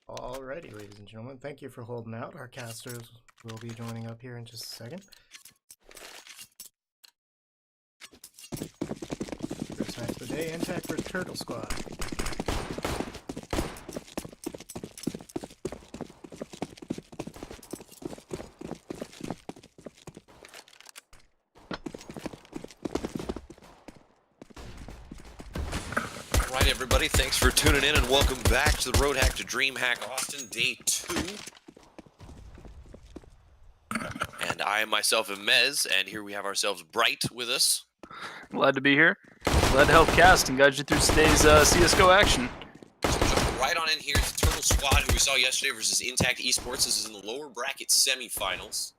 Alrighty, ladies and gentlemen, thank you for holding out. Our casters will be joining up here in just a second. First match of the day, iNTACT for Turtle Squad. Alright everybody, thanks for tuning in and welcome back to the Road Hack to DreamHack Austin, Day 2. And I myself am Mez, and here we have ourselves Bright with us. Glad to be here. Glad to help cast and guide you through today's CSGO action. So jump right on in here to Turtle Squad, who we saw yesterday versus iNTACT eSports. This is in the lower bracket semifinals.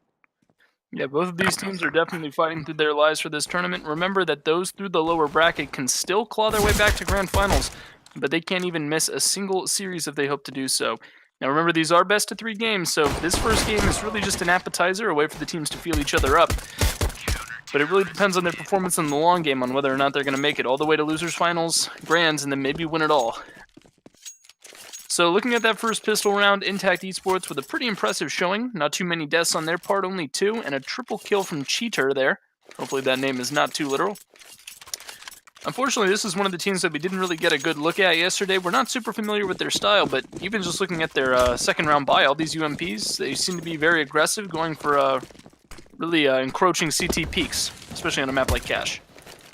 Yeah, both of these teams are definitely fighting through their lives for this tournament. Remember that those through the lower bracket can still claw their way back to grand finals, but they can't even miss a single series if they hope to do so. Now remember, these are best of 3 games, so this first game is really just an appetizer, a way for the teams to feel each other up. But it really depends on their performance in the long game on whether or not they're going to make it all the way to losers finals, grands, and then maybe win it all. So looking at that first pistol round, iNTACT eSports with a pretty impressive showing. Not too many deaths on their part, only 2, and a triple kill from Cheater there. Hopefully that name is not too literal. Unfortunately, this is one of the teams that we didn't really get a good look at yesterday. We're not super familiar with their style, but even just looking at their second round buy, all these UMPs, they seem to be very aggressive, going for really encroaching CT peaks, especially on a map like Cache.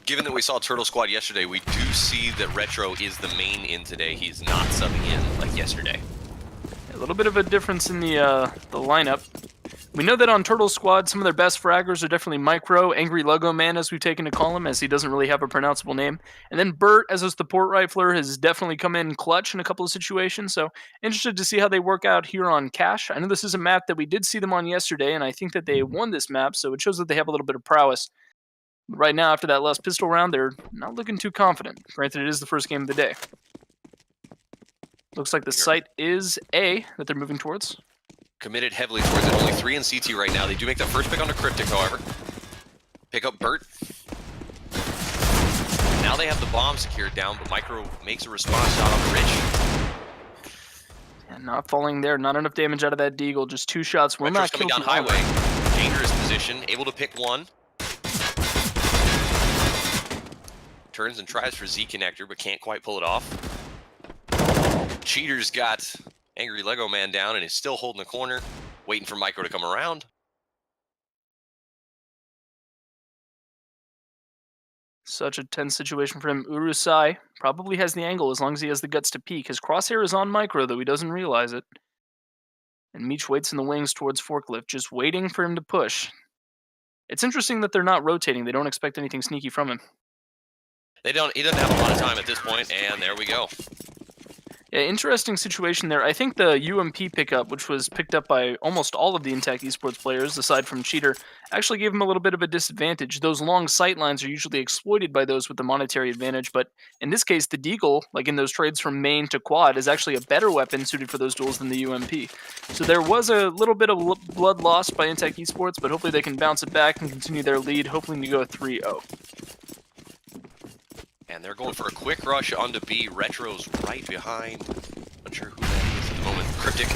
Given that we saw Turtle Squad yesterday, we do see that Retro is the main in today. He's not subbing in like yesterday. A little bit of a difference in the lineup. We know that on Turtle Squad, some of their best fraggers are definitely Micro, Angry Logo Man, as we've taken to call him, as he doesn't really have a pronounceable name. And then Bert, as a support rifler, has definitely come in clutch in a couple of situations. So interested to see how they work out here on Cache. I know this is a map that we did see them on yesterday, and I think that they won this map, so it shows that they have a little bit of prowess. But right now, after that last pistol round, they're not looking too confident. Granted, it is the first game of the day. Looks like the site is A that they're moving towards. Committed heavily towards it. Only 3 in CT right now. They do make the first pick onto Cryptic, however. Pick up Bert. Now they have the bomb secured down, but Micro makes a response shot on the Rich. And not falling there. Not enough damage out of that Deagle. Just 2 shots. Will not kill coming down highway. Dangerous position. Able to pick 1. Turns and tries for Z connector, but can't quite pull it off. Cheater's got Angry Lego Man down and is still holding the corner, waiting for Micro to come around. Such a tense situation for him. Urusai probably has the angle as long as he has the guts to peek. His crosshair is on Micro, though he doesn't realize it. And Meech waits in the wings towards Forklift, just waiting for him to push. It's interesting that they're not rotating. They don't expect anything sneaky from him. He doesn't have a lot of time at this point, and there we go. Yeah, interesting situation there. I think the UMP pickup, which was picked up by almost all of the iNTACT eSports players, aside from Cheater, actually gave him a little bit of a disadvantage. Those long sight lines are usually exploited by those with the monetary advantage, but in this case, the Deagle, like in those trades from main to quad, is actually a better weapon suited for those duels than the UMP. So there was a little bit of blood lost by iNTACT eSports, but hopefully they can bounce it back and continue their lead, hoping to go 3-0. And they're going for a quick rush onto B. Retro's right behind. Unsure who that is at the moment. Cryptic.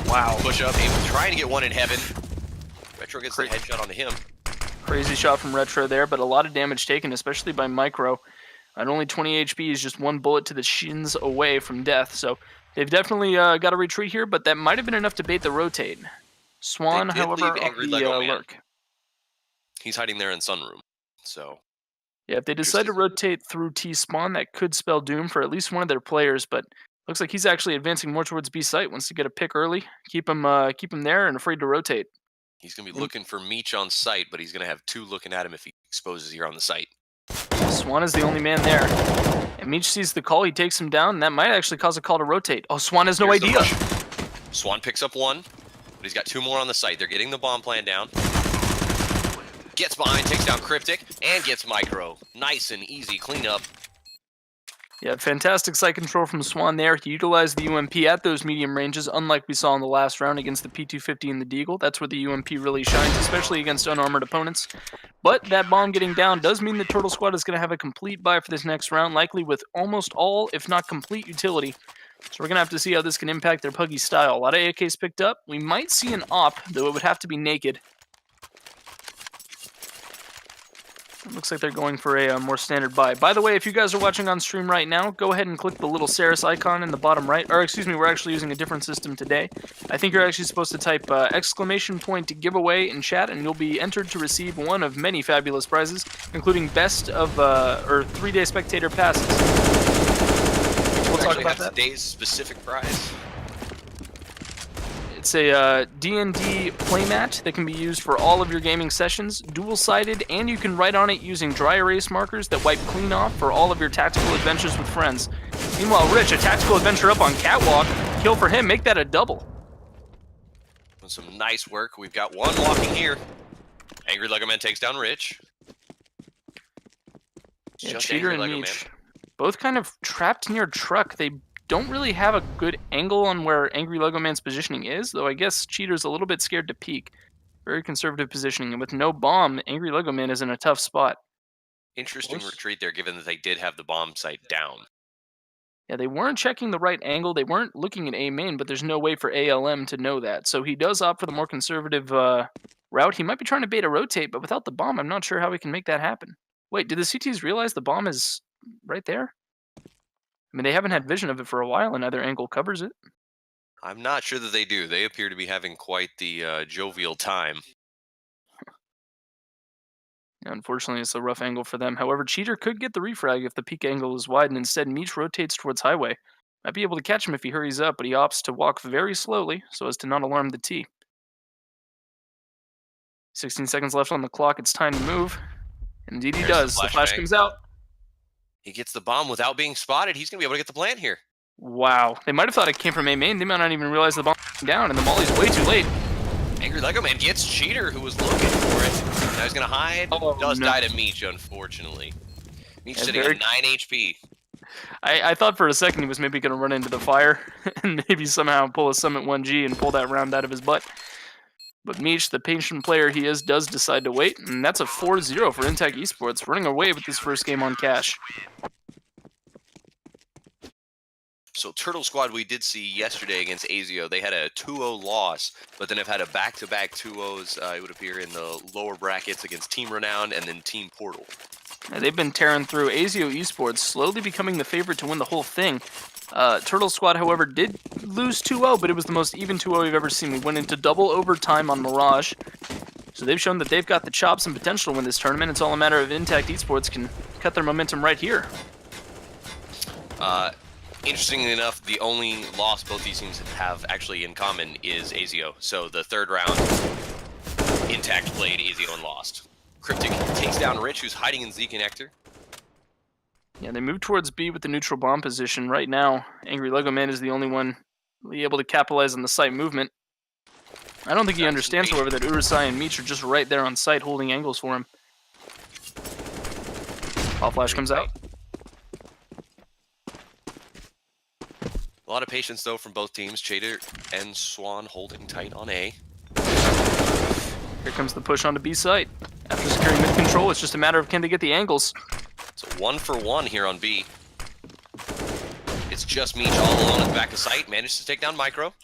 Wow. Push up. Able trying to get one in heaven. Retro gets the headshot onto him. Crazy shot from Retro there, but a lot of damage taken, especially by Micro. At only 20 HP is just 1 bullet to the shins away from death. So they've definitely got to retreat here, but that might have been enough to bait the rotate. Swan, however, off the lurk. He's hiding there in Sunroom. So yeah, if they decide to rotate through T-Spawn, that could spell doom for at least one of their players, but looks like he's actually advancing more towards B site. Wants to get a pick early, keep him there, and afraid to rotate. He's going to be looking for Meech on site, but he's going to have 2 looking at him if he exposes here on the site. Swan is the only man there. And Meech sees the call, he takes him down, and that might actually cause a call to rotate. Oh, Swan has no idea. Swan picks up 1, but he's got 2 more on the site. They're getting the bomb plan down. Gets behind, takes down Cryptic, and gets Micro. Nice and easy cleanup. Yeah, fantastic site control from Swan there. He utilized the UMP at those medium ranges, unlike we saw in the last round against the P250 and the Deagle. That's where the UMP really shines, especially against unarmored opponents. But that bomb getting down does mean the Turtle Squad is going to have a complete buy for this next round, likely with almost all, if not complete, utility. So we're going to have to see how this can impact their Puggy style. A lot of AKs picked up. We might see an op, though it would have to be naked. It looks like they're going for a more standard buy. By the way, if you guys are watching on stream right now, go ahead and click the little Cerus icon in the bottom right. Or excuse me, we're actually using a different system today. I think you're actually supposed to type exclamation point giveaway in chat, and you'll be entered to receive one of many fabulous prizes, including best of or 3-day spectator passes. We'll talk about that. Today's specific prize. It's a D&D playmat that can be used for all of your gaming sessions, dual-sided, and you can write on it using dry erase markers that wipe clean off for all of your tactical adventures with friends. Meanwhile, Rich, a tactical adventure up on Catwalk, kill for him, make that a double. Some nice work. We've got one walking here. Angry Lego Man takes down Rich. Yeah, Cheater and Meech, both kind of trapped near truck. They don't really have a good angle on where Angry Lego Man's positioning is, though I guess Cheater's a little bit scared to peek. Very conservative positioning, and with no bomb, Angry Lego Man is in a tough spot. Interesting retreat there, given that they did have the bomb site down. Yeah, they weren't checking the right angle. They weren't looking at A main, but there's no way for ALM to know that. So he does opt for the more conservative route. He might be trying to bait a rotate, but without the bomb, I'm not sure how we can make that happen. Wait, did the CTs realize the bomb is right there? I mean, they haven't had vision of it for a while, and either angle covers it. I'm not sure that they do. They appear to be having quite the jovial time. Yeah, unfortunately, it's a rough angle for them. However, Cheater could get the refrag if the peak angle is wide, and instead Meech rotates towards Highway. Might be able to catch him if he hurries up, but he opts to walk very slowly so as to not alarm the T. 16 seconds left on the clock. It's time to move. Indeed he does. The flash comes out. He gets the bomb without being spotted. He's going to be able to get the plant here. Wow. They might have thought it came from A main. They might not even realize the bomb came down, and the molly's way too late. Angry Lego Man gets Cheater, who was looking for it. Now he's going to hide. Does die to Meech, unfortunately. Meech sitting at 9 HP. I thought for a second he was maybe going to run into the fire and maybe somehow pull a Summit 1G and pull that round out of his butt. But Meech, the patient player he is, does decide to wait, and that's a 4-0 for iNTACT eSports, running away with this first game on cash. So Turtle Squad we did see yesterday against ASIO. They had a 2-0 loss, but then have had a back-to-back 2-0s, it would appear, in the lower brackets against Team Renowned and then Team Portal. Yeah, they've been tearing through. ASIO eSports slowly becoming the favorite to win the whole thing. Turtle Squad, however, did lose 2-0, but it was the most even 2-0 we've ever seen. We went into double overtime on Mirage. So they've shown that they've got the chops and potential to win this tournament. It's all a matter of iNTACT eSports can cut their momentum right here. Interestingly enough, the only loss both these teams have actually in common is ASIO. So the third round, iNTACT played ASIO and lost. Cryptic takes down Rich, who's hiding in Z Connector. Yeah, they move towards B with the neutral bomb position. Right now, Angry Lego Man is the only one really able to capitalize on the site movement. I don't think he understands, however, that Urusai and Meech are just right there on site holding angles for him. Pop flash comes out. A lot of patience, though, from both teams. Chader and Swan holding tight on A. Here comes the push onto B site. After securing mid control, it's just a matter of can they get the angles. So 1-for-1 here on B. It's just Meech all alone at the back of sight. Managed to take down Micro.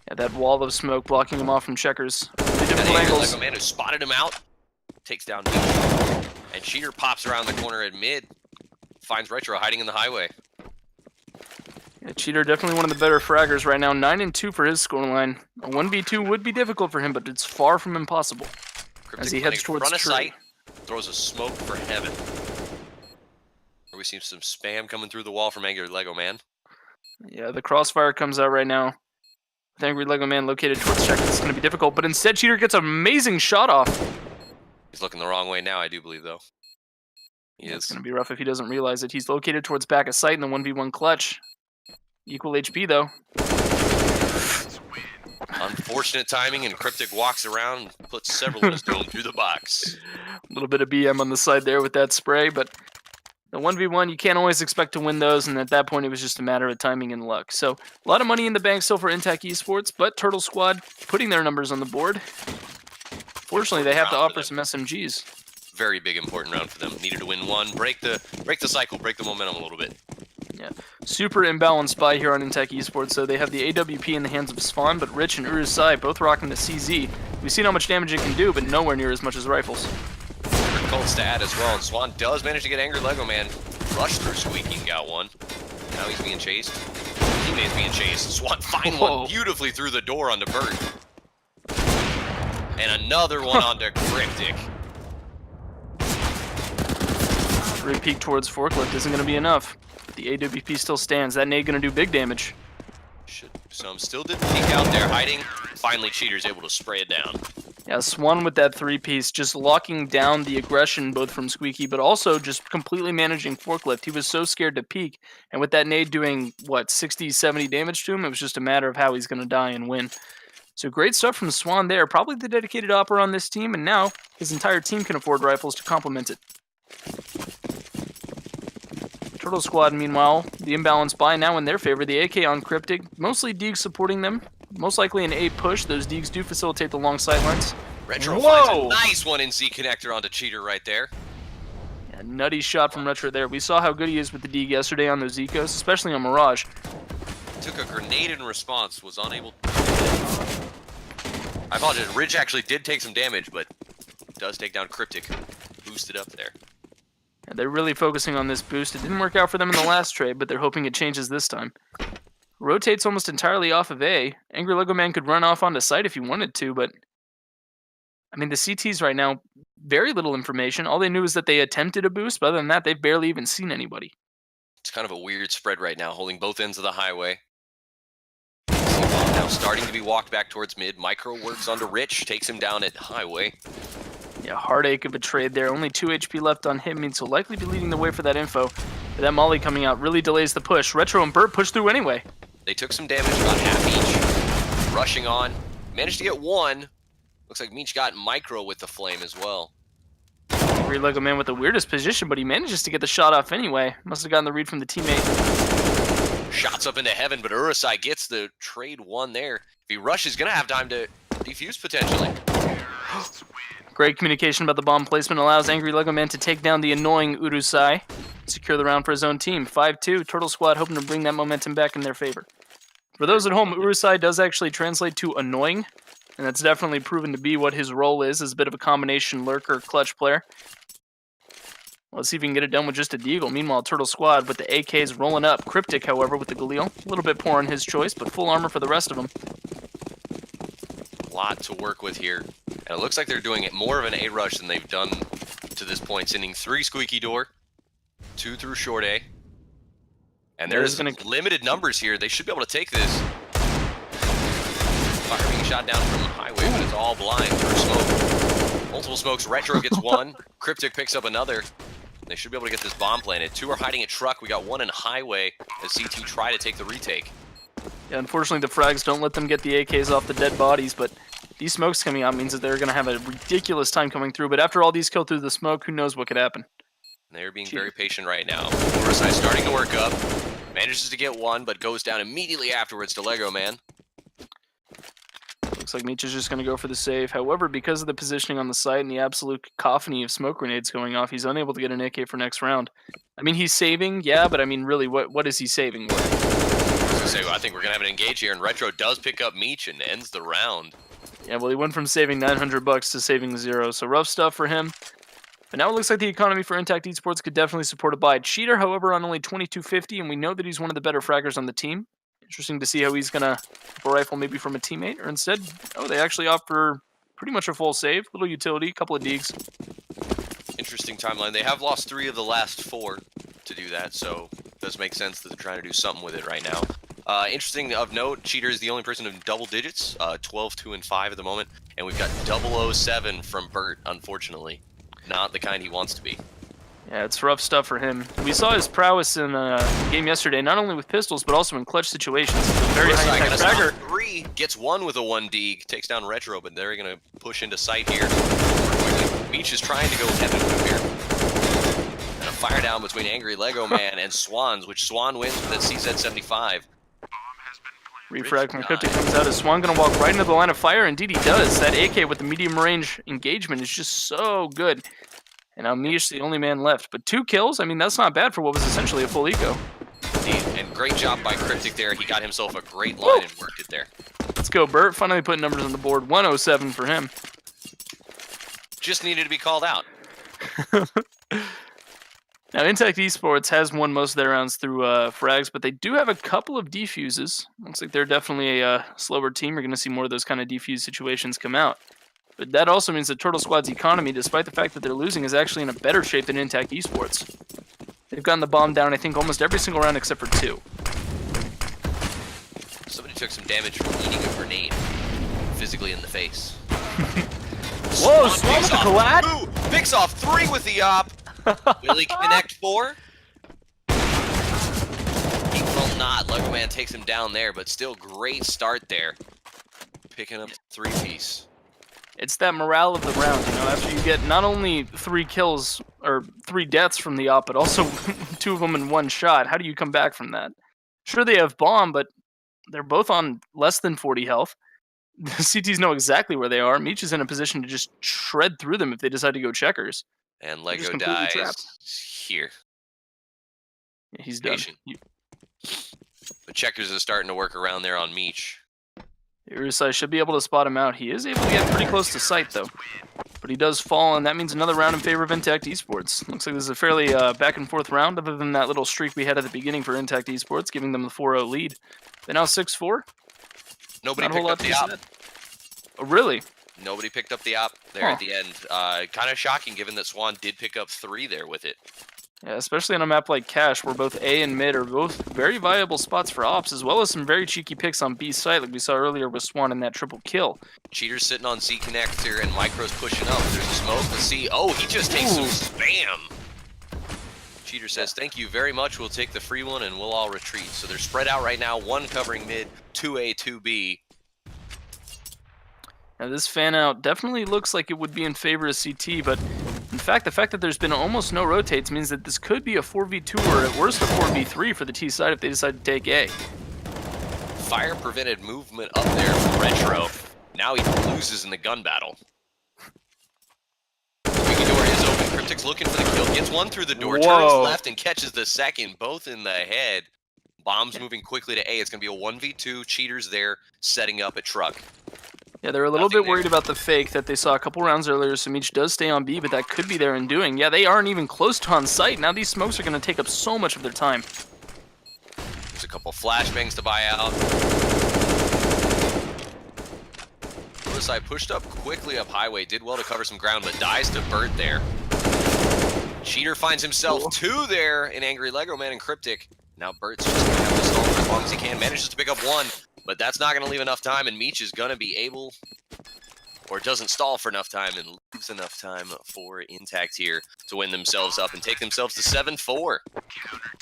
Yeah, that wall of smoke blocking him off from checkers. Really difficult angles. Lego Man who spotted him out. Takes down Meech. And Cheater pops around the corner at mid. Finds Retro hiding in the highway. Yeah, Cheater definitely one of the better fraggers right now. 9-2 for his scoreline. A 1v2 would be difficult for him, but it's far from impossible. Cryptic as he heads towards front of tree. sight, throws a smoke for heaven. We see some spam coming through the wall from Angry Lego Man. Yeah, the crossfire comes out right now. With Angry Lego Man located towards check, it's going to be difficult, but instead Cheater gets an amazing shot off. He's looking the wrong way now, I do believe, though. It's going to be rough if he doesn't realize it. He's located towards back of sight in the 1v1 clutch. Equal HP, though. Unfortunate timing, and Cryptic walks around and puts several of his dome through the box. A little bit of BM on the side there with that spray, but the 1v1, you can't always expect to win those, and at that point it was just a matter of timing and luck. So, a lot of money in the bank still for iNTACT eSports, but Turtle Squad putting their numbers on the board. Fortunately, they have to offer some SMGs. Very big, important round for them. Needed to win one, break the cycle, break the momentum a little bit. Yeah, Super imbalanced buy here on iNTACT eSports. So they have the AWP in the hands of Swan, but Rich and Urusai both rocking the CZ. We've seen how much damage it can do, but nowhere near as much as rifles. Cold stat as well, and Swan does manage to get Angry Lego Man. Rush through Squeaky and got one. Now he's being chased. Teammate's being chased. Swan find one beautifully through the door onto Bert. And another one onto Cryptic. Repeat towards Forklift isn't going to be enough. The AWP still stands. That nade going to do big damage. Some still didn't peek out there, hiding. Finally, Cheater's able to spray it down. Yeah, Swan with that 3-piece, just locking down the aggression both from Squeaky, but also just completely managing Forklift. He was so scared to peek, and with that nade doing, what, 60, 70 damage to him, it was just a matter of how he's going to die and win. So great stuff from Swan there, probably the dedicated opera on this team, and now his entire team can afford rifles to complement it. Turtle Squad, meanwhile, the imbalance buy now in their favor. The AK on Cryptic, mostly Deegs supporting them. Most likely an A push. Those Deegs do facilitate the long sightlines. Retro finds a nice one in Z connector onto Cheater right there. Yeah, nutty shot from Retro there. We saw how good he is with the Deeg yesterday on those Ecos, especially on Mirage. Took a grenade in response, was unable. I apologize. Ridge actually did take some damage, but does take down Cryptic. Boosted up there. Yeah, they're really focusing on this boost. It didn't work out for them in the last trade, but they're hoping it changes this time. Rotates almost entirely off of A. Angry Lego Man could run off onto site if he wanted to, but I mean, the CTs right now, very little information. All they knew is that they attempted a boost, but other than that, they've barely even seen anybody. It's kind of a weird spread right now, holding both ends of the highway. Now starting to be walked back towards mid. Micro works onto Rich, takes him down at highway. Yeah, heartache of a trade there. Only 2 HP left on him, so likely be leading the way for that info. But that molly coming out really delays the push. Retro and Burt push through anyway. They took some damage, about half each. Rushing on. Managed to get one. Looks like Meech got Micro with the flame as well. Angry Lego Man with the weirdest position, but he manages to get the shot off anyway. Must have gotten the read from the teammate. Shots up into heaven, but Urusai gets the trade one there. If he rushes, gonna have time to defuse potentially. Great communication about the bomb placement allows Angry Lego Man to take down the annoying Urusai. Secure the round for his own team. 5-2, Turtle Squad hoping to bring that momentum back in their favor. For those at home, Urusai does actually translate to annoying, and that's definitely proven to be what his role is, as a bit of a combination lurker clutch player. Let's see if we can get it done with just a Deagle. Meanwhile, Turtle Squad with the AKs rolling up. Cryptic, however, with the Galil. A little bit poor on his choice, but full armor for the rest of them. A lot to work with here. And it looks like they're doing it more of an A rush than they've done to this point, sending 3 squeaky door, 2 through short A. And there's limited numbers here. They should be able to take this. Fire being shot down from the highway, but it's all blind for smoke. Multiple smokes. Retro gets one. Cryptic picks up another. They should be able to get this bomb planted. 2 are hiding a truck. We got 1 in highway as CT try to take the retake. Yeah, unfortunately, the frags don't let them get the AKs off the dead bodies, but these smokes coming out means that they're going to have a ridiculous time coming through. But after all these kill through the smoke, who knows what could happen. They're being very patient right now. Urusai starting to work up. Manages to get 1, but goes down immediately afterwards to Lego Man. Looks like Meech is just going to go for the save. However, because of the positioning on the site and the absolute cacophony of smoke grenades going off, he's unable to get an AK for next round. I mean, he's saving, yeah, but I mean, really, what is he saving with? I was gonna say, well, I think we're going to have an engage here, and Retro does pick up Meech and ends the round. Yeah, well, he went from saving $900 to saving 0, so rough stuff for him. But now it looks like the economy for iNTACT eSports could definitely support a buy. Cheater, however, on only $22.50, and we know that he's one of the better fraggers on the team. Interesting to see how he's going to rifle maybe from a teammate, or instead, oh, they actually offer pretty much a full save, little utility, couple of Deegs. Interesting timeline. They have lost 3 of the last 4 to do that, so it does make sense that they're trying to do something with it right now. Interesting of note, Cheater is the only person in double digits, 12, 2, and 5 at the moment, and we've got 007 from Bert, unfortunately. Not the kind he wants to be. Yeah, it's rough stuff for him. We saw his prowess in the game yesterday, not only with pistols, but also in clutch situations. He's a very high impact fragger. 3 gets 1 with a 1D, takes down Retro, but they're going to push into sight here. Meech is trying to go heaven move here. And a fire down between Angry Lego Man and Swans, which Swan wins with a CZ75. Refrag from Cryptic comes out as Swan going to walk right into the line of fire. Indeed he does. That AK with the medium range engagement is just so good. And now Meech the only man left. But 2 kills, I mean, that's not bad for what was essentially a full eco. Indeed. Great job by Cryptic there. He got himself a great line and worked it there. Let's go, Bert. Finally putting numbers on the board. 107 for him. Just needed to be called out. Now, iNTACT eSports has won most of their rounds through frags, but they do have a couple of defuses. Looks like they're definitely a slower team. You're going to see more of those kind of defuse situations come out. But that also means that Turtle Squad's economy, despite the fact that they're losing, is actually in a better shape than iNTACT eSports. They've gotten the bomb down, I think, almost every single round except for 2. Somebody took some damage from eating a grenade physically in the face. Whoa, Swan with the collab? 2, picks off 3 with the op. Will he connect 4? He will not. Lego Man takes him down there, but still great start there. Picking up 3-piece. It's that morale of the round, you know, after you get not only 3 kills, or 3 deaths from the op, but also 2 of them in 1 shot. How do you come back from that? Sure, they have bomb, but they're both on less than 40 health. The CTs know exactly where they are. Meech is in a position to just shred through them if they decide to go checkers. And Lego dies here. Yeah, he's done. But checkers is starting to work around there on Meech. Cerus should be able to spot him out. He is able to get pretty close to sight, though. But he does fall, and that means another round in favor of iNTACT eSports. Looks like this is a fairly back-and-forth round, other than that little streak we had at the beginning for iNTACT eSports, giving them the 4-0 lead. They're now 6-4. Nobody picked up the op. Oh, really? Nobody picked up the op there at the end. Kind of shocking, given that Swan did pick up 3 there with it. Yeah, especially on a map like Cache, where both A and mid are both very viable spots for ops, as well as some very cheeky picks on B site, like we saw earlier with Swan in that triple kill. Cheater's sitting on C connector, and Micro's pushing up. There's a smoke. Let's see. Oh, he just takes some spam. Cheater says, thank you very much. We'll take the free one, and we'll all retreat. So they're spread out right now. 1 covering mid, 2A, 2B. Now this fan out definitely looks like it would be in favor of CT, but in fact, the fact that there's been almost no rotates means that this could be a 4v2 or at worst a 4v3 for the T side if they decide to take A. Fire prevented movement up there from Retro. Now he loses in the gun battle. Squeaky door is open. Cryptic's looking for the kill. Gets 1 through the door. Turns left and catches the second. Both in the head. Bombs moving quickly to A. It's going to be a 1v2. Cheaters there setting up a truck. Yeah, they're a little bit worried about the fake that they saw a couple rounds earlier, so Meech does stay on B, but that could be their undoing. Yeah, they aren't even close to on site. Now these smokes are going to take up so much of their time. There's a couple flashbangs to buy out. Side pushed up quickly up highway, did well to cover some ground, but dies to Bert there. Cheater finds himself 2 there in Angry Lego Man and Cryptic. Now Bert's just going to have to stall for as long as he can. Manages to pick up 1, but that's not going to leave enough time, and Meech is going to be able, or doesn't stall for enough time, and leaves enough time for iNTACT here to win themselves up and take themselves to 7-4.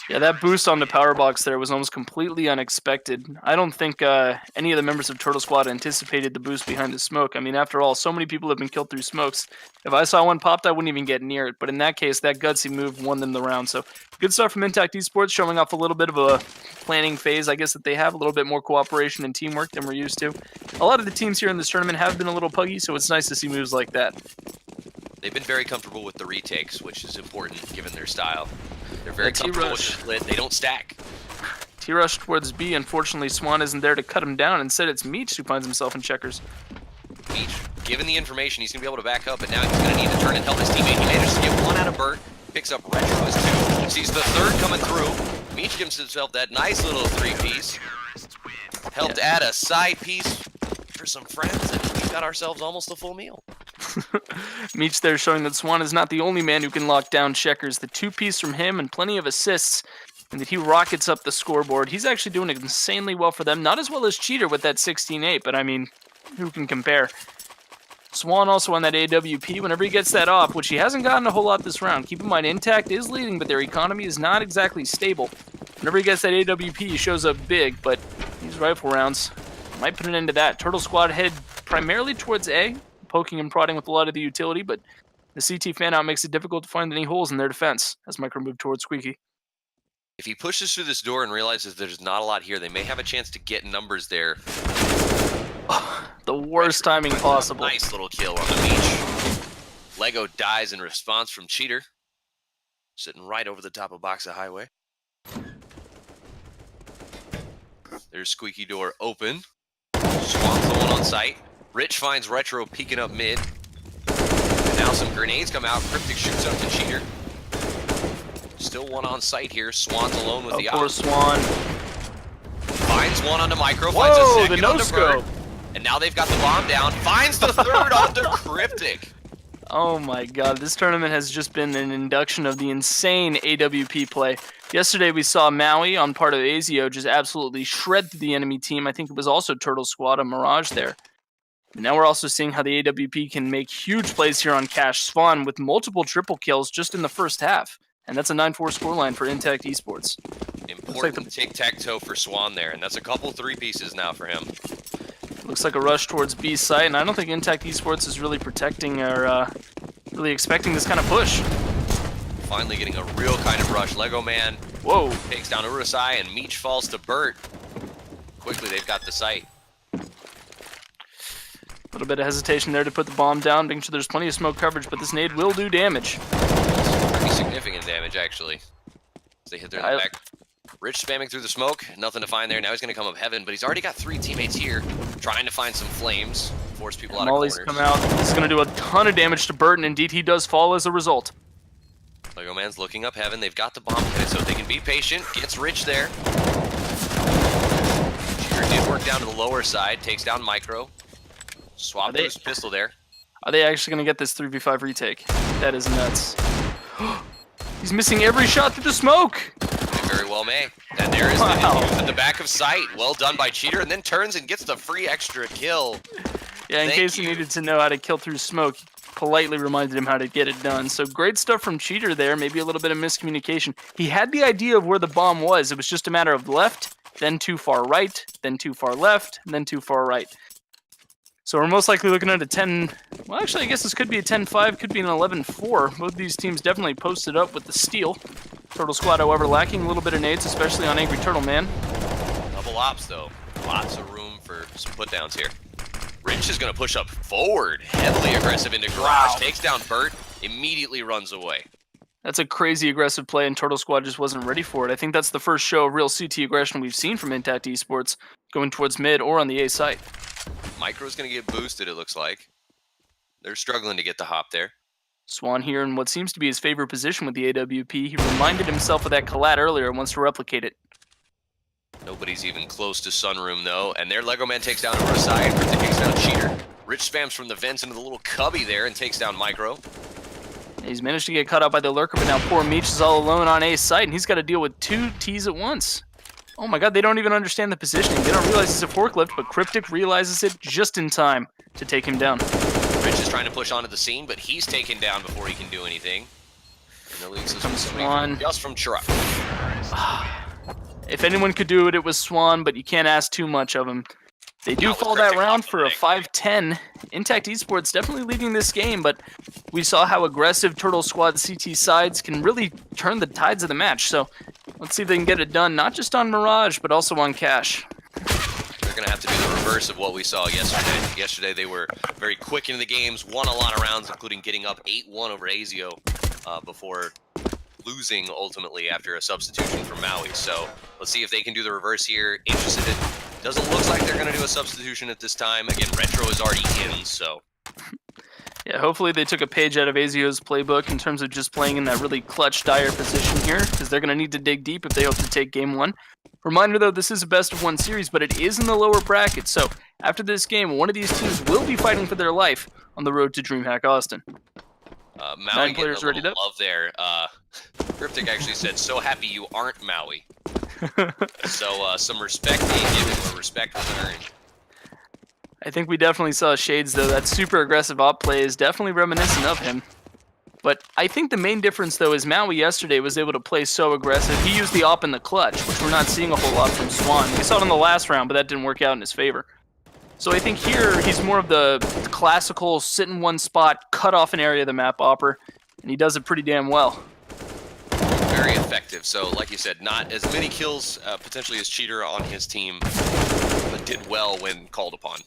Yeah, that boost on the power box there was almost completely unexpected. I don't think any of the members of Turtle Squad anticipated the boost behind the smoke. I mean, after all, so many people have been killed through smokes. If I saw one popped, I wouldn't even get near it. But in that case, that gutsy move won them the round. So good start from iNTACT eSports, showing off a little bit of a planning phase, I guess, that they have. A little bit more cooperation and teamwork than we're used to. A lot of the teams here in this tournament have been a little puggy, so it's nice to see moves like that. They've been very comfortable with the retakes, which is important given their style. They're very comfortable with the split. They don't stack. T-rush towards B. Unfortunately, Swan isn't there to cut him down. Instead, it's Meech who finds himself in checkers. Meech, given the information, he's going to be able to back up, but now he's going to need to turn and help his teammate. He manages to get 1 out of Bert, picks up Retro as 2, sees the 3rd coming through. Meech gives himself that nice little 3-piece. Helped add a side piece for some friends, and we've got ourselves almost a full meal. Meech there showing that Swan is not the only man who can lock down checkers. The 2-piece from him and plenty of assists, and that he rockets up the scoreboard. He's actually doing insanely well for them. Not as well as Cheater with that 16-8, but I mean, who can compare? Swan also on that AWP whenever he gets that off, which he hasn't gotten a whole lot this round. Keep in mind, iNTACT is leading, but their economy is not exactly stable. Whenever he gets that AWP, he shows up big, but these rifle rounds might put an end to that. Turtle Squad head primarily towards A, poking and prodding with a lot of the utility, but the CT fan out makes it difficult to find any holes in their defense as Micro move towards Squeaky. If he pushes through this door and realizes there's not a lot here, they may have a chance to get numbers there. The worst timing possible. Nice little kill on the beach. Lego dies in response from Cheater. Sitting right over the top of box of highway. There's squeaky door open. Swan's the one on site. Rich finds Retro peeking up mid. And now some grenades come out. Cryptic shoots up to Cheater. Still one on site here. Swan's alone with the poor op. Swan. Finds one onto Micro. Whoa, finds a second the onto no-scope. Bird. And now they've got the bomb down. Finds the third onto Cryptic. Oh my god, this tournament has just been an induction of the insane AWP play. Yesterday we saw Maui on part of ASIO just absolutely shred through the enemy team. I think it was also Turtle Squad, a Mirage there. And now we're also seeing how the AWP can make huge plays here on Cash Spawn with multiple triple kills just in the first half. And that's a 9-4 scoreline for INTACT eSports. Important tic-tac-toe for Swan there, and that's a couple 3 pieces now for him. Looks like a rush towards B site, and I don't think INTACT eSports is really protecting or really expecting this kind of push. Finally getting a real kind of rush. Lego Man takes down Urusai, and Meech falls to Burt. Quickly, they've got the site. A little bit of hesitation there to put the bomb down, making sure there's plenty of smoke coverage, but this nade will do damage. Pretty significant damage, actually. As they hit there in the back. Rich spamming through the smoke. Nothing to find there. Now he's going to come up heaven, but he's already got 3 teammates here trying to find some flames. Force people out of corners. Molly's come out. This is going to do a ton of damage to Burt, and indeed he does fall as a result. Lego Man's looking up heaven. They've got the bomb hit, so they can be patient. Gets Rich there. Cheater did work down to the lower side. Takes down Micro. Swap his pistol there. Are they actually going to get this 3v5 retake? That is nuts. He's missing every shot through the smoke. They very well may. And there is the defuse at the back of sight. Well done by Cheater, and then turns and gets the free extra kill. Yeah, in case you needed to know how to kill through smoke, politely reminded him how to get it done. So great stuff from Cheater there. Maybe a little bit of miscommunication. He had the idea of where the bomb was. It was just a matter of left, then too far right, then too far left, and then too far right. So we're most likely looking at a 10... Well, actually, I guess this could be a 10-5, could be an 11-4. Both these teams definitely posted up with the steal. Turtle Squad, however, lacking a little bit of nades, especially on Angry Turtle Man. Double ops, though. Lots of room for some put-downs here. Rich is going to push up forward. Heavily aggressive into Garage. Takes down Burt. Immediately runs away. That's a crazy aggressive play, and Turtle Squad just wasn't ready for it. I think that's the first show of real CT aggression we've seen from INTACT eSports, going towards mid or on the A site. Micro's going to get boosted, it looks like. They're struggling to get the hop there. Swan here in what seems to be his favorite position with the AWP. He reminded himself of that collat earlier and wants to replicate it. Nobody's even close to Sunroom, though. And their Lego Man takes down Urusai and Cryptic takes down Cheater. Rich spams from the vents into the little cubby there and takes down Micro. He's managed to get cut out by the lurker, but now poor Meech is all alone on A site, and he's got to deal with 2 Ts at once. Oh my god, they don't even understand the positioning. They don't realize it's a forklift, but Cryptic realizes it just in time to take him down. Rich is trying to push onto the scene, but he's taken down before he can do anything. And the leads is Swan. Just from Truck. If anyone could do it, it was Swan, but you can't ask too much of him. They do fall that round for a 5-10. INTACT eSports definitely leading this game, but we saw how aggressive Turtle Squad CT sides can really turn the tides of the match. So let's see if they can get it done, not just on Mirage, but also on Cash. They're going to have to do the reverse of what we saw yesterday. Yesterday they were very quick into the games, won a lot of rounds, including getting up 8-1 over ASIO before losing ultimately after a substitution from Maui. So let's see if they can do the reverse here. Interested in... Doesn't look like they're going to do a substitution at this time. Again, Retro is already in, so... Yeah, hopefully they took a page out of ASIO's playbook in terms of just playing in that really clutch, dire position here, because they're going to need to dig deep if they hope to take Game 1. Reminder, though, this is a best-of-1 series, but it is in the lower bracket, so after this game, one of these teams will be fighting for their life on the road to DreamHack Austin. Maui getting a little love there. Cryptic actually said, "So happy you aren't Maui." So some respect being given where respect was earned. I think we definitely saw shades, though. That super aggressive op play is definitely reminiscent of him. But I think the main difference, though, is Maui yesterday was able to play so aggressive. He used the op in the clutch, which we're not seeing a whole lot from Swan. We saw it in the last round, but that didn't work out in his favor. So I think here he's more of the classical sit in one spot, cut off an area of the map opper, and he does it pretty damn well. Very effective. So, like you said, not as many kills potentially as Cheater on his team, but did well when called upon.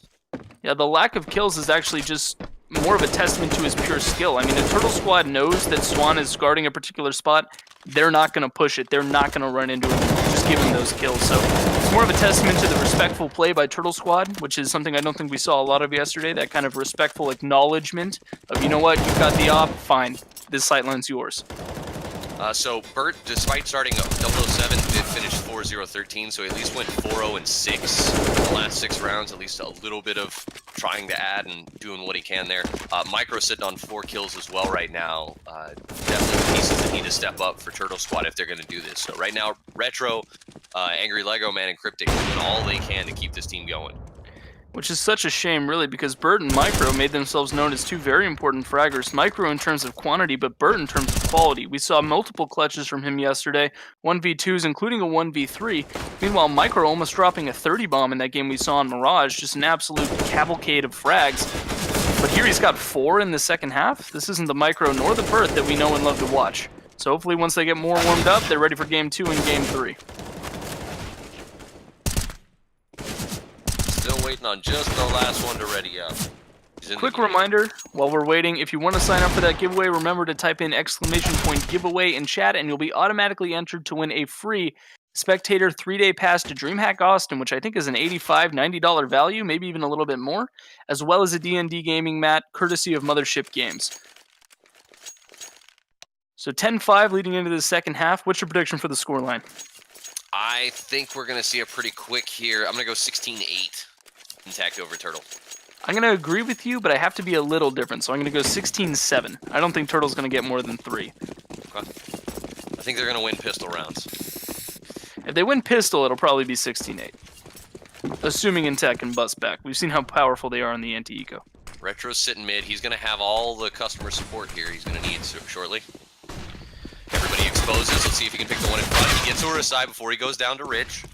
Yeah, the lack of kills is actually just more of a testament to his pure skill. I mean, the Turtle Squad knows that Swan is guarding a particular spot. They're not going to push it. They're not going to run into him. Just just give him those kills. So it's more of a testament to the respectful play by Turtle Squad, which is something I don't think we saw a lot of yesterday, that kind of respectful acknowledgement of, you know what, you've got the op, fine, this sightline's yours. So Bert, despite starting 007, did finish 4-0-13, so he at least went 4-0-6 the last 6 rounds, at least a little bit of trying to add and doing what he can there. Micro sitting on 4 kills as well right now. Definitely pieces that need to step up for Turtle Squad if they're going to do this. So right now, Retro, Angry Lego Man, and Cryptic doing all they can to keep this team going. Which is such a shame, really, because Bert and Micro made themselves known as 2 very important fraggers. Micro in terms of quantity, but Bert in terms of quality. We saw multiple clutches from him yesterday, 1v2s, including a 1v3. Meanwhile, Micro almost dropping a 30 bomb in that game we saw on Mirage. Just an absolute cavalcade of frags. But here he's got 4 in the second half. This isn't the Micro nor the Bert that we know and love to watch. So hopefully once they get more warmed up, they're ready for Game 2 and Game 3. Still waiting on just the last one to ready up. Quick reminder, while we're waiting, if you want to sign up for that giveaway, remember to type in !giveaway in chat and you'll be automatically entered to win a free Spectator 3-day pass to DreamHack Austin, which I think is an $85, $90 value, maybe even a little bit more, as well as a D&D gaming mat, courtesy of Mothership Games. So 10-5 leading into the second half. What's your prediction for the scoreline? I think we're going to see a pretty quick here. I'm going to go 16-8. iNTACT over Turtle. I'm going to agree with you, but I have to be a little different, so I'm going to go 16-7. I don't think Turtle's going to get more than 3. Okay. I think they're going to win pistol rounds. If they win pistol, it'll probably be 16-8. Assuming iNTACT can bust back. We've seen how powerful they are in the anti-eco. Retro's sitting mid. He's going to have all the customer support here he's going to need shortly. Everybody exposes. Let's see if he can pick the one in front. He gets Cerus before he goes down to Rich.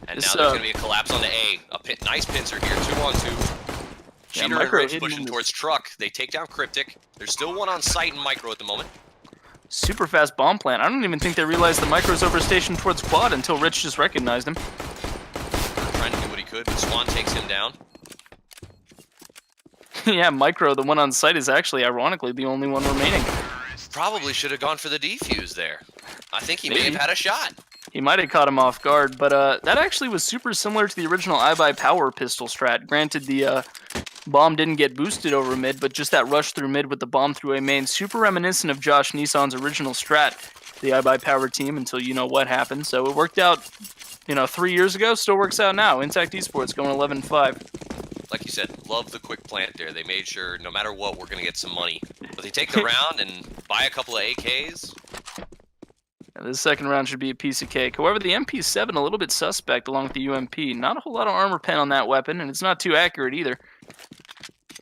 And now there's going to be a collapse onto A. Nice pincer here, 2-on-2. Cheater and Rich pushing towards Truck. They take down Cryptic. There's still one on site in Micro at the moment. Super fast bomb plant. I don't even think they realized the Micro's overstationed towards Quad until Rich just recognized him. Trying to do what he could. Swan takes him down. Yeah, Micro, the one on site, is actually, ironically, the only one remaining. Probably should have gone for the defuse there. I think he may have had a shot. He might have caught him off guard, but that actually was super similar to the original iBuy Power pistol strat. Granted, the bomb didn't get boosted over mid, but just that rush through mid with the bomb through A main, super reminiscent of Josh Nissan's original strat, the iBuy Power team, until you know what happened. So it worked out, 3 years ago, still works out now. iNTACT eSports going 11-5. Like you said, love the quick plant there. They made sure, no matter what, we're going to get some money. But they take the round and buy a couple of AKs. Yeah, this second round should be a piece of cake. However, the MP7 a little bit suspect along with the UMP. Not a whole lot of armor pen on that weapon, and it's not too accurate either.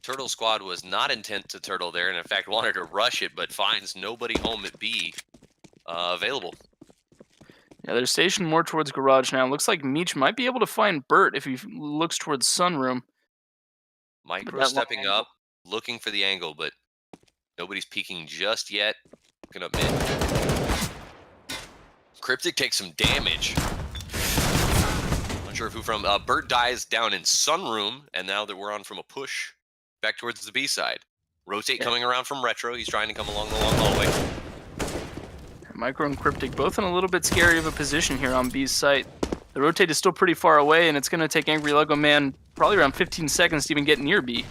Turtle Squad was not intent to turtle there, and in fact wanted to rush it, but finds nobody home at B available. Yeah, they're stationed more towards garage now. Looks like Meech might be able to find Bert if he looks towards sunroom. Micro stepping up, looking for the angle, but nobody's peeking just yet. Looking up mid. Cryptic takes some damage. Not sure who from. Bert dies down in sunroom, and now that we're on from a push back towards the B side. Rotate coming around from Retro. He's trying to come along the long hallway. Micro and Cryptic both in a little bit scary of a position here on B's site. The rotate is still pretty far away, and it's going to take Angry Lego Man probably around 15 seconds to even get near B.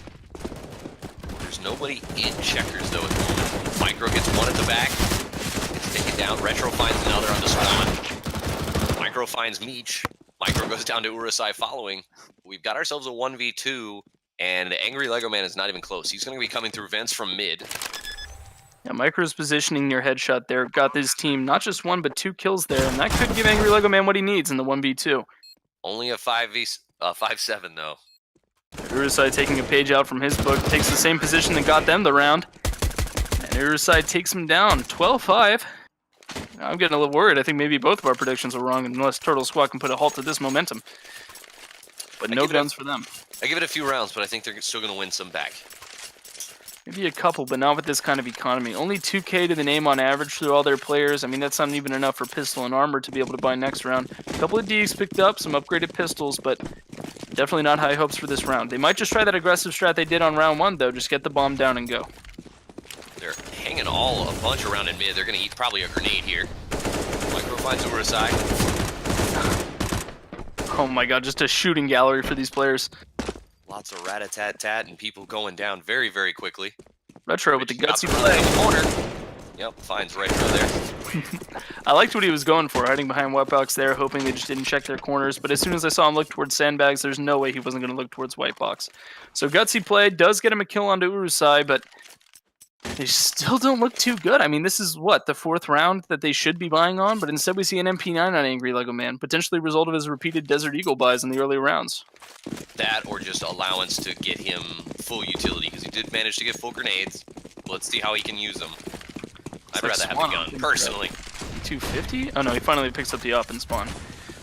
There's nobody in checkers, though, at the moment. Micro gets one at the back. Gets taken down. Retro finds another on the spawn. Micro finds Meech. Micro goes down to Urusai following. We've got ourselves a 1v2, and Angry Lego Man is not even close. He's going to be coming through vents from mid. Yeah, Micro's positioning near headshot there. Got this team not just 1, but 2 kills there, and that could give Angry Lego Man what he needs in the 1v2. Only a 5-7, though. Urusai taking a page out from his book, takes the same position that got them the round. And Urusai takes him down, 12-5. I'm getting a little worried. I think maybe both of our predictions were wrong, unless Turtle Squad can put a halt to this momentum. But no guns for them. I give it a few rounds, but I think they're still going to win some back. Maybe a couple, but not with this kind of economy. Only 2K to the name on average through all their players. I mean, that's not even enough for pistol and armor to be able to buy next round. A couple of Ds picked up, some upgraded pistols, but definitely not high hopes for this round. They might just try that aggressive strat they did on round 1, though. Just get the bomb down and go. They're hanging a bunch around in mid. They're going to eat probably a grenade here. Micro finds Urusai. Oh my god, just a shooting gallery for these players. Lots of rat-a-tat-tat and people going down very, very quickly. Retro with the Rich gutsy got play. in the corner. Yep, finds Retro there. I liked what he was going for, hiding behind white box there, hoping they just didn't check their corners. But as soon as I saw him look towards sandbags, there's no way he wasn't going to look towards white box. So gutsy play does get him a kill onto Urusai, but they still don't look too good. I mean, this is what, the 4th round that they should be buying on, but instead we see an MP9 on Angry Lego Man, potentially a result of his repeated Desert Eagle buys in the early rounds. That or just allowance to get him full utility, because he did manage to get full grenades. Let's see how he can use them. I'd like rather have Swan, a gun, personally. 250? Oh no, he finally picks up the up and spawn.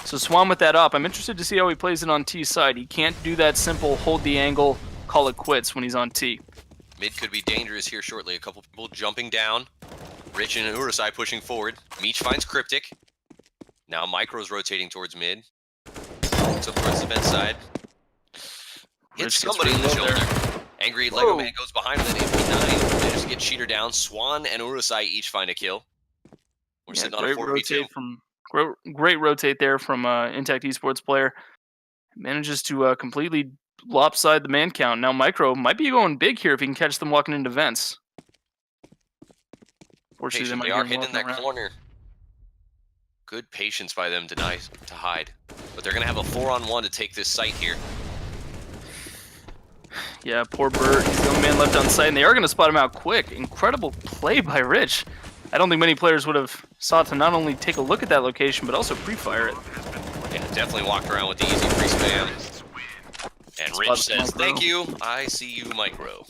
So Swan with that up. I'm interested to see how he plays it on T side. He can't do that simple hold the angle, call it quits when he's on T. Mid could be dangerous here shortly. A couple people jumping down. Rich and Urusai pushing forward. Meech finds Cryptic. Now Micro's rotating towards mid. Looks up towards the vent side. Hits somebody in the shoulder. Angry Lego Man goes behind with an MP9. Manages to get Cheater down. Swan and Urusai each find a kill. We're sitting on a 4v2. Great rotate there from iNTACT eSports player. Manages to completely lopside the man count. Now Micro might be going big here if he can catch them walking into vents. Fortunately, they are hidden in that corner. Good patience by them to hide. But they're going to have a 4-on-1 to take this site here. Yeah, poor Bert. He's the only man left on site, and they are going to spot him out quick. Incredible play by Rich. I don't think many players would have sought to not only take a look at that location, but also pre-fire it. Yeah, definitely walked around with the easy pre-spam. And Rich says, thank you, I see you, Micro.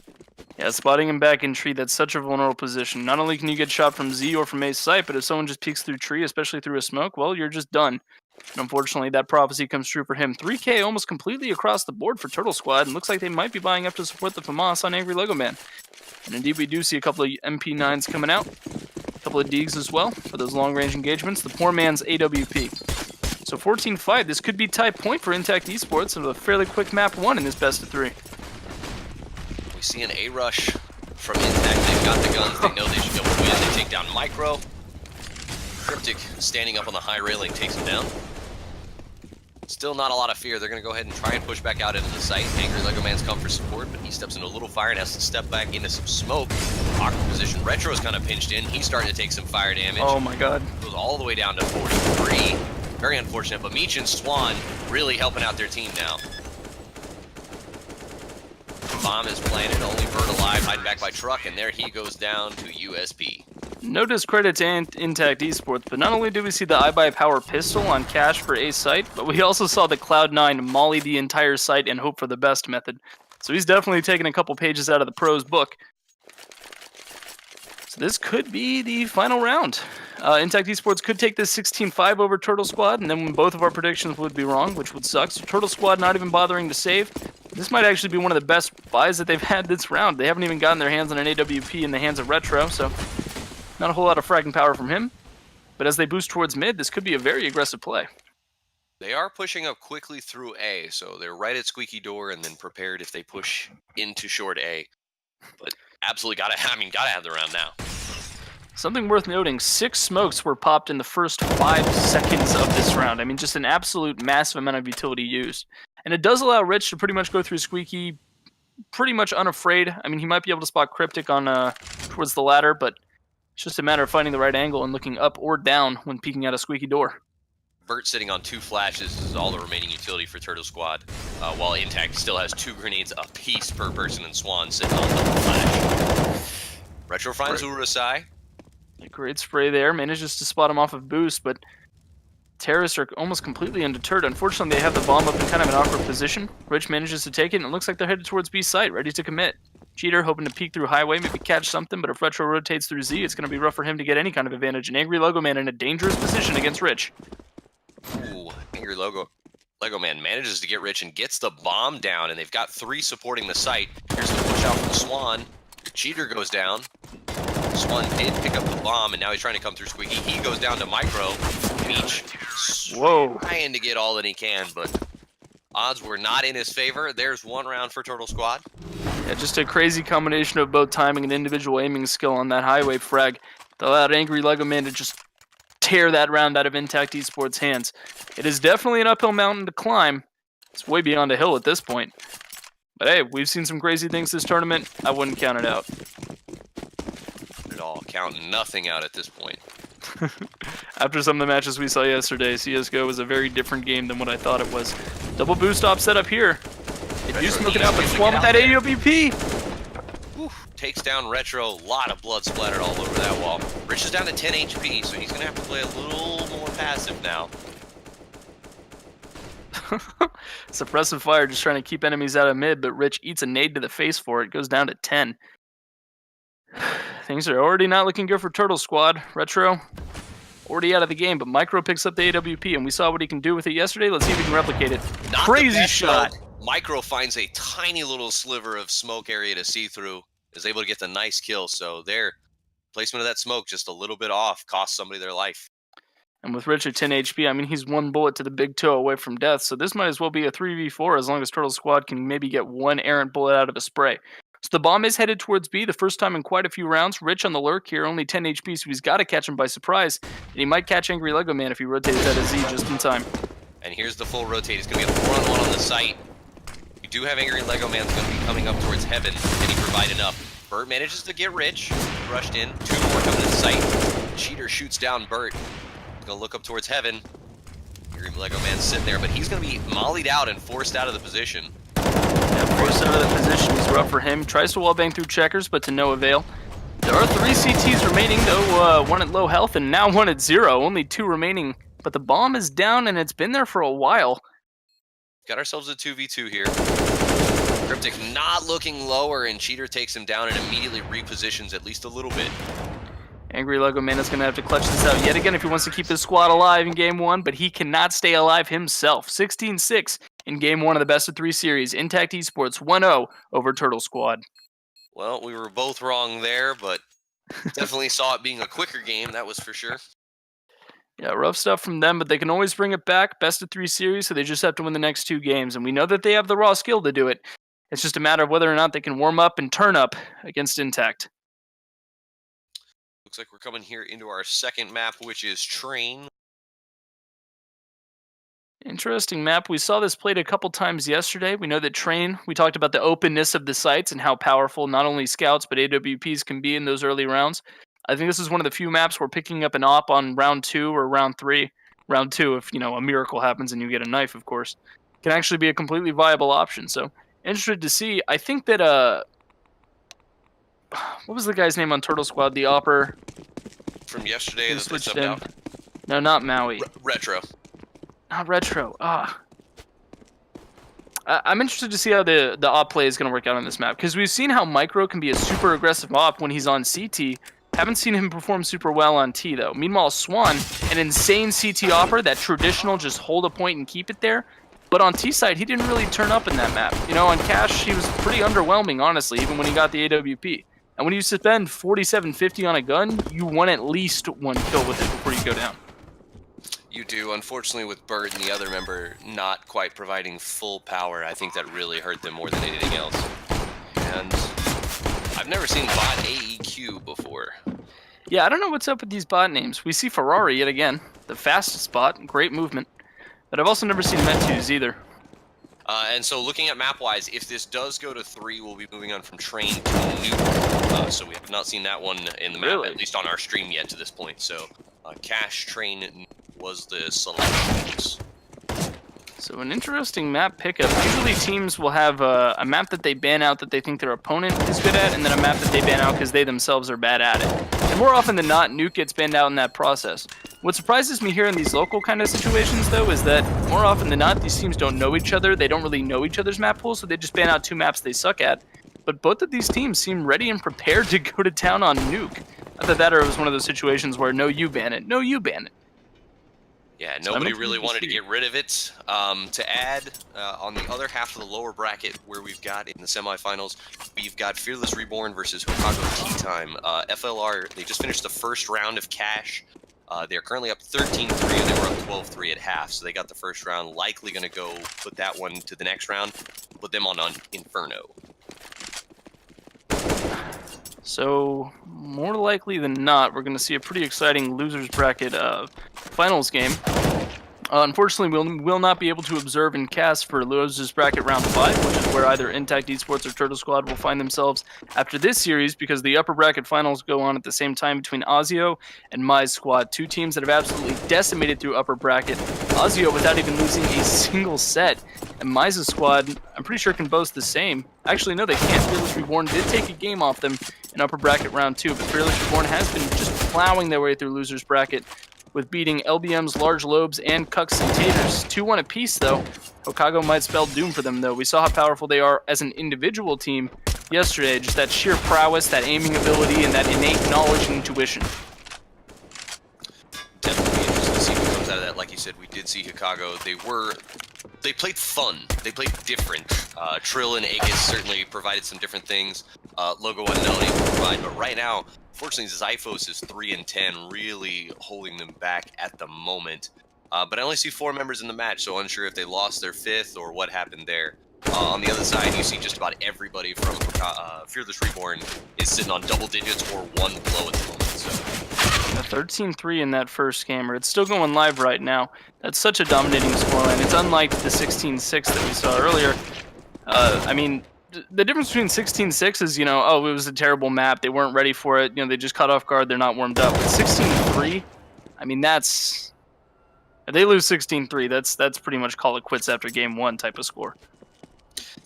Yeah, spotting him back in tree, that's such a vulnerable position. Not only can you get shot from Z or from A's site, but if someone just peeks through tree, especially through a smoke, well, you're just done. And unfortunately, that prophecy comes true for him. 3K almost completely across the board for Turtle Squad, and looks like they might be buying up to support the FAMAS on Angry Lego Man. And indeed, we do see a couple of MP9s coming out. A couple of Deegs as well for those long-range engagements. The poor man's AWP. So 14-5, this could be tie point for iNTACT eSports and a fairly quick map 1 in this best of 3. We see an A-rush from iNTACT. They've got the guns. They know they should go win. They take down Micro. Cryptic standing up on the high railing takes him down. Still not a lot of fear. They're going to go ahead and try and push back out into the site. Angry Lego Man's come for support, but he steps into a little fire and has to step back into some smoke. Awkward position. Retro's kind of pinched in. He's starting to take some fire damage. Oh my god. Goes all the way down to 43. Very unfortunate, but Meech and Swan really helping out their team now. Bomb is planted, only Bird alive, hiding back by truck, and there he goes down to USP. No discredit to iNTACT eSports, but not only did we see the iBuyPower pistol on cash for a site, but we also saw the Cloud9 molly the entire site and hope for the best method. So he's definitely taken a couple pages out of the pros book. So this could be the final round. iNTACT eSports could take this 16-5 over Turtle Squad, and then both of our predictions would be wrong, which would suck. So Turtle Squad not even bothering to save. This might actually be one of the best buys that they've had this round. They haven't even gotten their hands on an AWP in the hands of Retro, so not a whole lot of fragging power from him. But as they boost towards mid, this could be a very aggressive play. They are pushing up quickly through A, so they're right at squeaky door and then prepared if they push into short A. But absolutely gotta have the round now. Something worth noting, 6 smokes were popped in the first 5 seconds of this round. I mean, just an absolute massive amount of utility used. And it does allow Rich to pretty much go through squeaky pretty much unafraid. I mean, he might be able to spot Cryptic on towards the ladder, but it's just a matter of finding the right angle and looking up or down when peeking out a squeaky door. Bert sitting on 2 flashes is all the remaining utility for Turtle Squad, while iNTACT still has 2 grenades apiece per person, and Swan sitting on double flash. Retro finds Urusai. A great spray there, manages to spot him off of boost, but terrorists are almost completely undeterred. Unfortunately, they have the bomb up in kind of an awkward position. Rich manages to take it, and it looks like they're headed towards B site, ready to commit. Cheater hoping to peek through highway, maybe catch something, but if Retro rotates through Z, it's going to be rough for him to get any kind of advantage. An Angry Lego Man in a dangerous position against Rich. Ooh, Angry Lego Man manages to get Rich and gets the bomb down, and they've got 3 supporting the site. Here's the push out from Swan. Cheater goes down. Swan did pick up the bomb, and now he's trying to come through squeaky. He goes down to Micro. Meech trying to get all that he can, but odds were not in his favor. There's 1 round for Turtle Squad. Yeah, just a crazy combination of both timing and individual aiming skill on that highway frag that allowed Angry Lego Man to just tear that round out of iNTACT eSports' hands. It is definitely an uphill mountain to climb. It's way beyond a hill at this point. But hey, we've seen some crazy things this tournament. I wouldn't count it out. At all, counting nothing out at this point. After some of the matches we saw yesterday, CSGO was a very different game than what I thought it was. Double boost op setup here. It used to smoke it out, but Swan with that AWP. Takes down Retro. A lot of blood splattered all over that wall. Rich is down to 10 HP, so he's going to have to play a little more passive now. Suppressive fire just trying to keep enemies out of mid, but Rich eats a nade to the face for it. Goes down to 10. Things are already not looking good for Turtle Squad. Retro already out of the game, but Micro picks up the AWP, and we saw what he can do with it yesterday. Let's see if he can replicate it. Not Crazy shot. Micro finds a tiny little sliver of smoke area to see through. Is able to get the nice kill. So their placement of that smoke just a little bit off. Cost somebody their life. And with Rich at 10 HP, I mean, he's one bullet to the big toe away from death. So this might as well be a 3v4 as long as Turtle Squad can maybe get one errant bullet out of a spray. So the bomb is headed towards B, the first time in quite a few rounds. Rich on the lurk here, only 10 HP, so he's got to catch him by surprise. And he might catch Angry Lego Man if he rotates out of Z just in time. And here's the full rotate. It's going to be a 4-on-1 on the site. You do have Angry Lego Man's going to be coming up towards heaven. Can he provide enough? Burt manages to get Rich. Rushed in. 2 more coming to the site. Cheater shoots down Burt. Going to look up towards heaven. Angry Lego Man's sitting there, but he's going to be mollied out and forced out of the position. Yeah, forced out of the position is rough for him. Tries to wallbang through checkers, but to no avail. There are 3 CTs remaining, though. 1 at low health and now 1 at 0. Only 2 remaining. But the bomb is down, and it's been there for a while. Got ourselves a 2v2 here. Cryptic not looking lower, and Cheater takes him down and immediately repositions at least a little bit. Angry Lego Man is going to have to clutch this out yet again if he wants to keep his squad alive in Game 1, but he cannot stay alive himself. 16-6 in Game 1 of the Best of 3 series. iNTACT eSports 1-0 over Turtle Squad. Well, we were both wrong there, but definitely saw it being a quicker game, that was for sure. Yeah, rough stuff from them, but they can always bring it back. Best of 3 series, so they just have to win the next 2 games, and we know that they have the raw skill to do it. It's just a matter of whether or not they can warm up and turn up against iNTACT. Looks like we're coming here into our second map, which is Train. Interesting map. We saw this played a couple times yesterday. We know that Train, we talked about the openness of the sites and how powerful not only scouts but AWPs can be in those early rounds. I think this is one of the few maps where picking up an op on round 2 or round 3, round 2 if, a miracle happens and you get a knife, of course, can actually be a completely viable option. So, interested to see. I think that, what was the guy's name on Turtle Squad? The opper From yesterday that they switched subbed in. out. No, not Maui. Retro. Not Retro. I'm interested to see how the op play is going to work out on this map, because we've seen how Micro can be a super aggressive op when he's on CT. Haven't seen him perform super well on T, though. Meanwhile, Swan, an insane CT opper, that traditional just hold a point and keep it there. But on T side, he didn't really turn up in that map. On Cash, he was pretty underwhelming, honestly, even when he got the AWP. And when you spend 47.50 on a gun, you want at least 1 kill with it before you go down. You do. Unfortunately, with Burt and the other member not quite providing full power, I think that really hurt them more than anything else. And I've never seen bot AEQ before. Yeah, I don't know what's up with these bot names. We see Ferrari yet again, the fastest bot, great movement. But I've also never seen Metus either. And so looking at map-wise, if this does go to 3, we'll be moving on from Train to Nuke. So we have not seen that one in the map, Really? at least on our stream yet to this point. So Cash, Train was the selection. So an interesting map pickup. Usually teams will have a map that they ban out that they think their opponent is good at, and then a map that they ban out because they themselves are bad at it. And more often than not, Nuke gets banned out in that process. What surprises me here in these local kind of situations, though, is that more often than not, these teams don't know each other. They don't really know each other's map pool, so they just ban out 2 maps they suck at. But both of these teams seem ready and prepared to go to town on Nuke. Either that or it was one of those situations where no, you ban it. No, you ban it. Yeah, nobody really wanted to get rid of it. To add, on the other half of the lower bracket where we've got in the semifinals, we've got Fearless Reborn versus Hokago Tea Time. FLR, they just finished the first round of Cash. They're currently up 13-3, and they were up 12-3 at half, so they got the first round. Likely going to go put that one to the next round, put them on Inferno. So more likely than not, we're going to see a pretty exciting losers bracket finals game. Unfortunately, we will not be able to observe and cast for losers bracket round 5, which is where either iNTACT Esports or Turtle Squad will find themselves after this series, because the upper bracket finals go on at the same time between Azio and My Squad, two teams that have absolutely decimated through upper bracket. Azio without even losing a single set, and Miza's squad, I'm pretty sure, can boast the same. Actually, no, they can't. Fearless Reborn did take a game off them in upper bracket round 2, but Fearless Reborn has been just plowing their way through losers bracket, with beating LBM's Large Lobes and Cucks and Taters. 2-1 apiece, though. Hokago might spell doom for them, though. We saw how powerful they are as an individual team yesterday. Just that sheer prowess, that aiming ability, and that innate knowledge and intuition. Definitely interesting to see what comes out of that. Like you said, we did see Hokago. They played fun. They played different. Trill and Aegis certainly provided some different things. Logo Unknown able to provide, but right now, fortunately, Zyphos is 3-10, really holding them back at the moment. But I only see 4 members in the match, so unsure if they lost their 5th or what happened there. On the other side, you see just about everybody from Fearless Reborn is sitting on double digits or 1 blow at the moment. So 13-3 in that first game, or it's still going live right now. That's such a dominating scoreline. It's unlike the 16-6 that we saw earlier. I mean, the difference between 16-6 is, it was a terrible map. They weren't ready for it. They just caught off guard. They're not warmed up. But 16-3, I mean, if they lose 16-3, that's pretty much call it quits after game 1 type of score.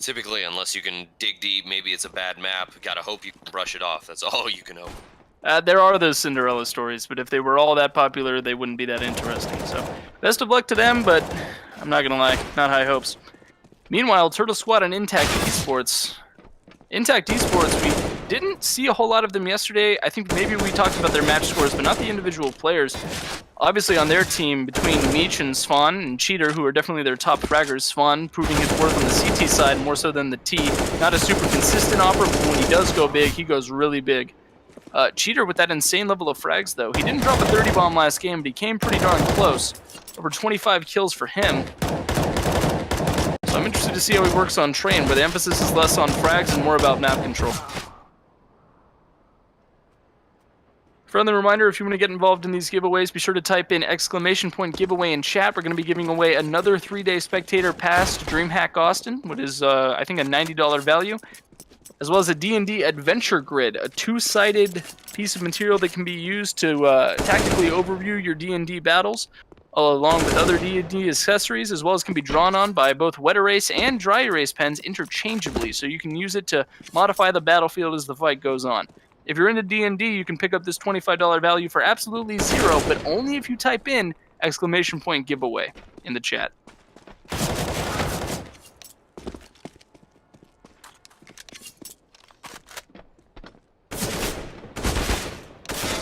typically, unless you can dig deep, maybe it's a bad map. Gotta hope you can brush it off. That's all you can hope. There are those Cinderella stories, but if they were all that popular, they wouldn't be that interesting. So, best of luck to them, but I'm not gonna lie, not high hopes. Meanwhile, Turtle Squad and iNTACT Esports. iNTACT Esports, we didn't see a whole lot of them yesterday. I think maybe we talked about their match scores, but not the individual players. Obviously, on their team, between Meech and Swan and Cheater, who are definitely their top fraggers, Swan proving his worth on the CT side more so than the T. Not a super consistent opera, but when he does go big, he goes really big. Cheater with that insane level of frags, though. He didn't drop a 30 bomb last game, but he came pretty darn close. Over 25 kills for him. So I'm interested to see how he works on Train, where the emphasis is less on frags and more about map control. Friendly reminder, if you want to get involved in these giveaways, be sure to type in !giveaway in chat. We're going to be giving away another 3-day spectator pass to DreamHack Austin, which is, I think, a $90 value, as well as a D&D Adventure Grid, a 2-sided piece of material that can be used to tactically overview your D&D battles, along with other D&D accessories, as well as can be drawn on by both wet erase and dry erase pens interchangeably, so you can use it to modify the battlefield as the fight goes on. If you're into D&D, you can pick up this $25 value for absolutely zero, but only if you type in !giveaway in the chat.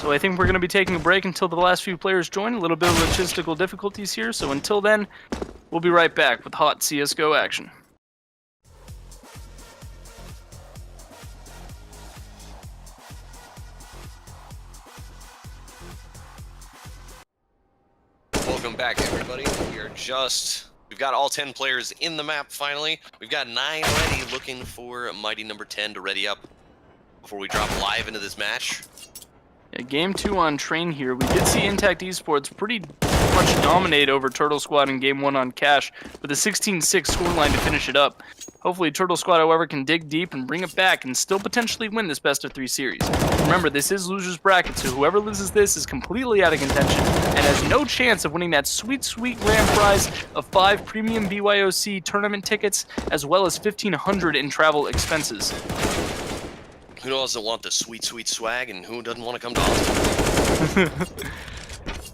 So I think we're going to be taking a break until the last few players join. A little bit of logistical difficulties here, so until then, we'll be right back with hot CSGO action. Welcome back, everybody. We've got all 10 players in the map finally. We've got 9 ready, looking for Mighty number 10 to ready up before we drop live into this match. Yeah, game 2 on Train here. We did see iNTACT Esports pretty much dominate over Turtle Squad in game 1 on Cash with a 16-6 scoreline to finish it up. Hopefully Turtle Squad, however, can dig deep and bring it back and still potentially win this best-of-3 series. Remember, this is loser's bracket, so whoever loses this is completely out of contention and has no chance of winning that sweet, sweet grand prize of 5 premium BYOC tournament tickets, as well as $1,500 in travel expenses. Who doesn't want the sweet, sweet swag, and who doesn't want to come to Austin?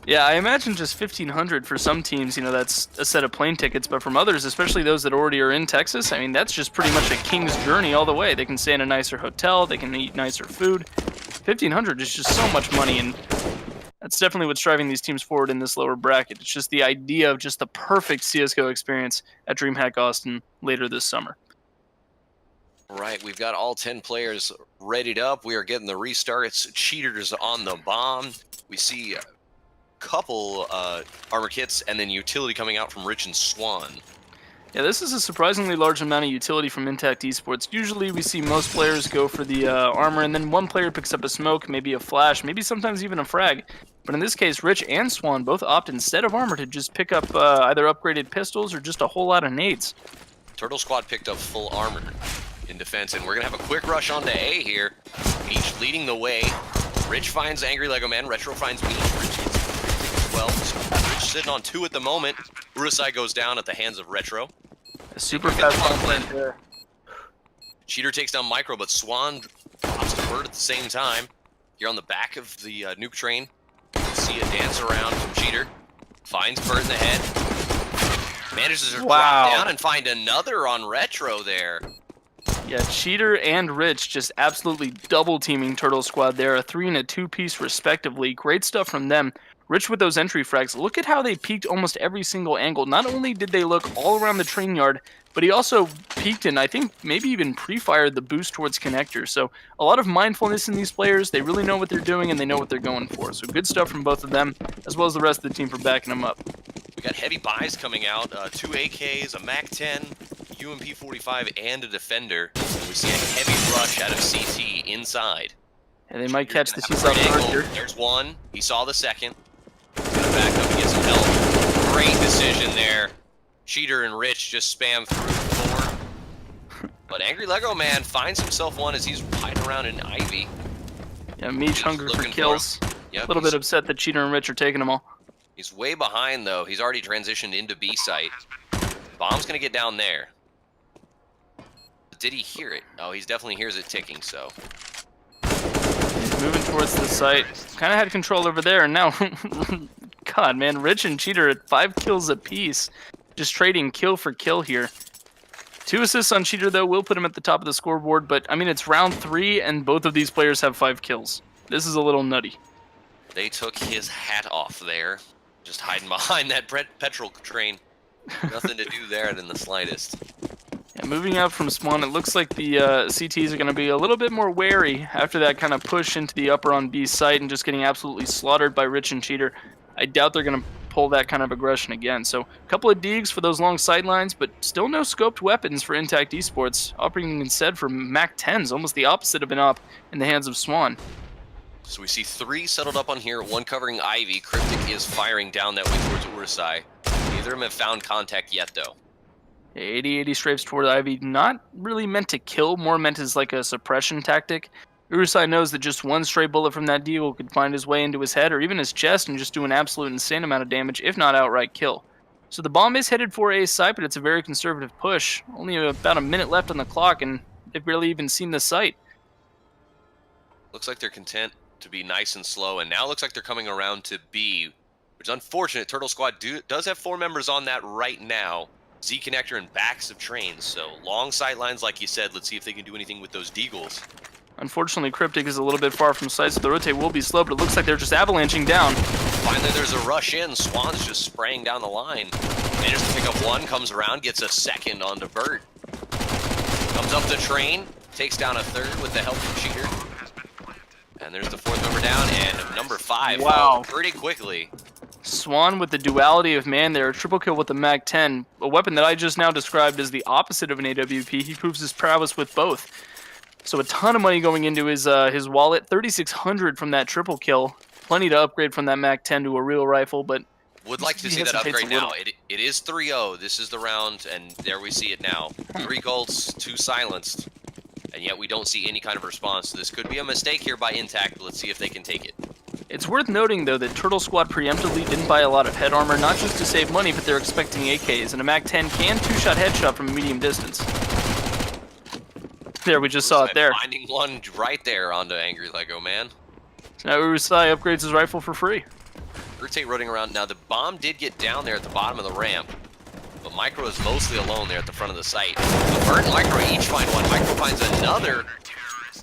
Yeah, I imagine just $1,500 for some teams, that's a set of plane tickets, but from others, especially those that already are in Texas, I mean, that's just pretty much a king's journey all the way. They can stay in a nicer hotel, they can eat nicer food. $1,500 is just so much money, and that's definitely what's driving these teams forward in this lower bracket. It's just the idea of just the perfect CSGO experience at DreamHack Austin later this summer. Right, we've got all 10 players readied up. We are getting the restarts. Cheaters on the bomb. We see a couple armor kits and then utility coming out from Rich and Swan. Yeah, this is a surprisingly large amount of utility from iNTACT eSports. Usually we see most players go for the armor, and then one player picks up a smoke, maybe a flash, maybe sometimes even a frag. But in this case, Rich and Swan both opt instead of armor to just pick up either upgraded pistols or just a whole lot of nades. Turtle Squad picked up full armor in defense, and we're going to have a quick rush onto A here. Meech leading the way. Rich finds Angry Lego Man. Retro finds Meech. Rich gets 12. Rich sitting on 2 at the moment. Urusai goes down at the hands of Retro. A super fast bump right there. Cheater takes down Micro, but Swan drops the bird at the same time. Here on the back of the nuke train, you see a dance around from Cheater. Finds Bird in the head. Manages to drop down and find another on Retro there. Yeah, Cheater and Rich just absolutely double teaming Turtle Squad there. A 3 and a 2-piece respectively. Great stuff from them. Rich with those entry frags. Look at how they peeked almost every single angle. Not only did they look all around the train yard, but he also peeked and I think maybe even pre-fired the boost towards connector. So a lot of mindfulness in these players. They really know what they're doing and they know what they're going for. So good stuff from both of them, as well as the rest of the team for backing them up. We got heavy buys coming out. 2 AKs, a MAC-10, UMP-45, and a Defender. And we see a heavy rush out of CT inside. And they might catch the seesaw first here. There's one. He saw the second. Gonna back up and get some help. Great decision there. Cheater and Rich just spam through 4. But Angry Lego Man finds himself one as he's hiding around in Ivy. Yeah, Meech hungry for kills. Yep, a little bit upset that Cheater and Rich are taking them all. He's way behind though. He's already transitioned into B site. Bomb's gonna get down there. Did he hear it? Oh, he definitely hears it ticking, so. He's moving towards the site. Kind of had control over there, and now, God, man, Rich and Cheater at 5 kills apiece. Just trading kill for kill here. 2 assists on Cheater, though, will put him at the top of the scoreboard, but, I mean, it's round 3, and both of these players have 5 kills. This is a little nutty. They took his hat off there. Just hiding behind that petrol train. Nothing to do there in the slightest. Yeah, moving out from spawn, it looks like the CTs are going to be a little bit more wary after that kind of push into the upper on B site and just getting absolutely slaughtered by Rich and Cheater. I doubt they're going to pull that kind of aggression again. So a couple of digs for those long sidelines, but still no scoped weapons for iNTACT eSports. Opting instead for MAC-10s, almost the opposite of an op in the hands of Swan. So we see 3 settled up on here, 1 covering Ivy. Cryptic is firing down that way towards Urusai. Neither of them have found contact yet, though. 80-80 strafes toward Ivy, not really meant to kill, more meant as like a suppression tactic. Urusai knows that just one stray bullet from that deagle could find his way into his head or even his chest and just do an absolute insane amount of damage, if not outright kill. So the bomb is headed for A site, but it's a very conservative push. Only about a minute left on the clock, and they've barely even seen the site. Looks like they're content to be nice and slow, and now looks like they're coming around to B, which is unfortunate. Turtle Squad does have 4 members on that right now. Z connector and backs of trains, so long sight lines like you said. Let's see if they can do anything with those deagles. Unfortunately, Cryptic is a little bit far from sight, so the rotate will be slow, but it looks like they're just avalanching down. Finally, there's a rush in. Swan's just spraying down the line. Manages to pick up 1, comes around, gets a 2nd onto Bert. Comes up the train, takes down a 3rd with the help of Cheater. And there's the 4th member down, and number 5 falls pretty quickly. Swan with the duality of man there, triple kill with the MAC-10, a weapon that I just now described as the opposite of an AWP. He proves his prowess with both. So a ton of money going into his wallet, 3,600 from that triple kill. Plenty to upgrade from that MAC-10 to a real rifle, but would like to see that upgrade now. It is 3-0. This is the round, and there we see it now. 3 golds, 2 silenced, and yet we don't see any kind of response. So this could be a mistake here by iNTACT, but let's see if they can take it. It's worth noting, though, that Turtle Squad preemptively didn't buy a lot of head armor, not just to save money, but they're expecting AKs, and a MAC-10 can 2-shot headshot from a medium distance. There, we just saw it there. Finding one right there onto Angry Lego Man. So now Urusai upgrades his rifle for free. Rotate running around. Now, the bomb did get down there at the bottom of the ramp, but Micro is mostly alone there at the front of the site. So Bert and Micro each find one. Micro finds another.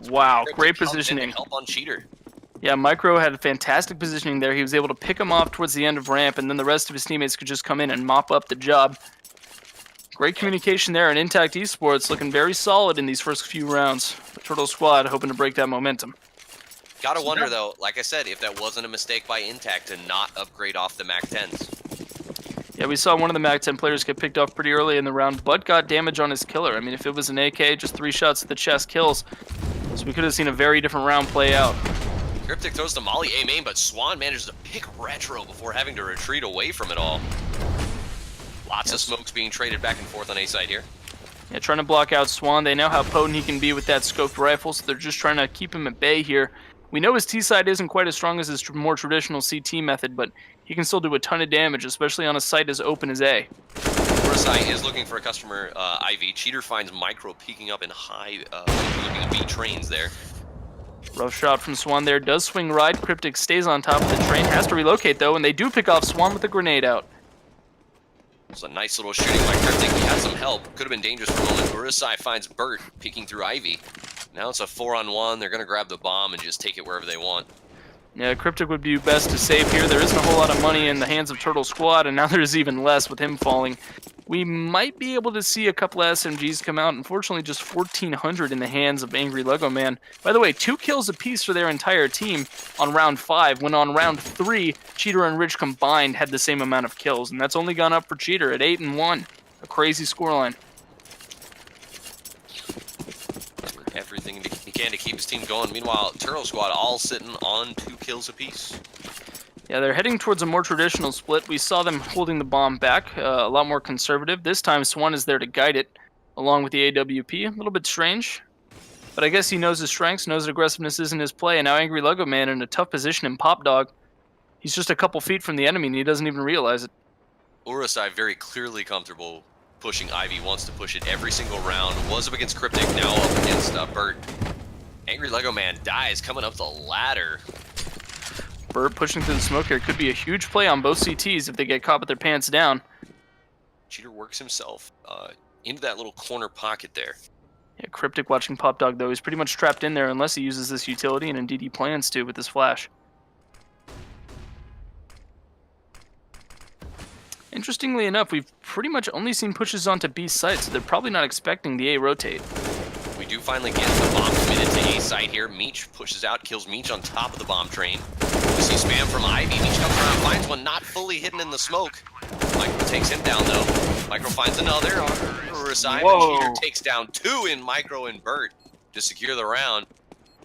Wow, great positioning. Help on Cheater. Yeah, Micro had fantastic positioning there. He was able to pick him off towards the end of ramp, and then the rest of his teammates could just come in and mop up the job. Great communication there, and iNTACT eSports looking very solid in these first few rounds. The Turtle Squad hoping to break that momentum. Gotta wonder, though, like I said, if that wasn't a mistake by iNTACT to not upgrade off the MAC-10s. Yeah, we saw one of the MAC-10 players get picked off pretty early in the round, but got damage on his killer. I mean, if it was an AK, just 3 shots to the chest kills. So we could have seen a very different round play out. Cryptic throws the molly A main, but Swan manages to pick Retro before having to retreat away from it all. Lots of smokes being traded back and forth on A side here. Yeah, trying to block out Swan. They know how potent he can be with that scoped rifle, so they're just trying to keep him at bay here. We know his T side isn't quite as strong as his more traditional CT method, but he can still do a ton of damage, especially on a site as open as A. Urusai is looking for a customer IV. Cheater finds Micro peeking up in high, looking at B trains there. Rough shot from Swan there. Does swing ride. Cryptic stays on top of the train. Has to relocate, though, and they do pick off Swan with a grenade out. It's a nice little shooting by Cryptic. He had some help. Could have been dangerous for a moment. Urusai finds Bert peeking through Ivy. Now it's a 4-on-1. They're going to grab the bomb and just take it wherever they want. Yeah, Cryptic would be best to save here. There isn't a whole lot of money in the hands of Turtle Squad, and now there's even less with him falling. We might be able to see a couple of SMGs come out. Unfortunately, just 1,400 in the hands of Angry Lego Man. By the way, 2 kills apiece for their entire team on round 5, when on round 3, Cheater and Rich combined had the same amount of kills, and that's only gone up for Cheater at 8-1. A crazy scoreline. Everything he can to keep his team going. Meanwhile, Turtle Squad all sitting on 2 kills apiece. Yeah, they're heading towards a more traditional split. We saw them holding the bomb back, a lot more conservative. This time, Swan is there to guide it, along with the AWP. A little bit strange, but I guess he knows his strengths, knows that aggressiveness isn't his play, and now Angry Lego Man in a tough position in Pop Dog. He's just a couple feet from the enemy, and he doesn't even realize it. Urusai very clearly comfortable pushing Ivy, wants to push it every single round. Was up against Cryptic, now up against Bert. Angry Lego Man dies coming up the ladder. Bert pushing through the smoke here could be a huge play on both CTs if they get caught with their pants down. Cheater works himself into that little corner pocket there. Yeah, Cryptic watching Pop Dog, though. He's pretty much trapped in there unless he uses this utility, and indeed he plans to with this flash. Interestingly enough, we've pretty much only seen pushes onto B site, so they're probably not expecting the A rotate. We do finally get the bomb committed to A site here. Meech pushes out, kills Meech on top of the bomb train. We see spam from Ivy. Meech comes around, finds one not fully hidden in the smoke. Micro takes him down though. Micro finds another. Urusai, but Cheater takes down 2 in Micro and Bert to secure the round.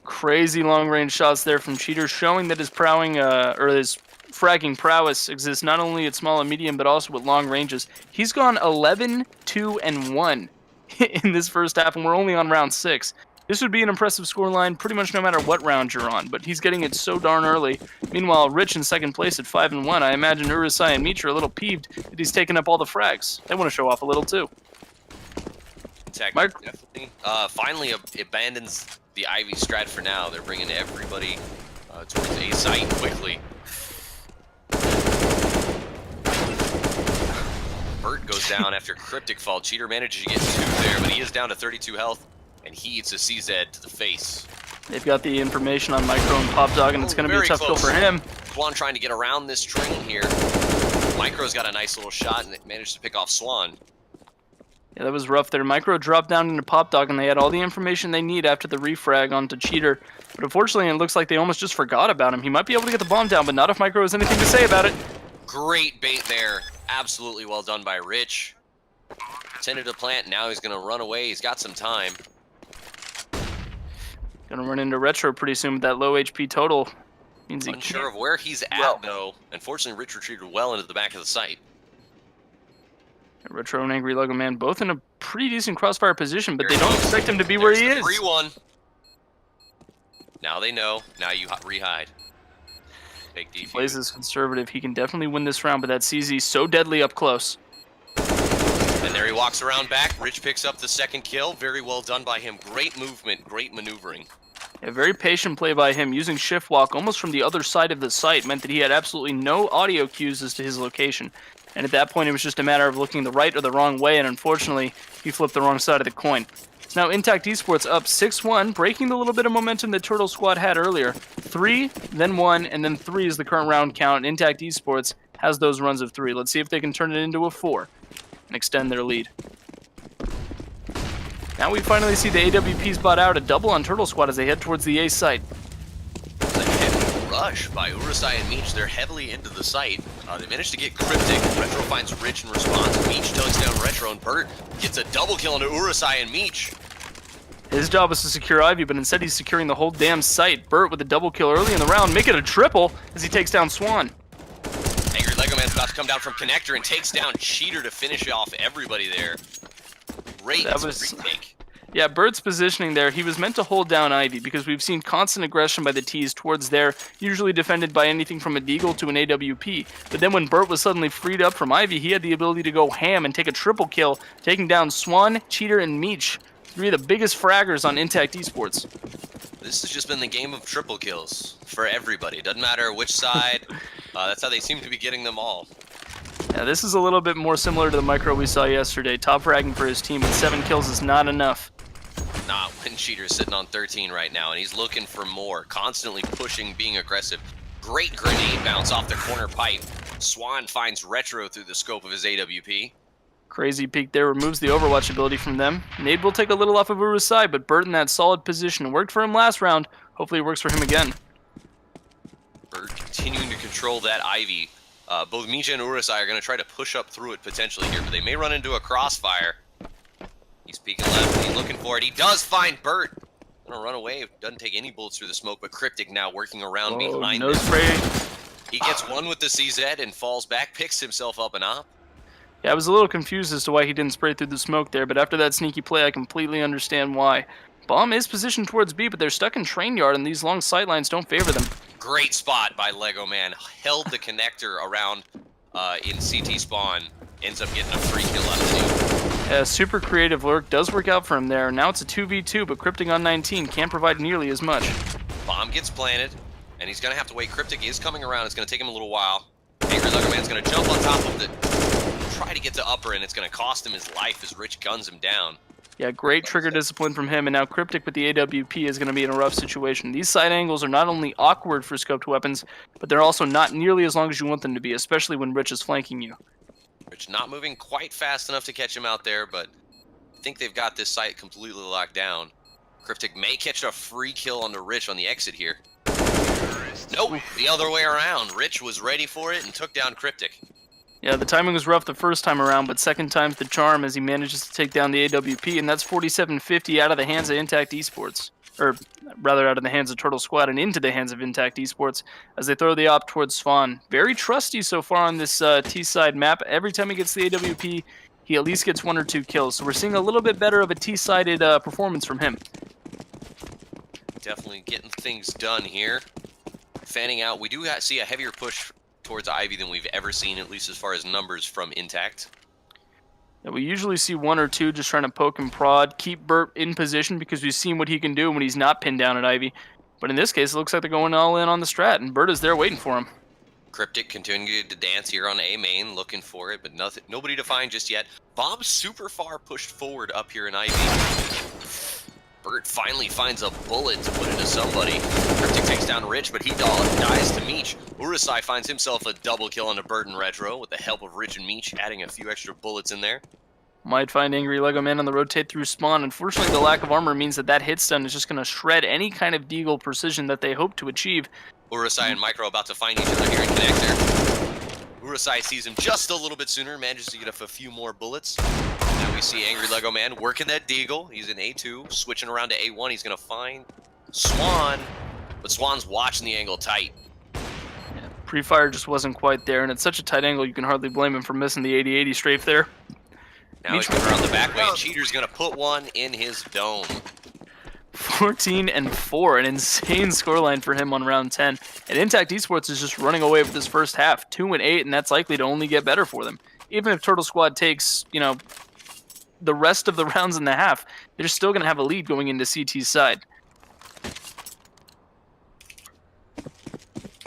Crazy long range shots there from Cheater, showing that his his fragging prowess exists not only at small and medium, but also with long ranges. He's gone 11, 2, and 1 in this first half, and we're only on round 6. This would be an impressive scoreline pretty much no matter what round you're on, but he's getting it so darn early. Meanwhile, Rich in second place at 5-1. I imagine Urusai and Meech are a little peeved that he's taking up all the frags. They want to show off a little too. Definitely. Finally abandons the Ivy strat for now. They're bringing everybody towards A site quickly. Bert goes down after Cryptic fall. Cheater manages to get 2 there, but he is down to 32 health, and he eats a CZ to the face. They've got the information on Micro and Pop Dog, and it's going to be a tough kill for him. Swan trying to get around this train here. Micro's got a nice little shot, and it managed to pick off Swan. Yeah, that was rough there. Micro dropped down into Pop Dog, and they had all the information they need after the refrag onto Cheater. But unfortunately, it looks like they almost just forgot about him. He might be able to get the bomb down, but not if Micro has anything to say about it. Great bait there. Absolutely well done by Rich. Intended to plant, now he's going to run away. He's got some time. Gonna run into Retro pretty soon with that low HP total. Means he unsure of where he's at, though. Unfortunately, Rich retreated well into the back of the site. Retro and Angry Lego Man both in a pretty decent crossfire position, but they don't expect him to be where he is. 3-1. Now they know. Now you re-hide. Big defuse. Plays is conservative. He can definitely win this round, but that CZ so deadly up close. And there he walks around back. Rich picks up the second kill. Very well done by him. Great movement, great maneuvering. A very patient play by him, using shift walk almost from the other side of the site, meant that he had absolutely no audio cues as to his location. And at that point, it was just a matter of looking the right or the wrong way, and unfortunately, he flipped the wrong side of the coin. It's now iNTACT eSports up 6-1, breaking the little bit of momentum that Turtle Squad had earlier. 3, then 1, and then 3 is the current round count. iNTACT eSports has those runs of 3. Let's see if they can turn it into a 4 and extend their lead. Now we finally see the AWP spot out, a double on Turtle Squad as they head towards the A site. Rush rush by Urusai and Meech. They're heavily into the site. They managed to get Cryptic. Retro finds Rich in response. Meech takes down Retro, and Bert gets a double kill into Urusai and Meech. His job was to secure Ivy, but instead he's securing the whole damn site. Bert with a double kill early in the round, make it a triple as he takes down Swan. Angry Lego Man's about to come down from Connector and takes down Cheater to finish off everybody there. Great retake. Yeah, Bert's positioning there, he was meant to hold down Ivy because we've seen constant aggression by the T's towards there, usually defended by anything from a Deagle to an AWP. But then when Bert was suddenly freed up from Ivy, he had the ability to go ham and take a triple kill, taking down Swan, Cheater, and Meech. 3 of the biggest fraggers on iNTACT eSports. This has just been the game of triple kills for everybody. Doesn't matter which side. That's how they seem to be getting them all. Yeah, this is a little bit more similar to the micro we saw yesterday. Top fragging for his team, but 7 kills is not enough. Not when Cheater's sitting on 13 right now, and he's looking for more. Constantly pushing, being aggressive. Great grenade bounce off the corner pipe. Swan finds Retro through the scope of his AWP. Crazy peek there removes the Overwatch ability from them. Nade will take a little off of Uru's side, but Bert in that solid position. It worked for him last round. Hopefully it works for him again. Bert continuing to control that Ivy. Both Mija and Urusai are going to try to push up through it potentially here, but they may run into a crossfire. He's peeking left, he's looking for it. He does find Bert. Gonna run away. Doesn't take any bullets through the smoke, but Cryptic now working around behind no him. spray. He gets one with the CZ and falls back, picks himself up and up. Yeah, I was a little confused as to why he didn't spray through the smoke there, but after that sneaky play, I completely understand why. Bomb is positioned towards B, but they're stuck in train yard, and these long sightlines don't favor them. Great spot by Lego Man. Held the connector around in CT spawn. Ends up getting a free kill out of the team. Yeah, super creative lurk does work out for him there. Now it's a 2v2, but Cryptic on 19 can't provide nearly as much. Bomb gets planted, and he's going to have to wait. Cryptic is coming around. It's going to take him a little while. Angry Lego Man's going to jump on top of the... Try to get to upper, and it's going to cost him his life as Rich guns him down. Yeah, great trigger discipline from him, and now Cryptic with the AWP is going to be in a rough situation. These side angles are not only awkward for scoped weapons, but they're also not nearly as long as you want them to be, especially when Rich is flanking you. Rich not moving quite fast enough to catch him out there, but I think they've got this site completely locked down. Cryptic may catch a free kill onto Rich on the exit here. Nope, the other way around. Rich was ready for it and took down Cryptic. Yeah, the timing was rough the first time around, but second time's the charm as he manages to take down the AWP, and that's 4750 out of the hands of iNTACT eSports. Or, rather, out of the hands of Turtle Squad and into the hands of iNTACT eSports as they throw the op towards Swan. Very trusty so far on this T-side map. Every time he gets the AWP, he at least gets 1 or 2 kills. So we're seeing a little bit better of a T-sided performance from him. Definitely getting things done here. Fanning out. We do see a heavier push towards Ivy than we've ever seen, at least as far as numbers from iNTACT. Yeah, we usually see 1 or 2 just trying to poke and prod, keep Bert in position because we've seen what he can do when he's not pinned down at Ivy. But in this case, it looks like they're going all in on the strat, and Bert is there waiting for him. Cryptic continuing to dance here on A main, looking for it, but nobody to find just yet. Bob's super far pushed forward up here in Ivy. Bert finally finds a bullet to put into somebody. Cryptic takes down Rich, but he dies to Meech. Urusai finds himself a double kill onto Bert and Retro with the help of Rich and Meech, adding a few extra bullets in there. Might find Angry Lego Man on the rotate through spawn. Unfortunately, the lack of armor means that hit stun is just going to shred any kind of deagle precision that they hope to achieve. Urusai and Micro about to find each other here in Connector. Urusai sees him just a little bit sooner, manages to get a few more bullets. Now we see Angry Lego Man working that deagle. He's in A2, switching around to A1. He's going to find Swan, but Swan's watching the angle tight. Yeah, pre-fire just wasn't quite there, and it's such a tight angle you can hardly blame him for missing the 80-80 strafe there. Now he's coming around the back way, and Cheater's going to put one in his dome. 14-4, an insane scoreline for him on round 10. And iNTACT eSports is just running away with this first half, 2-8, and that's likely to only get better for them. Even if Turtle Squad takes, the rest of the rounds in the half, they're still going to have a lead going into CT's side.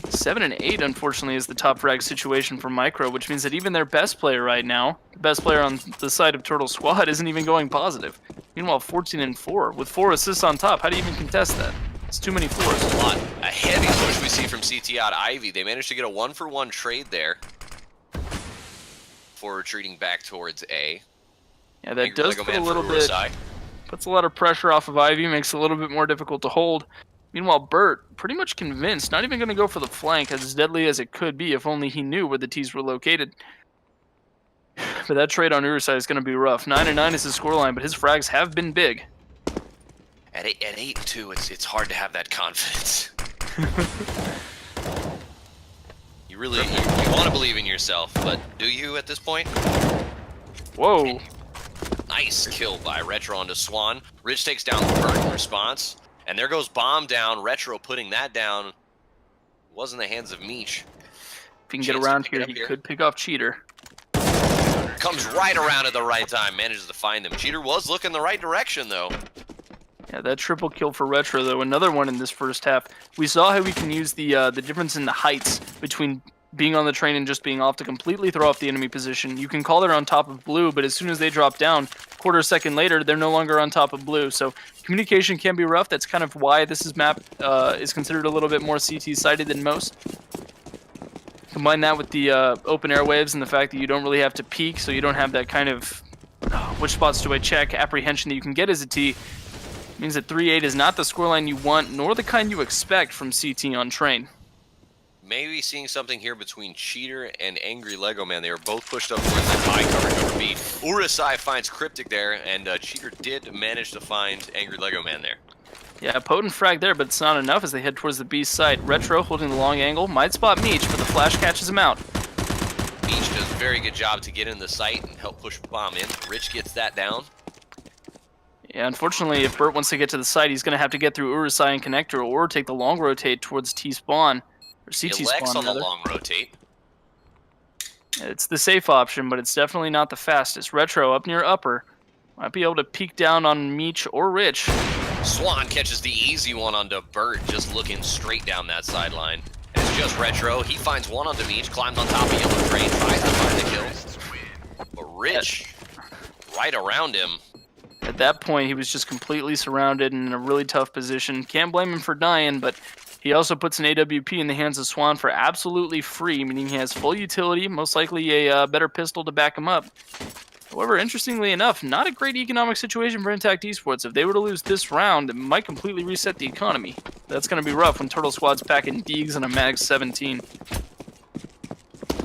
7-8, unfortunately, is the top frag situation for Micro, which means that even their best player right now, the best player on the side of Turtle Squad, isn't even going positive. Meanwhile, 14-4, with 4 assists on top. How do you even contest that? It's too many 4s. A lot. A heavy push we see from CT out Ivy. They managed to get a 1-for-1 trade there before retreating back towards A. Yeah, that does put a little bit, puts a lot of pressure off of Ivy, makes it a little bit more difficult to hold. Meanwhile, Burt, pretty much convinced, not even going to go for the flank, as deadly as it could be if only he knew where the T's were located. But that trade on Urusai is going to be rough. 9-9 is his scoreline, but his frags have been big. At 8-2, it's hard to have that confidence. You want to believe in yourself, but do you at this point? Whoa. Nice kill by Retro onto Swan. Rich takes down Burt in response. And there goes Bomb down. Retro putting that down. Was in the hands of Meech. If he can get around here, he could pick off Cheater. Comes right around at the right time. Manages to find them. Cheater was looking the right direction, though. Yeah, that triple kill for Retro, though. Another one in this first half. We saw how we can use the difference in the heights between being on the train and just being off to completely throw off the enemy position. You can call they're on top of blue, but as soon as they drop down, quarter second later, they're no longer on top of blue. So communication can be rough. That's kind of why this map is considered a little bit more CT-sided than most. Combine that with the open airwaves and the fact that you don't really have to peek, so you don't have that kind of which spots do I check apprehension that you can get as a T. It means that 3-8 is not the scoreline you want, nor the kind you expect from CT on train. Maybe seeing something here between Cheater and Angry Lego Man. They were both pushed up towards the high coverage over B. Urusai finds Cryptic there, and Cheater did manage to find Angry Lego Man there. Yeah, potent frag there, but it's not enough as they head towards the B site. Retro holding the long angle, might spot Meech, but the flash catches him out. Meech does a very good job to get in the site and help push Bomb in. Rich gets that down. Yeah, unfortunately, if Burt wants to get to the site, he's going to have to get through Urusai and Connector or take the long rotate towards T-spawn. Or CT Elex spawn, on the rather. long rotate. It's the safe option, but it's definitely not the fastest. Retro up near upper. Might be able to peek down on Meech or Rich. Swan catches the easy one onto Burt, just looking straight down that sideline. And it's just Retro. He finds one onto Meech, climbs on top of Yellow Train, tries to find the kill. But Rich, right around him. At that point, he was just completely surrounded and in a really tough position. Can't blame him for dying, but he also puts an AWP in the hands of Swan for absolutely free, meaning he has full utility, most likely a better pistol to back him up. However, interestingly enough, not a great economic situation for iNTACT eSports. If they were to lose this round, it might completely reset the economy. That's going to be rough when Turtle Squad's packing Deegs and a Mag 17.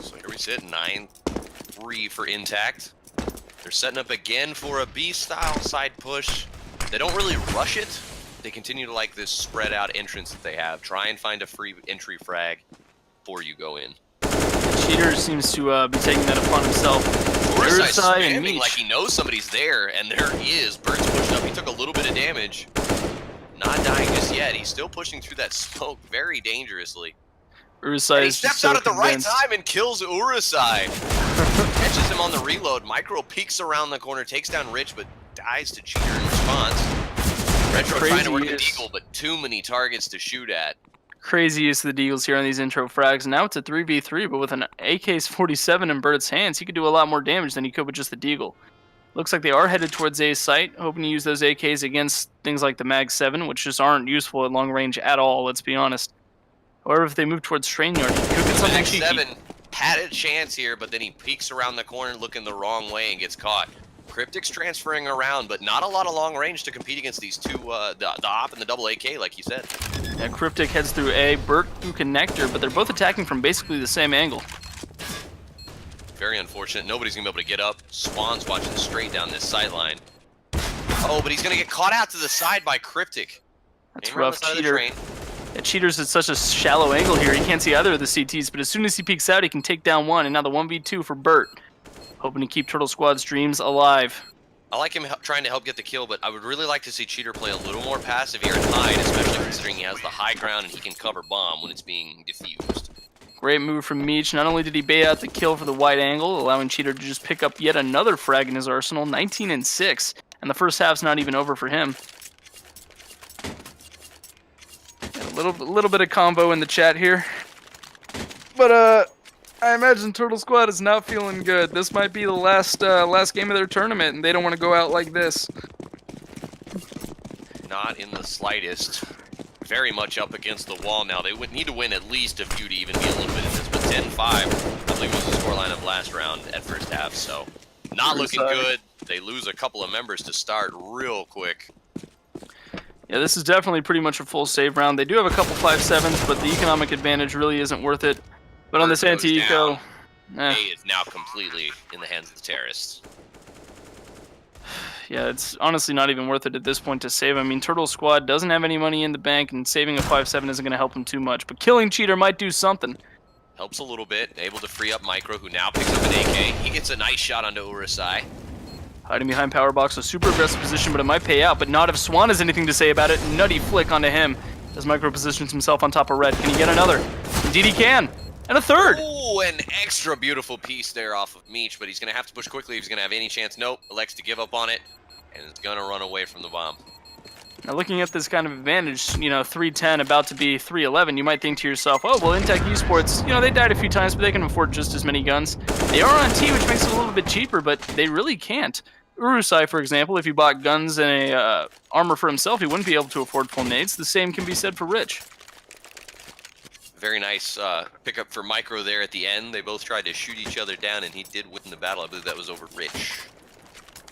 So here we sit, 9-3 for iNTACT. They're setting up again for a B-style side push. They don't really rush it. They continue to like this spread out entrance that they have. Try and find a free entry frag before you go in. Cheater seems to be taking that upon himself. Urusai's Urusai and spamming Meech. like he knows somebody's there, and there he is. Burt's pushed up. He took a little bit of damage. Not dying just yet. He's still pushing through that smoke very dangerously. Urusai And he is steps just so out at the right convinced. time and kills Urusai. Catches him on the reload. Micro peeks around the corner, takes down Rich, but dies to Cheater in response. Retro trying to work the Deagle, but too many targets to shoot at. Crazy use of the Deagles here on these intro frags. Now it's a 3v3, but with an AK-47 in Burt's hands, he could do a lot more damage than he could with just the Deagle. Looks like they are headed towards A's site, hoping to use those AKs against things like the Mag 7, which just aren't useful at long range at all, let's be honest. However, if they move towards Strainyard, he could get something Mag cheeky. 7 had a chance here, but then he peeks around the corner looking the wrong way and gets caught. Cryptic's transferring around, but not a lot of long range to compete against these two, the op and the double AK, like you said. Yeah, Cryptic heads through A, Burt through Connector, but they're both attacking from basically the same angle. Very unfortunate. Nobody's going to be able to get up. Swan's watching straight down this sideline. Oh, but he's going to get caught out to the side by Cryptic. That's Came around rough. the side of the Cheater. train. Yeah, Cheater's at such a shallow angle here, he can't see either of the CTs, but as soon as he peeks out, he can take down one, and now the 1v2 for Burt. Hoping to keep Turtle Squad's dreams alive. I like him trying to help get the kill, but I would really like to see Cheater play a little more passive here and hide, especially considering he has the high ground and he can cover bomb when it's being diffused. Great move from Meech. Not only did he bait out the kill for the wide angle, allowing Cheater to just pick up yet another frag in his arsenal, 19-6, and the first half's not even over for him. A little bit of combo in the chat here, but I imagine Turtle Squad is not feeling good. This might be the last game of their tournament, and they don't want to go out like this. Not in the slightest. Very much up against the wall now. They would need to win at least a few to even be a little bit in this, but 10-5, I believe was the scoreline of last round at first half, so not looking good. They lose a couple of members to start real quick. Yeah, this is definitely pretty much a full save round. They do have a couple 5.7s, but the economic advantage really isn't worth it. But on Bird this goes anti-eco, A is now completely in the hands of the terrorists. yeah, it's honestly not even worth it at this point to save. I mean, Turtle Squad doesn't have any money in the bank, and saving a 5.7 isn't going to help them too much. But killing Cheater might do something. Helps a little bit, able to free up Micro, who now picks up an AK. He gets a nice shot onto Urusai. Hiding behind power box, a super aggressive position, but it might pay out. But not if Swan has anything to say about it. Nutty flick onto him as Micro positions himself on top of Red. Can he get another? Indeed he can. And a third. Ooh, an extra beautiful piece there off of Meech, but he's going to have to push quickly if he's going to have any chance. Nope, elects to give up on it, and is going to run away from the bomb. Now looking at this kind of advantage, you know, 310 about to be 311, you might think to yourself, oh, well, iNTACT eSports, you know, they died a few times, but they can afford just as many guns. They are on T, which makes it a little bit cheaper, but they really can't. Urusai, for example, if he bought guns and a armor for himself, he wouldn't be able to afford full nades. The same can be said for Rich. Very nice pickup for Micro there at the end. They both tried to shoot each other down, and he did win the battle. I believe that was over Rich.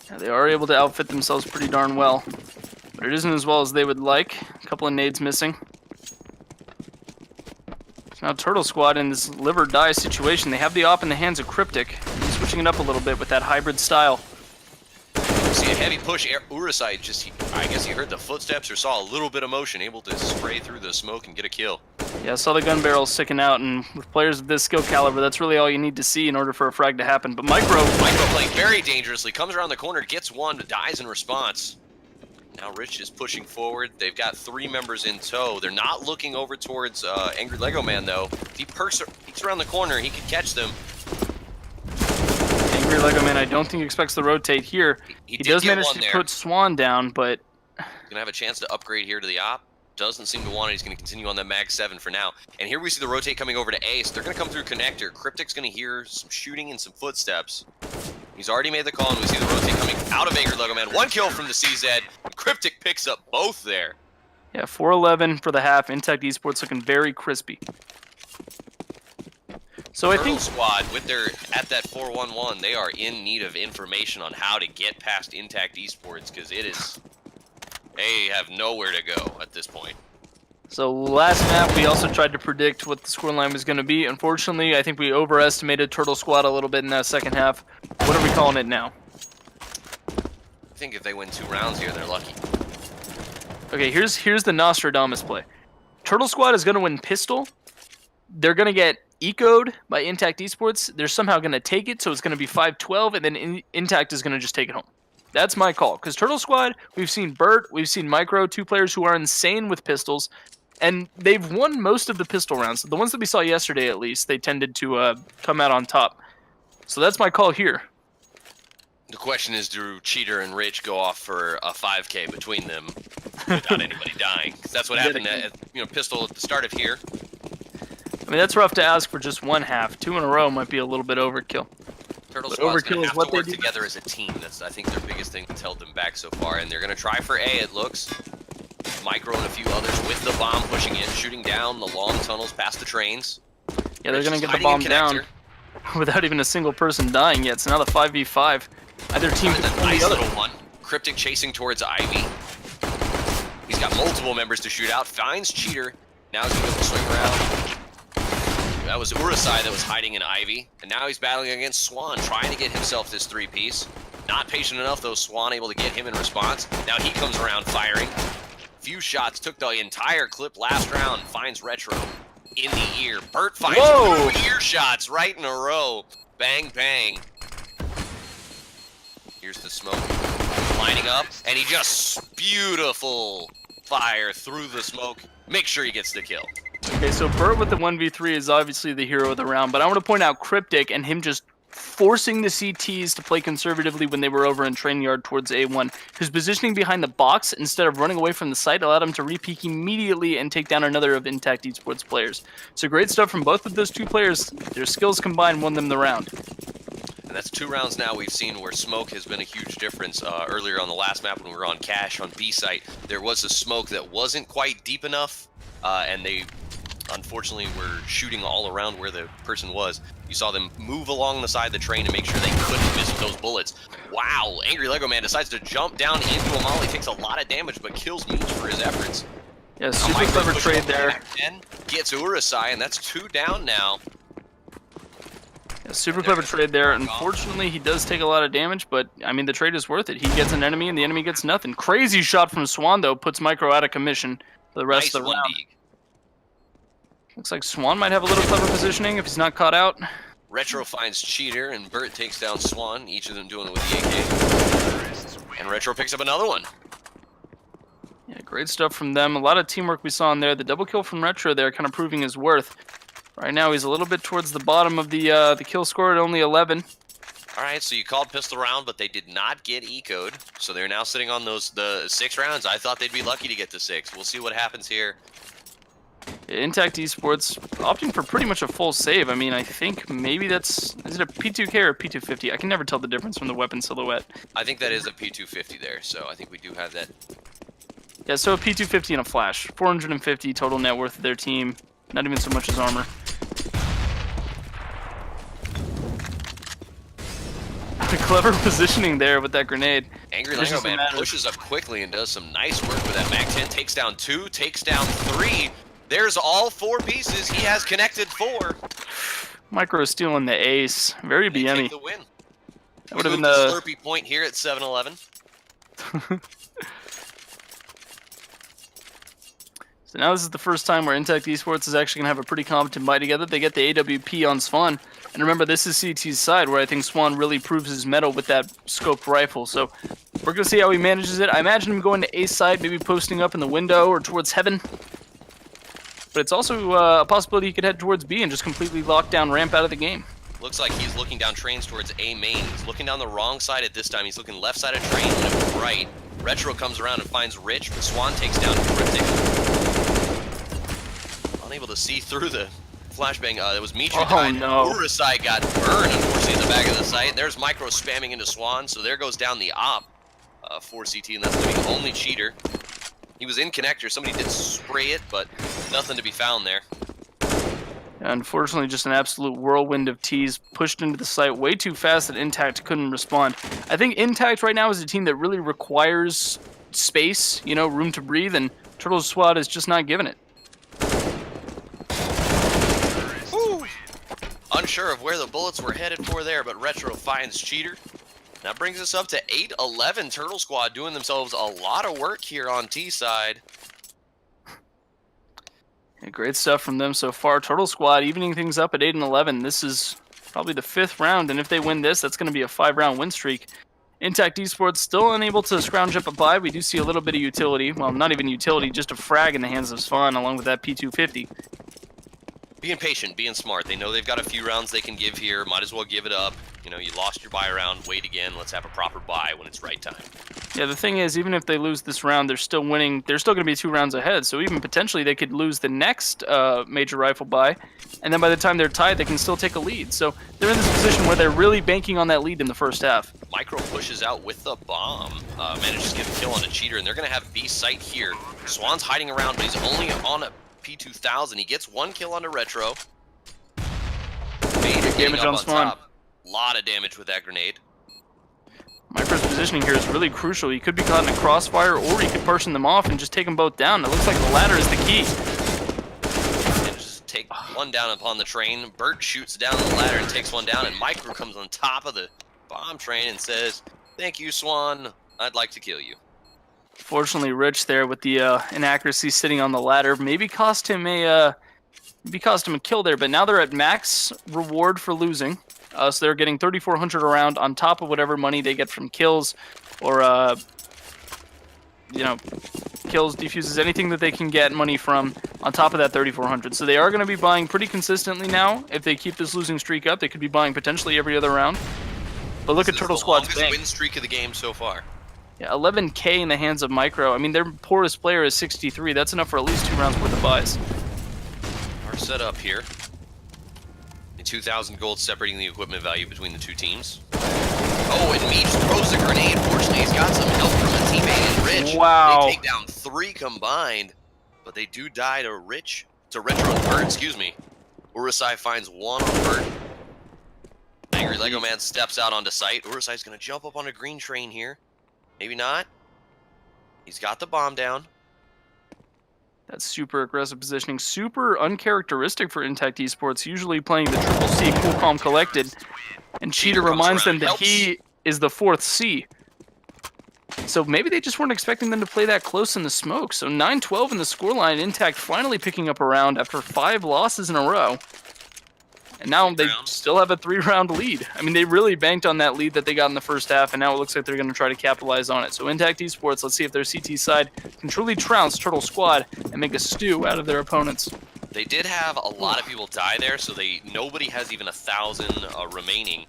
Yeah, they are able to outfit themselves pretty darn well, but it isn't as well as they would like. A couple of nades missing. Now Turtle Squad in this live or die situation, they have the op in the hands of Cryptic. He's switching it up a little bit with that hybrid style. See a heavy push. Urusai just, I guess he heard the footsteps or saw a little bit of motion, able to spray through the smoke and get a kill. Yeah, I saw the gun barrel sticking out, and with players of this skill caliber, that's really all you need to see in order for a frag to happen. But Micro playing very dangerously, comes around the corner, gets one, but dies in response. Now Rich is pushing forward. They've got 3 members in tow. They're not looking over towards Angry Lego Man, though. If he peeks around the corner, he could catch them. Angry Lego Man, I don't think he expects to rotate here. He does manage to put Swan down, but he's gonna have a chance to upgrade here to the op. Doesn't seem to want it. He's gonna continue on the Mag 7 for now. And here we see the rotate coming over to Ace. They're gonna come through connector. Cryptic's gonna hear some shooting and some footsteps. He's already made the call, and we see the rotate coming out of Angry Lego Man. 1 kill from the CZ. Cryptic picks up both there. yeah, 411 for the half. iNTACT eSports looking very crispy. So I think Squad, with their at that 4-1-1, they are in need of information on how to get past iNTACT eSports, because they have nowhere to go at this point. so. Last map, we also tried to predict what the scoreline was going to be. Unfortunately, I think we overestimated Turtle Squad a little bit in that second half. What are we calling it now? I think if they win 2 rounds here, they're lucky. Okay, here's the Nostradamus play. Turtle Squad is going to win pistol. They're going to get ecoed by iNTACT eSports. They're somehow going to take it, so it's going to be 5-12, and then iNTACT is going to just take it home. That's my call. Because Turtle Squad, we've seen Bert, we've seen Micro, 2 players who are insane with pistols, and they've won most of the pistol rounds. The ones that we saw yesterday, at least, they tended to come out on top. So that's my call here. The question is, do Cheater and Rich go off for a 5K between them without anybody dying? Because that's what happened at pistol at the start of here. I mean, that's rough to ask for just 1 half. 2 in a row might be a little bit overkill. Turtle But Squad's overkill going is to what have to they work do. together as a team. That's, I think, their biggest thing that's held them back so far. And they're going to try for A, it looks. Micro and a few others with the bomb pushing in, shooting down the long tunnels past the trains. Yeah, they're Rich going is to get the hiding in bomb down connector. without even a single person dying yet. So now the 5v5. Either team And could a pull nice the other. little one. Cryptic chasing towards Ivy. He's got multiple members to shoot out. Finds Cheater. Now he's going to be able to swing around. That was Urusai that was hiding in Ivy. And now he's battling against Swan, trying to get himself this 3-piece. Not patient enough, though. Swan able to get him in response. Now he comes around firing. Few shots. Took the entire clip last round. Finds Retro in the ear. Bert finds 2 ear shots right in a row. Bang, bang. Here's the smoke lining up, and he just beautiful fire through the smoke. Make sure he gets the kill. Okay, so Bert with the 1v3 is obviously the hero of the round, but I want to point out Cryptic and him just forcing the CTs to play conservatively when they were over in train yard towards A1. His positioning behind the box instead of running away from the site allowed him to re-peek immediately and take down another of iNTACT eSports players. So great stuff from both of those 2 players. Their skills combined won them the round. And that's 2 rounds now we've seen where smoke has been a huge difference. Earlier on the last map when we were on Cache on B site, there was a smoke that wasn't quite deep enough, and they unfortunately were shooting all around where the person was. You saw them move along the side of the train to make sure they couldn't miss those bullets. Wow, Angry Lego Man decides to jump down into a molly, takes a lot of damage, but kills Meech for his efforts. Yeah, super clever trade there. Gets Urusai, and that's 2 down now. Yeah, super clever trade there. Unfortunately, he does take a lot of damage, but I mean, the trade is worth it. He gets an enemy, and the enemy gets nothing. Crazy shot from Swan, though, puts Micro out of commission for the rest of the round. Looks like Swan might have a little clever positioning if he's not caught out. Retro finds Cheater, and Burt takes down Swan, each of them doing it with the AK. And Retro picks up another one. Yeah, great stuff from them. A lot of teamwork we saw in there. The double kill from Retro there kind of proving his worth. Right now, he's a little bit towards the bottom of the kill score at only 11. All right, so you called pistol round, but they did not get ecoed, so they're now sitting on the 6 rounds. I thought they'd be lucky to get to 6. We'll see what happens here. iNTACT eSports opting for pretty much a full save. I mean, I think maybe is it a P2K or a P250? I can never tell the difference from the weapon silhouette. I think that is a P250 there, so I think we do have that. Yeah, so a P250 and a flash. 450 total net worth of their team. Not even so much as armor. Clever positioning there with that grenade. Angry Lego Man pushes up quickly and does some nice work with that Mac-10. Takes down 2, takes down 3. There's all 4 pieces. He has connected 4. Micro stealing the ace. Very BME. The win. That would have been the Slurpee point here at 7-11. So now this is the first time where iNTACT eSports is actually going to have a pretty competent buy together. They get the AWP on Swan. And remember, this is CT's side where I think Swan really proves his mettle with that scoped rifle. So we're going to see how he manages it. I imagine him going to A side, maybe posting up in the window or towards heaven. But it's also a possibility he could head towards B and just completely lock down ramp out of the game. Looks like he's looking down trains towards A main. He's looking down the wrong side at this time. He's looking left side of train and it was right. Retro comes around and finds Rich, but Swan takes down Cryptic. Unable to see through the flashbang. It was Meech who died. No. Urusai got burned, unfortunately, in the back of the site. There's Micro spamming into Swan, so there goes down the op for CT, and that's going to be the only cheater. He was in connector. Somebody did spray it, but nothing to be found there. Unfortunately, just an absolute whirlwind of T's pushed into the site way too fast that iNTACT couldn't respond. I think iNTACT right now is a team that really requires space, you know, room to breathe, and Turtle's squad is just not giving it. Woo. Unsure of where the bullets were headed for there, but Retro finds Cheater. That brings us up to 8-11. Turtle Squad doing themselves a lot of work here on T side. Yeah, great stuff from them so far. Turtle Squad evening things up at 8-11. This is probably the 5th round, and if they win this, that's going to be a 5-round win streak. iNTACT eSports still unable to scrounge up a buy. We do see a little bit of utility. Well, not even utility, just a frag in the hands of Swan, along with that P250. Being patient, being smart. They know they've got a few rounds they can give here. Might as well give it up. You know, you lost your buy round. Wait again. Let's have a proper buy when it's right time. Yeah, the thing is, even if they lose this round, they're still winning. They're still going to be 2 rounds ahead. So even potentially they could lose the next major rifle buy. And then by the time they're tied, they can still take a lead. So they're in this position where they're really banking on that lead in the first half. Micro pushes out with the bomb. Manages to get a kill on a cheater. And they're going to have B site here. Swan's hiding around, but he's only on a P2000. He gets 1 kill onto Retro. Major damage on Swan. Top. Lot of damage with that grenade. Micro's positioning here is really crucial. He could be caught in a crossfire, or he could person them off and just take them both down. It looks like the latter is the key. And just take one down upon the train. Burt shoots down the ladder and takes one down, and Micro comes on top of the bomb train and says, "Thank you, Swan. I'd like to kill you." Fortunately, Rich there with the inaccuracy sitting on the ladder maybe cost him a kill there. But now they're at max reward for losing. So they're getting 3,400 around on top of whatever money they get from kills or, you know, kills, defuses, anything that they can get money from on top of that 3,400. So they are going to be buying pretty consistently now. If they keep this losing streak up, they could be buying potentially every other round. But look at Turtle Squad's bank. Longest win streak of the game so far. Yeah, 11K in the hands of Micro. I mean, their poorest player is 63. That's enough for at least 2 rounds worth of buys. Our setup here. 2,000 gold separating the equipment value between the 2 teams. Oh, and Meech throws the grenade. Fortunately, he's got some help from a teammate in Rich. Wow. They take down 3 combined, but they do die to Rich to Retro and Burt, excuse me. Urusai finds one on Burt. Angry Lego Man steps out onto site. Urusai's going to jump up on a green train here. Maybe not. He's got the bomb down. That's super aggressive positioning, super uncharacteristic for iNTACT Esports, usually playing the triple C, cool, calm, collected. And Cheater reminds them that he is the 4th C. So maybe they just weren't expecting them to play that close in the smoke. So 9-12 in the scoreline, iNTACT finally picking up a round after 5 losses in a row. And now they still have a 3-round lead. I mean, they really banked on that lead that they got in the first half, and now it looks like they're going to try to capitalize on it. So iNTACT Esports, let's see if their CT side can truly trounce Turtle Squad and make a stew out of their opponents. They did have a lot of people die there, so nobody has even 1,000 remaining.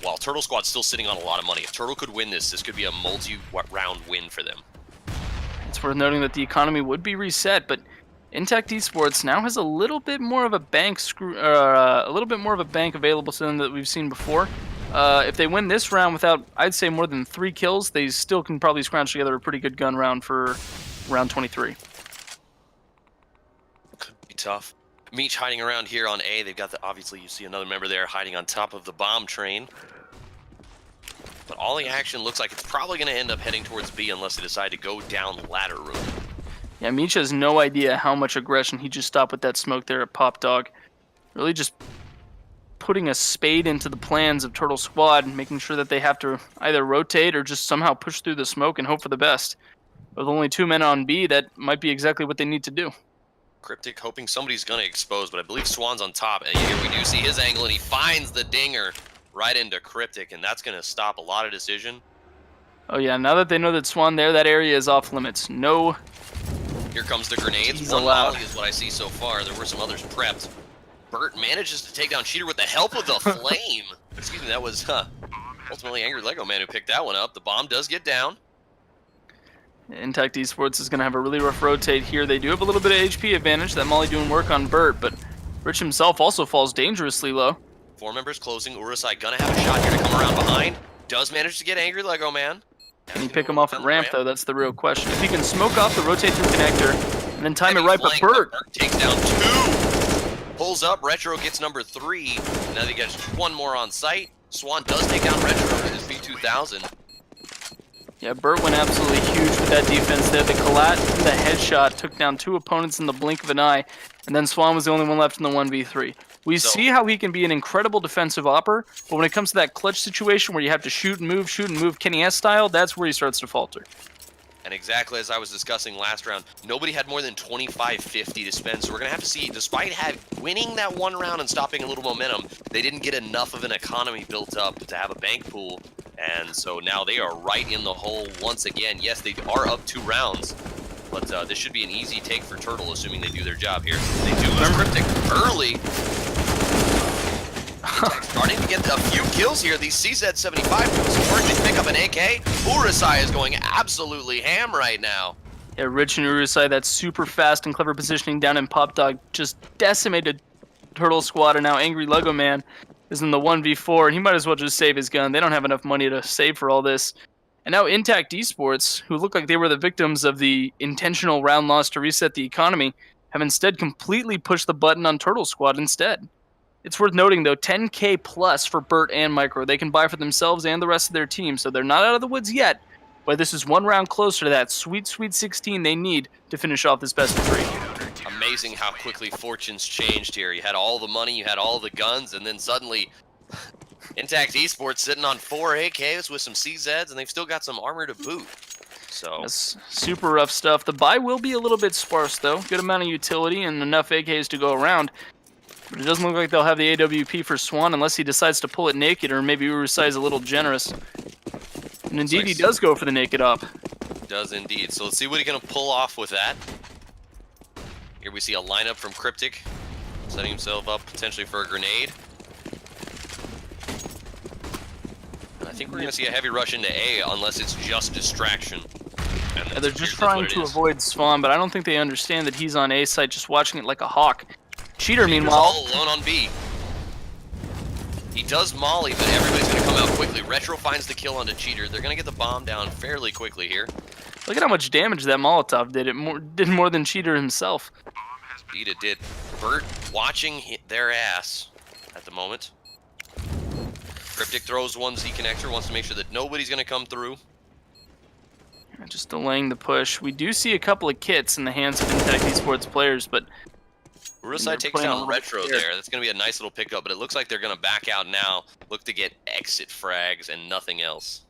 While Turtle Squad's still sitting on a lot of money. If Turtle could win this could be a multi-round win for them. It's worth noting that the economy would be reset, but iNTACT Esports now has a little bit more of a bank available to them that we've seen before. If they win this round without, I'd say, more than 3 kills, they still can probably scrounge together a pretty good gun round for round 23. Could be tough. Meech hiding around here on A. They've got obviously you see another member there hiding on top of the bomb train. But all the action looks like it's probably going to end up heading towards B unless they decide to go down ladder route. Yeah, Meech has no idea how much aggression he just stopped with that smoke there at Pop Dog. Really just putting a spade into the plans of Turtle Squad and making sure that they have to either rotate or just somehow push through the smoke and hope for the best. With only 2 men on B, that might be exactly what they need to do. Cryptic hoping somebody's going to expose, but I believe Swan's on top. And here we do see his angle, and he finds the dinger right into Cryptic, and that's going to stop a lot of decision. Oh yeah, now that they know that Swan there, that area is off limits. No. Here comes the grenades. He's One allowed. volley is what I see so far. There were some others prepped. Burt manages to take down Cheater with the help of the flame. Excuse me, that was ultimately Angry Lego Man who picked that one up. The bomb does get down. iNTACT Esports is going to have a really rough rotate here. They do have a little bit of HP advantage. That Molly doing work on Burt, but Rich himself also falls dangerously low. 4 members closing. Urusai gonna have a shot here to come around behind. Does manage to get Angry Lego Man. Can he pick him off at ramp, though? That's the real question. If he can smoke off the rotate through connector and then time it right, but Burt takes down 2. Pulls up. Retro gets number 3. Now they get 1 more on site. Swan does take down Retro with his B2000. Yeah, Burt went absolutely huge with that defense there. The collat and the headshot took down 2 opponents in the blink of an eye, and then Swan was the only one left in the 1v3. We see how he can be an incredible defensive opper, but when it comes to that clutch situation where you have to shoot and move Kenny S style, that's where he starts to falter. And exactly as I was discussing last round, nobody had more than 25-50 to spend, so we're going to have to see, despite winning that 1 round and stopping a little momentum, they didn't get enough of an economy built up to have a bank pool, and so now they are right in the hole once again. Yes, they are up 2 rounds, but this should be an easy take for Turtle, assuming they do their job here. They do lose Cryptic early. Starting to get a few kills here. These CZ-75 kills working to pick up an AK. Urusai is going absolutely ham right now. Yeah, Rich and Urusai, that super fast and clever positioning down in Pop Dog just decimated Turtle Squad, and now Angry Lego Man is in the 1v4, and he might as well just save his gun. They don't have enough money to save for all this. And now iNTACT Esports, who look like they were the victims of the intentional round loss to reset the economy, have instead completely pushed the button on Turtle Squad instead. It's worth noting, though, 10K plus for Burt and Micro. They can buy for themselves and the rest of their team, so they're not out of the woods yet, but this is 1 round closer to that sweet, sweet 16 they need to finish off this best of 3. Amazing how quickly fortunes changed here. You had all the money, you had all the guns, and then suddenly iNTACT Esports sitting on 4 AKs with some CZs, and they've still got some armor to boot. So that's super rough stuff. The buy will be a little bit sparse, though. Good amount of utility and enough AKs to go around. But it doesn't look like they'll have the AWP for Swan unless he decides to pull it naked, or maybe Urusai is a little generous. And indeed, he does go for the naked op. Does indeed. So let's see what he's going to pull off with that. Here we see a lineup from Cryptic, setting himself up potentially for a grenade. And I think we're going to see a heavy rush into A unless it's just distraction. And they're just trying to avoid Swan, but I don't think they understand that he's on A site just watching it like a hawk. Cheater, meanwhile, all alone on B. He does molly, but everybody's going to come out quickly. Retro finds the kill onto Cheater. They're going to get the bomb down fairly quickly here. Look at how much damage that Molotov did. It did more than Cheater himself. Indeed it did. Bert watching their ass at the moment. Cryptic throws one Z connector, wants to make sure that nobody's going to come through. Just delaying the push. We do see a couple of kits in the hands of iNTACT eSports players, but Urusai takes down Retro there. That's going to be a nice little pickup, but it looks like they're going to back out now. Look to get exit frags and nothing else.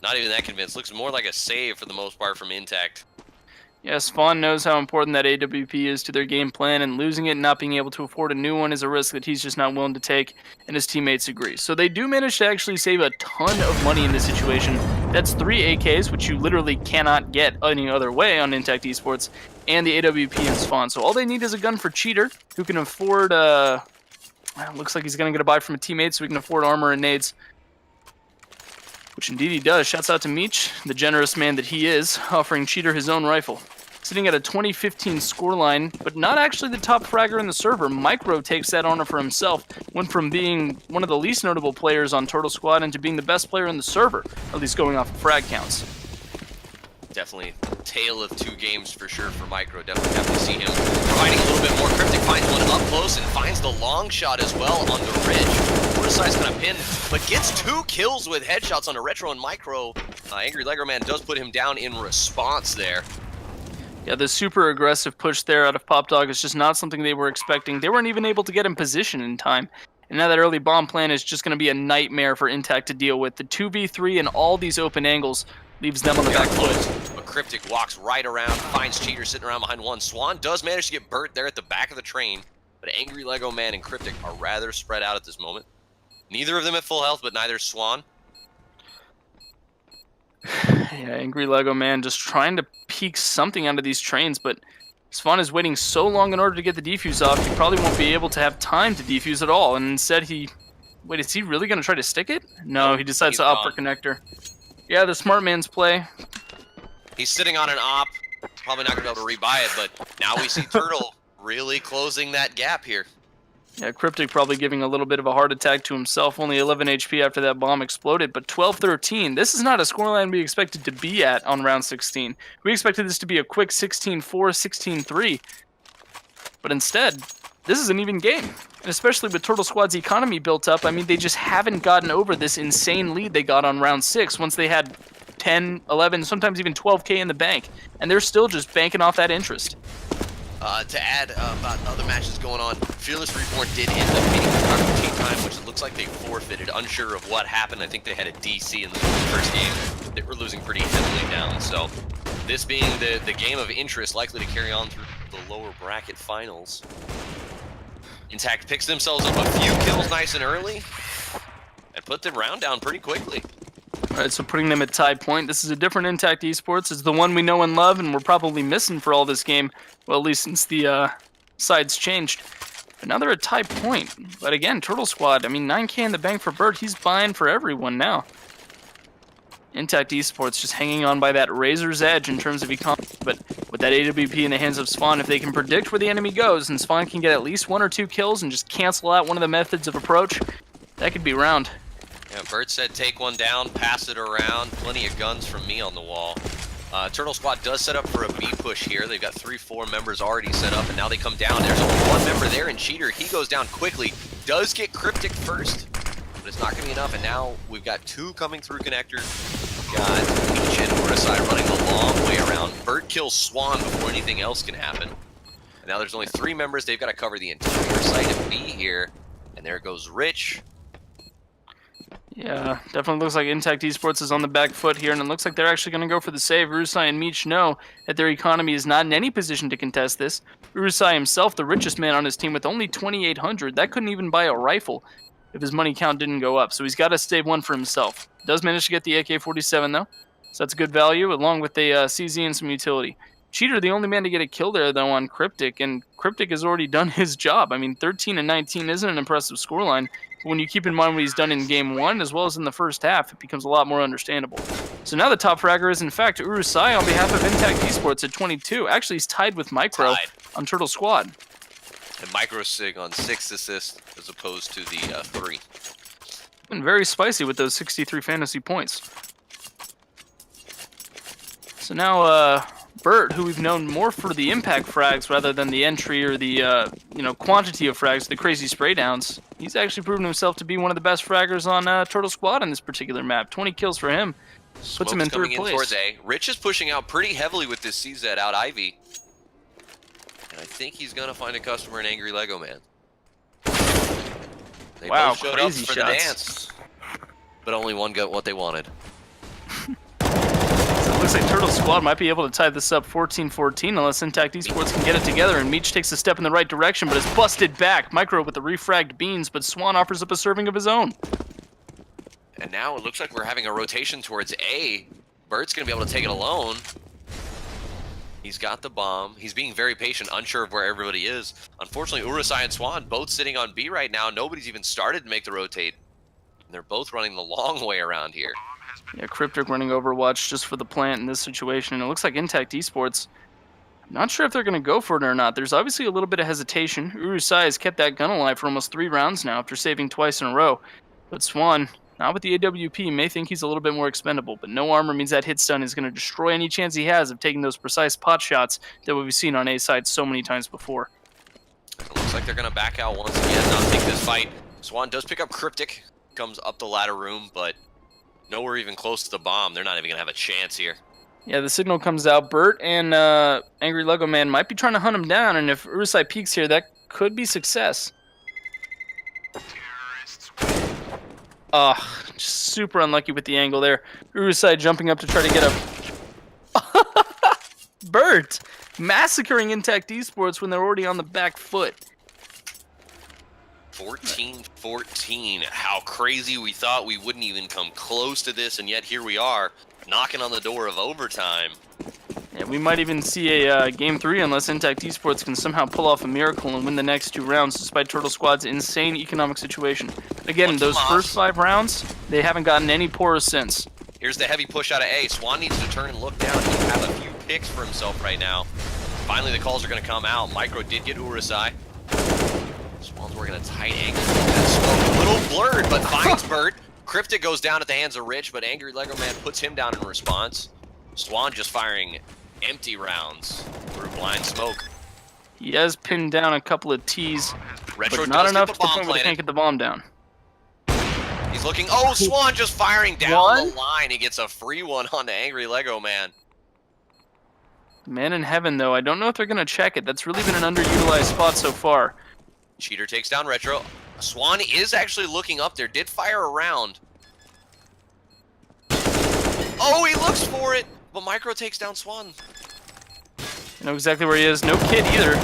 Not even that convinced. Looks more like a save for the most part from iNTACT. yeah, Spawn knows how important that AWP is to their game plan, and losing it and not being able to afford a new one is a risk that he's just not willing to take, and his teammates agree. So they do manage to actually save a ton of money in this situation. That's 3 AKs, which you literally cannot get any other way on iNTACT eSports, and the AWP and Spawn. So all they need is a gun for Cheater, who can afford, looks like he's going to get a buy from a teammate, so he can afford armor and nades. Which indeed he does. Shouts out to Meech, the generous man that he is, offering Cheater his own rifle. Sitting at a 2015 scoreline, but not actually the top fragger in the server. Micro takes that honor for himself. Went from being one of the least notable players on Turtle Squad into being the best player in the server, at least going off of frag counts. Definitely tale of two games for sure for Micro. Definitely have to see him providing a little bit more. Cryptic finds one up close and finds the long shot as well on the ridge. Fortisai's kind of pinned, but gets 2 kills with headshots on a Retro and Micro. Angry Lego Man does put him down in response there. Yeah, the super aggressive push there out of Pop Dog is just not something they were expecting. They weren't even able to get in position in time. And now that early bomb plan is just going to be a nightmare for iNTACT to deal with. The 2v3 and all these open angles leaves them on the back foot. But Cryptic walks right around, finds Cheater sitting around behind one. Swan does manage to get Bert there at the back of the train, but Angry Lego Man and Cryptic are rather spread out at this moment. Neither of them at full health, but neither is Swan. Yeah, Angry Lego Man just trying to peek something out of these trains, but Swan is waiting so long in order to get the defuse off, he probably won't be able to have time to defuse at all. And instead he... Wait, is he really going to try to stick it? No, he decides to opt for connector. Yeah, the smart man's play. He's sitting on an op. Probably not going to be able to rebuy it, but now we see Turtle really closing that gap here. Yeah, Cryptic probably giving a little bit of a heart attack to himself. Only 11 HP after that bomb exploded, but 12-13. This is not a scoreline we expected to be at on round 16. We expected this to be a quick 16-4, 16-3. But instead, this is an even game. And especially with Turtle Squad's economy built up, I mean, they just haven't gotten over this insane lead they got on round 6 once they had 10, 11, sometimes even 12k in the bank. And they're still just banking off that interest. To add about other matches going on, Fearless Reborn did end up beating the team time, which it looks like they forfeited. Unsure of what happened. I think they had a DC in the first game. They were losing pretty heavily down. So this being the game of interest, likely to carry on through the lower bracket finals. iNTACT picks themselves up a few kills nice and early and put the round down pretty quickly. Alright, so putting them at tie point. This is a different iNTACT eSports. It's the one we know and love, and we're probably missing for all this game. Well, at least since the sides changed. But now they're at tie point. But again, Turtle Squad, I mean, 9k in the bank for Bert. He's buying for everyone now. iNTACT eSports just hanging on by that razor's edge in terms of economy. But with that AWP in the hands of Spawn, if they can predict where the enemy goes, and Spawn can get at least 1 or 2 kills and just cancel out one of the methods of approach, that could be round. Yeah, Bert said take one down, pass it around. Plenty of guns from me on the wall. Turtle Squad does set up for a B push here. They've got 3-4 members already set up, and now they come down. There's only one member there in Cheater. He goes down quickly. Does get Cryptic first, but it's not going to be enough. And now we've got 2 coming through connector. We've got Meech and Fortisai running the long way around. Bert kills Swan before anything else can happen. And now there's only 3 members. They've got to cover the entire site of B here. And there goes Rich. Yeah, definitely looks like iNTACT eSports is on the back foot here, and it looks like they're actually going to go for the save. Urusai and Meech know that their economy is not in any position to contest this. Urusai himself, the richest man on his team with only 2,800, that couldn't even buy a rifle if his money count didn't go up, so he's got to save one for himself. Does manage to get the AK-47 though, so that's a good value, along with a CZ and some utility. Cheater, the only man to get a kill there though on Cryptic, and Cryptic has already done his job. I mean, 13 and 19 isn't an impressive scoreline. When you keep in mind what he's done in Game 1 as well as in the first half, it becomes a lot more understandable. So now the top fragger is in fact Urusai on behalf of iNTACT eSports at 22. Actually, he's tied with Micro on Turtle Squad. And Micro Sig on 6 assists as opposed to the 3. Been very spicy with those 63 fantasy points. So now Bert, who we've known more for the impact frags rather than the entry or the quantity of frags, the crazy spray downs, he's actually proven himself to be one of the best fraggers on Turtle Squad on this particular map. 20 kills for him. Puts him in third place. Towards A. Rich is pushing out pretty heavily with this CZ out Ivy. And I think he's going to find a customer in Angry Lego Man. They wow, both showed crazy up for shots. the dance. But only one got what they wanted. So it looks like Turtle Squad might be able to tie this up 14-14 unless iNTACT eSports can get it together, and Meech takes a step in the right direction but is busted back. Micro with the refragged beans, but Swan offers up a serving of his own. And now it looks like we're having a rotation towards A. Bert's going to be able to take it alone. He's got the bomb. He's being very patient, unsure of where everybody is. Unfortunately, Urusai and Swan both sitting on B right now. Nobody's even started to make the rotate. And they're both running the long way around here. Yeah, Cryptic running Overwatch just for the plant in this situation. And it looks like iNTACT eSports, I'm not sure if they're going to go for it or not. There's obviously a little bit of hesitation. Urusai has kept that gun alive for almost 3 rounds now after saving twice in a row. But Swan, not with the AWP, may think he's a little bit more expendable. But no armor means that hit stun is going to destroy any chance he has of taking those precise pot shots that we've seen on A side so many times before. It looks like they're going to back out once again, not take this fight. Swan does pick up Cryptic. Comes up the ladder room, but nowhere even close to the bomb. They're not even going to have a chance here. Yeah, the signal comes out. Bert and Angry Lego Man might be trying to hunt him down, and if Urusai peeks here, that could be success. Just super unlucky with the angle there. Urusai jumping up to try to get a... Bert massacring iNTACT eSports when they're already on the back foot. 14-14. How crazy we thought we wouldn't even come close to this, and yet here we are, knocking on the door of overtime. Yeah, we might even see a Game 3 unless iNTACT eSports can somehow pull off a miracle and win the next 2 rounds despite Turtle Squad's insane economic situation. Again, those first 5 rounds, they haven't gotten any poorer since. Here's the heavy push out of A. Swan needs to turn and look down. He have a few picks for himself right now. Finally, the calls are going to come out. Micro did get Urusai. Swan's working a tight angle. That smoke a little blurred, but finds Bert. Cryptic goes down at the hands of Rich, but Angry Lego Man puts him down in response. Swan just firing empty rounds through blind smoke. He has pinned down a couple of T's, Retro but not enough the to the point where they planted. can't get the bomb down. He's looking. Oh, Swan just firing down the line. He gets a free one on the Angry Lego Man. Man in heaven, though. I don't know if they're going to check it. That's really been an underutilized spot so far. Cheater takes down Retro. Swan is actually looking up there. Did fire a round. Oh, he looks for it. But Micro takes down Swan. You know exactly where he is. No kit either.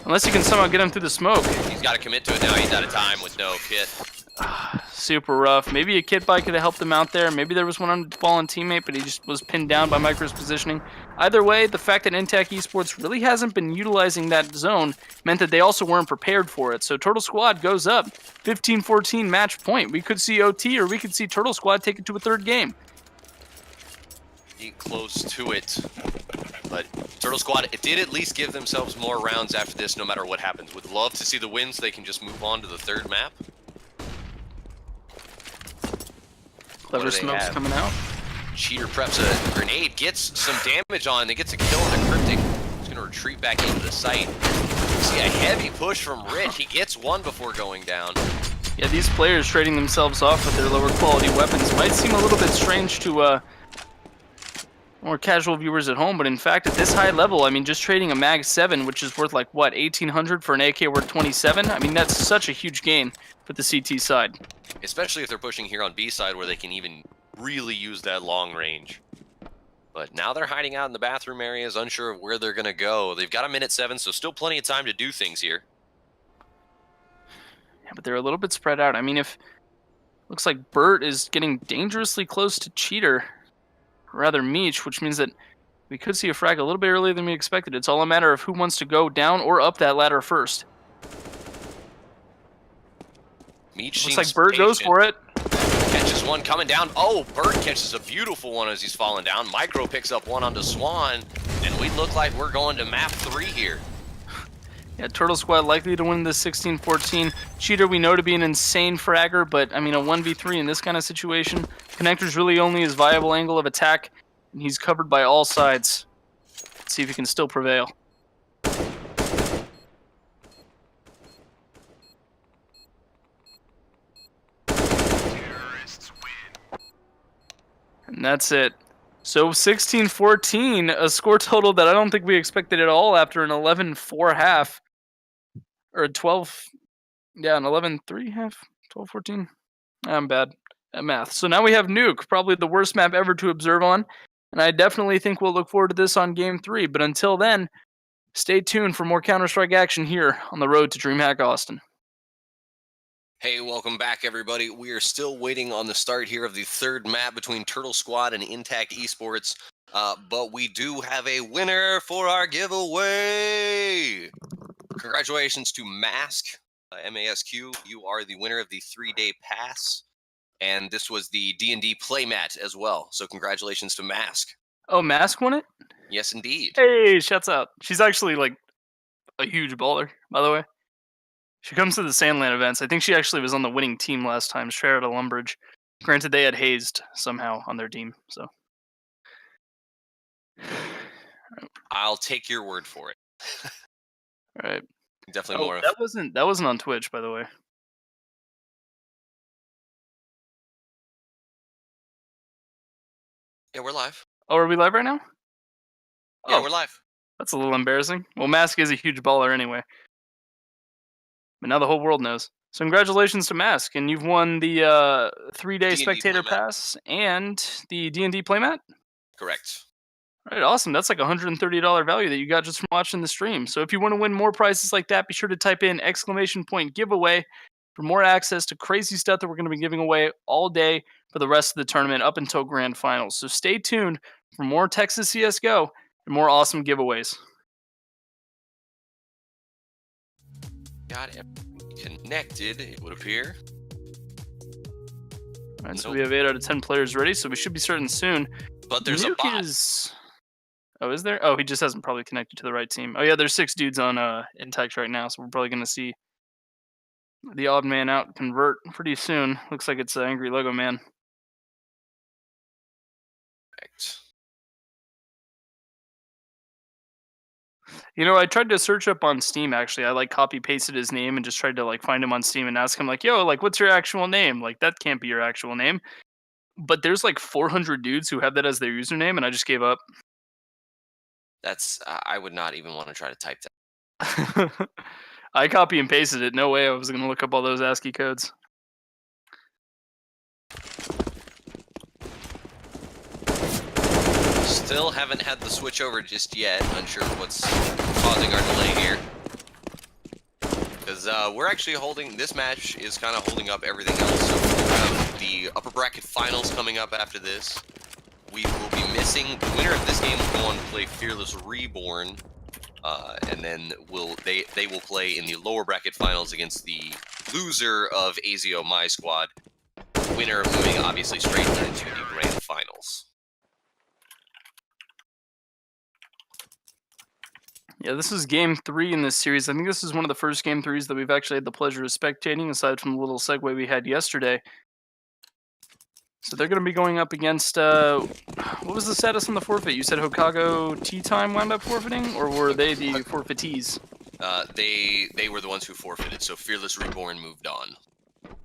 Unless you can somehow get him through the smoke. He's got to commit to it now. He's out of time with no kit. Super rough. Maybe a kit bike could have helped him out there. Maybe there was one on fallen teammate, but he just was pinned down by Micro's positioning. Either way, the fact that iNTACT eSports really hasn't been utilizing that zone meant that they also weren't prepared for it. So Turtle Squad goes up 15-14 match point. We could see OT or we could see Turtle Squad take it to a 3rd game. Get close to it. But Turtle Squad, it did at least give themselves more rounds after this, no matter what happens. Would love to see the wins so they can just move on to the 3rd map. Clever smokes coming out. Cheater preps a grenade, gets some damage on, and gets a kill on the Cryptic. He's going to retreat back into the site. You see a heavy push from Rich. He gets one before going down. Yeah, these players trading themselves off with their lower quality weapons might seem a little bit strange to more casual viewers at home, but in fact, at this high level, I mean, just trading a Mag 7, which is worth like, what, 1,800 for an AK worth 27? I mean, that's such a huge gain for the CT side. Especially if they're pushing here on B side where they can even really use that long range. But now they're hiding out in the bathroom areas, unsure of where they're going to go. They've got a minute 7, so still plenty of time to do things here. Yeah, but they're a little bit spread out. I mean, if looks like Bert is getting dangerously close to Cheater, or rather Meech, which means that we could see a frag a little bit earlier than we expected. It's all a matter of who wants to go down or up that ladder first. Meech looks like Bert goes for it. Catches one coming down. Oh, Bert catches a beautiful one as he's falling down. Micro picks up one onto Swan, and we look like we're going to map 3 here. Yeah, Turtle Squad likely to win this 16-14. Cheater we know to be an insane fragger, but I mean a 1v3 in this kind of situation. Connector's really only his viable angle of attack, and he's covered by all sides. See if he can still prevail. And that's it. So 16-14, a score total that I don't think we expected at all after an 11-4 half. Or a 12... Yeah, an 11-3 half? 12-14? I'm bad at math. So now we have Nuke, probably the worst map ever to observe on. And I definitely think we'll look forward to this on Game 3. But until then, stay tuned for more Counter-Strike action here on the road to DreamHack Austin. Hey, welcome back, everybody. We are still waiting on the start here of the third map between Turtle Squad and iNTACT eSports. But we do have a winner for our giveaway. Congratulations to Mask, M-A-S-Q. You are the winner of the 3-day pass. And this was the D&D playmat as well. So congratulations to Mask. Oh, Mask won it? Yes, indeed. Hey, shouts out. She's actually like a huge baller, by the way. She comes to the SANLAN events. I think she actually was on the winning team last time, straight out of Lumbridge. Granted, they had hazed somehow on their team, so. I'll take your word for it. All right. Definitely more. That wasn't on Twitch, by the way. Yeah, we're live. Oh, are we live right now? Yeah, we're live. That's a little embarrassing. Well, Mask is a huge baller anyway. But now the whole world knows. So congratulations to Mask, and you've won the 3-day spectator pass and the D&D playmat? Correct. All right, awesome. That's like a $130 value that you got just from watching the stream. So if you want to win more prizes like that, be sure to type in !giveaway for more access to crazy stuff that we're going to be giving away all day for the rest of the tournament up until Grand Finals. So stay tuned for more Texas CSGO and more awesome giveaways. Got it. Connected, it would appear. All right, so we have 8 out of 10 players ready, so we should be starting soon. But there's a bot. Oh, is there? Oh, he just hasn't probably connected to the right team. Oh, yeah, there's 6 dudes on iNTACT right now, so we're probably going to see the odd man out convert pretty soon. Looks like it's Angry Logo Man. Correct. You know, I tried to search up on Steam, actually. I, copy pasted his name and just tried to, find him on Steam and ask him, yo, what's your actual name? That can't be your actual name. But there's, 400 dudes who have that as their username, and I just gave up. That's, I would not even want to try to type that. I copy and pasted it. No way I was going to look up all those ASCII codes. Still haven't had the switch over just yet. Unsure what's causing our delay here. Because we're actually holding, this match is kind of holding up everything else. So we have the upper bracket finals coming up after this. We will be missing, the winner of this game will go on to play Fearless Reborn. And then they will play in the lower bracket finals against the loser of AZO My Squad. Winner moving obviously straight into the grand finals. Yeah, this is Game 3 in this series. I think this is one of the first Game 3s that we've actually had the pleasure of spectating, aside from the little segue we had yesterday. So they're going to be going up against, what was the status on the forfeit? You said Hokago Tea Time wound up forfeiting, or were they the forfeitees? They were the ones who forfeited, so Fearless Reborn moved on.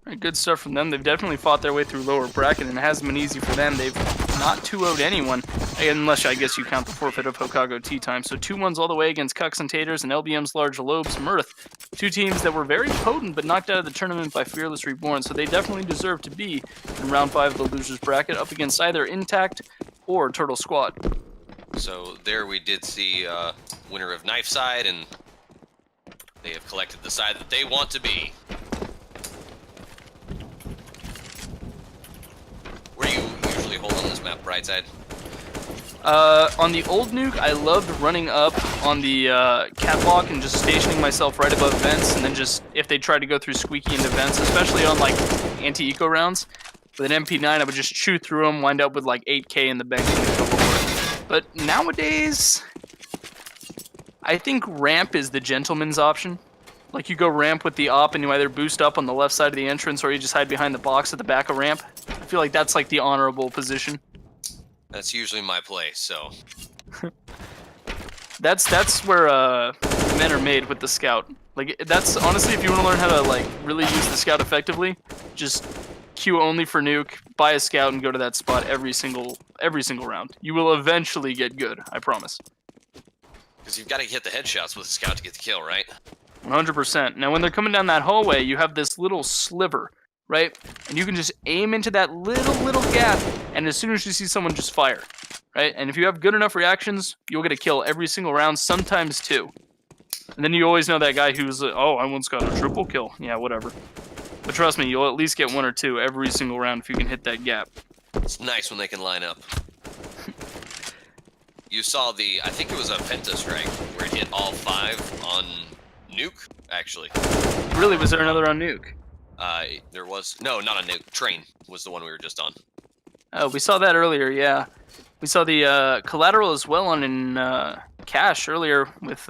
Right, good stuff from them. They've definitely fought their way through lower bracket, and it hasn't been easy for them. They've not 2-0'd anyone, unless I guess you count the forfeit of Hokago Tea Time. So 2-1s all the way against Cucks and Taters and LBM's Large Lobes Mirth. 2 teams that were very potent, but knocked out of the tournament by Fearless Reborn. So they definitely deserve to be in round 5 of the losers bracket, up against either iNTACT or Turtle Squad. So there we did see winner of Knife Side, and they have collected the side that they want to be. Where do you usually hold on this map, Brightside? On the old nuke, I loved running up on the catwalk and just stationing myself right above vents, and then just, if they tried to go through squeaky into vents, especially on anti-eco rounds, with an MP9, I would just chew through them, wind up with 8K in the bank. But nowadays, I think ramp is the gentleman's option. You go ramp with the op, and you either boost up on the left side of the entrance, or you just hide behind the box at the back of ramp. I feel like that's the honorable position. That's usually my play, so. That's where men are made with the scout. Like that's honestly, if you want to learn how to like really use the scout effectively, just queue only for nuke, buy a scout, and go to that spot every single round. You will eventually get good, I promise. Because you've got to hit the headshots with a scout to get the kill, right? 100%. Now, when they're coming down that hallway, you have this little sliver, right? And you can just aim into that little gap, and as soon as you see someone, just fire, right? And if you have good enough reactions, you'll get a kill every single round, sometimes two. And then you always know that guy who's like, oh, I once got a triple kill. Yeah, whatever. But trust me, you'll at least get one or two every single round if you can hit that gap. It's nice when they can line up. You saw I think it was a Penta strike, where it hit all 5 on nuke, actually. Really, was there another on nuke? There was, no, not on nuke. Train was the one we were just on. Oh, we saw that earlier, yeah. We saw the collateral as well on in Cash earlier with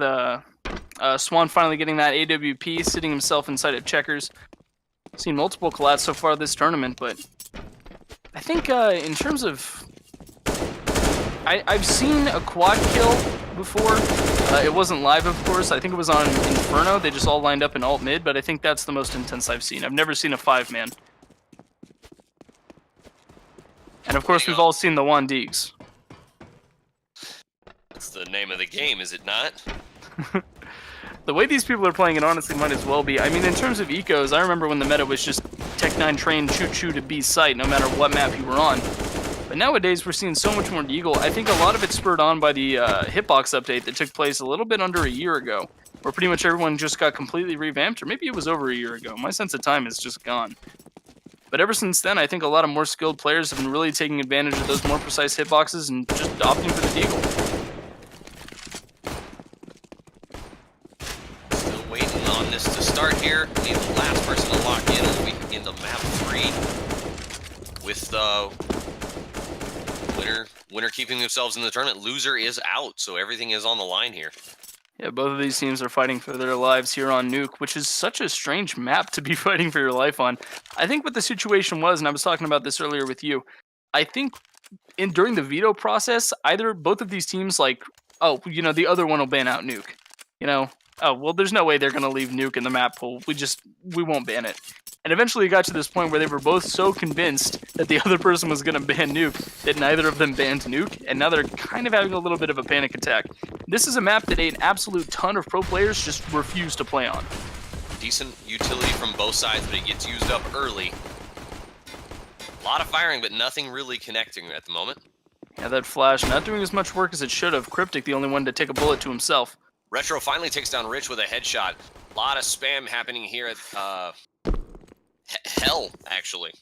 Swan finally getting that AWP, sitting himself inside of Checkers. Seen multiple collats so far this tournament, but I think in terms of... I've seen a quad kill before. It wasn't live, of course. I think it was on Inferno. They just all lined up in alt mid, but I think that's the most intense I've seen. I've never seen a 5-man. And of course, we've all seen the Juan Deegs. That's the name of the game, is it not? The way these people are playing, it honestly might as well be. I mean, in terms of ecos, I remember when the meta was just Tech 9 train choo-choo to B site, no matter what map you were on. But nowadays, we're seeing so much more Deagle. I think a lot of it's spurred on by the hitbox update that took place a little bit under a year ago, where pretty much everyone just got completely revamped, or maybe it was over a year ago. My sense of time is just gone. But ever since then, I think a lot of more skilled players have been really taking advantage of those more precise hitboxes and just opting for the Deagle. Still waiting on this to start here. Need the last person to lock in as we get into map 3. With the winner keeping themselves in the tournament. Loser is out, so everything is on the line here. Yeah, both of these teams are fighting for their lives here on Nuke, which is such a strange map to be fighting for your life on. I think what the situation was, and I was talking about this earlier with you, I think during the veto process, both of these teams like, oh, you know, the other one will ban out Nuke. You know, oh, well, there's no way they're going to leave Nuke in the map pool. We won't ban it. And eventually it got to this point where they were both so convinced that the other person was going to ban Nuke that neither of them banned Nuke, and now they're kind of having a little bit of a panic attack. This is a map that an absolute ton of pro players just refuse to play on. Decent utility from both sides, but it gets used up early. A lot of firing, but nothing really connecting at the moment. Yeah, that flash not doing as much work as it should have. Cryptic, the only one to take a bullet to himself. Retro finally takes down Rich with a headshot. A lot of spam happening here at Hell, actually.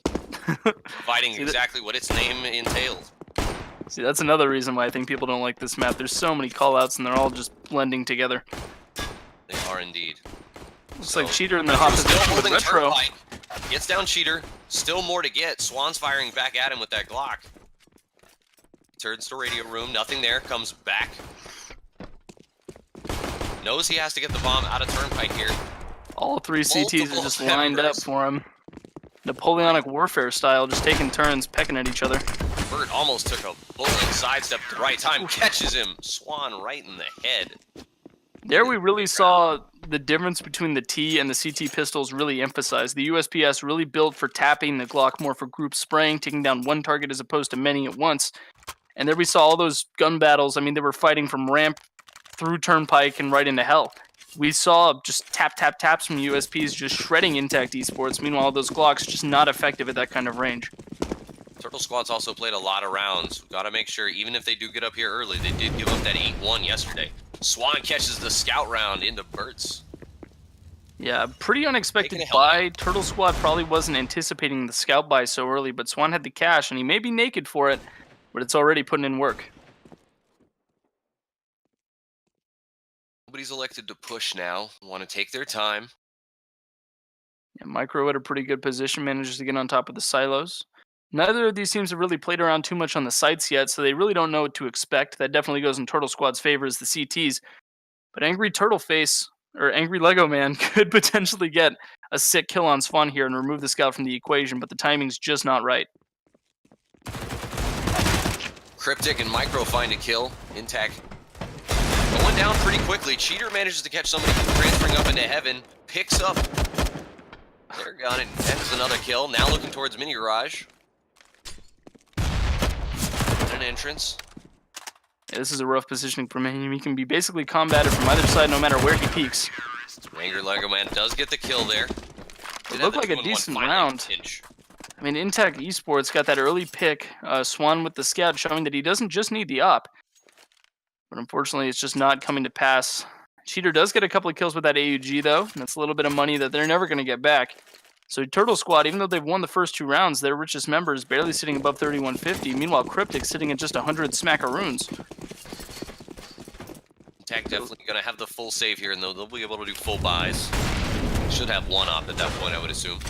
Providing exactly what its name entails. See, that's another reason why I think people don't like this map. There's so many callouts, and they're all just blending together. They are indeed. Looks like Cheater in the hot position with Retro. Turnpike. Gets down Cheater. Still more to get. Swan's firing back at him with that Glock. Turns to radio room. Nothing there. Comes back. Knows he has to get the bomb out of Turnpike here. All three CTs are just lined up for him. Napoleonic Warfare style, just taking turns, pecking at each other. Bert almost took a bullet, sidestepped at the right time, catches him. Swan right in the head. There we really saw the difference between the T and the CT pistols really emphasized. The USPS really built for tapping, the Glock more for group spraying, taking down one target as opposed to many at once. And there we saw all those gun battles. I mean, they were fighting from ramp through Turnpike and right into Hell. We saw just taps from USPs just shredding iNTACT eSports. Meanwhile, those Glocks just not effective at that kind of range. Turtle Squad's also played a lot of rounds. Got to make sure, even if they do get up here early, they did give up that 8-1 yesterday. Swan catches the scout round into Bert's. Yeah, pretty unexpected buy. Turtle Squad probably wasn't anticipating the scout buy so early, but Swan had the cash, and he may be naked for it, but it's already putting in work. Nobody's elected to push now. Want to take their time. Yeah, Micro at a pretty good position, manages to get on top of the silos. Neither of these teams have really played around too much on the sites yet, so they really don't know what to expect. That definitely goes in Turtle Squad's favor as the CTs. But Angry Turtle Face, or Angry Lego Man, could potentially get a sick kill on Swan here and remove the scout from the equation, but the timing's just not right. Cryptic and Micro find a kill. iNTACT going down pretty quickly. Cheater manages to catch somebody transferring up into heaven. Picks up their gun and ends another kill. Now looking towards Mini Garage. An entrance. Yeah, this is a rough positioning for him. He can be basically combated from either side no matter where he peeks. Angry Lego Man does get the kill there. It looked like a decent round. I mean, iNTACT eSports got that early pick. Swan with the scout showing that he doesn't just need the op. But unfortunately, it's just not coming to pass. Cheater does get a couple of kills with that AUG, though. And that's a little bit of money that they're never going to get back. So Turtle Squad, even though they've won the first 2 rounds, their richest member is barely sitting above 3150. Meanwhile, Cryptic sitting at just 100 smackaroons. iNTACT definitely going to have the full save here, and they'll be able to do full buys. Should have one op at that point, I would assume.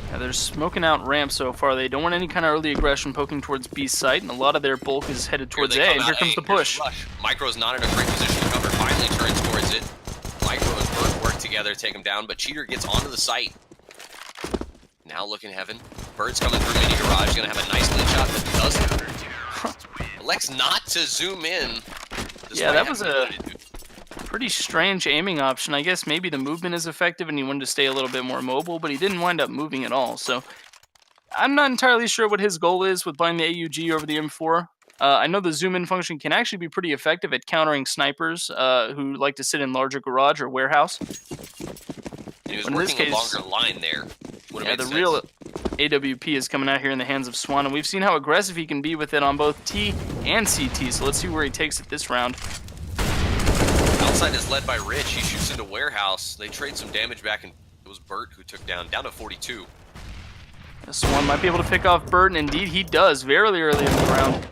Yeah, they're smoking out ramp so far. They don't want any kind of early aggression poking towards B site, and a lot of their bulk is headed towards A, and here comes the push. Micro's not in a great position to cover, finally turns towards it. Micro and Bert work together to take him down, but Cheater gets onto the site. Now looking heaven. Bird's coming through Mini Garage, gonna have a nice lead shot that doesn't. Elects not to zoom in. Yeah, that was a pretty strange aiming option. I guess maybe the movement is effective and he wanted to stay a little bit more mobile, but he didn't wind up moving at all. So I'm not entirely sure what his goal is with buying the AUG over the M4. I know the zoom in function can actually be pretty effective at countering snipers who like to sit in larger garage or warehouse. And he was working a longer line there. Yeah, the real AWP is coming out here in the hands of Swan, and we've seen how aggressive he can be with it on both T and CT, so let's see where he takes it this round. Outside is led by Rich. He shoots into warehouse. They trade some damage back, and it was Bert who took down to 42. Swan might be able to pick off Bert, and indeed he does very early in the round.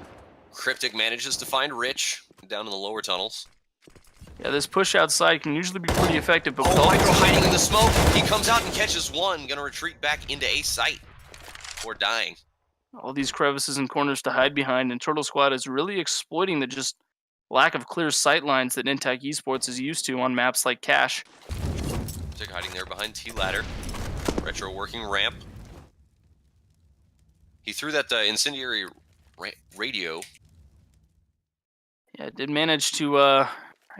Cryptic manages to find Rich down in the lower tunnels. Yeah, this push outside can usually be pretty effective, but Micro hiding in the smoke. He comes out and catches one. Gonna retreat back into A site before dying. All these crevices and corners to hide behind, and Turtle Squad is really exploiting the just lack of clear sight lines that iNTACT eSports is used to on maps like Cache. Cryptic hiding there behind T-Ladder. Retro working ramp. He threw that incendiary radio. Yeah, it did manage to, I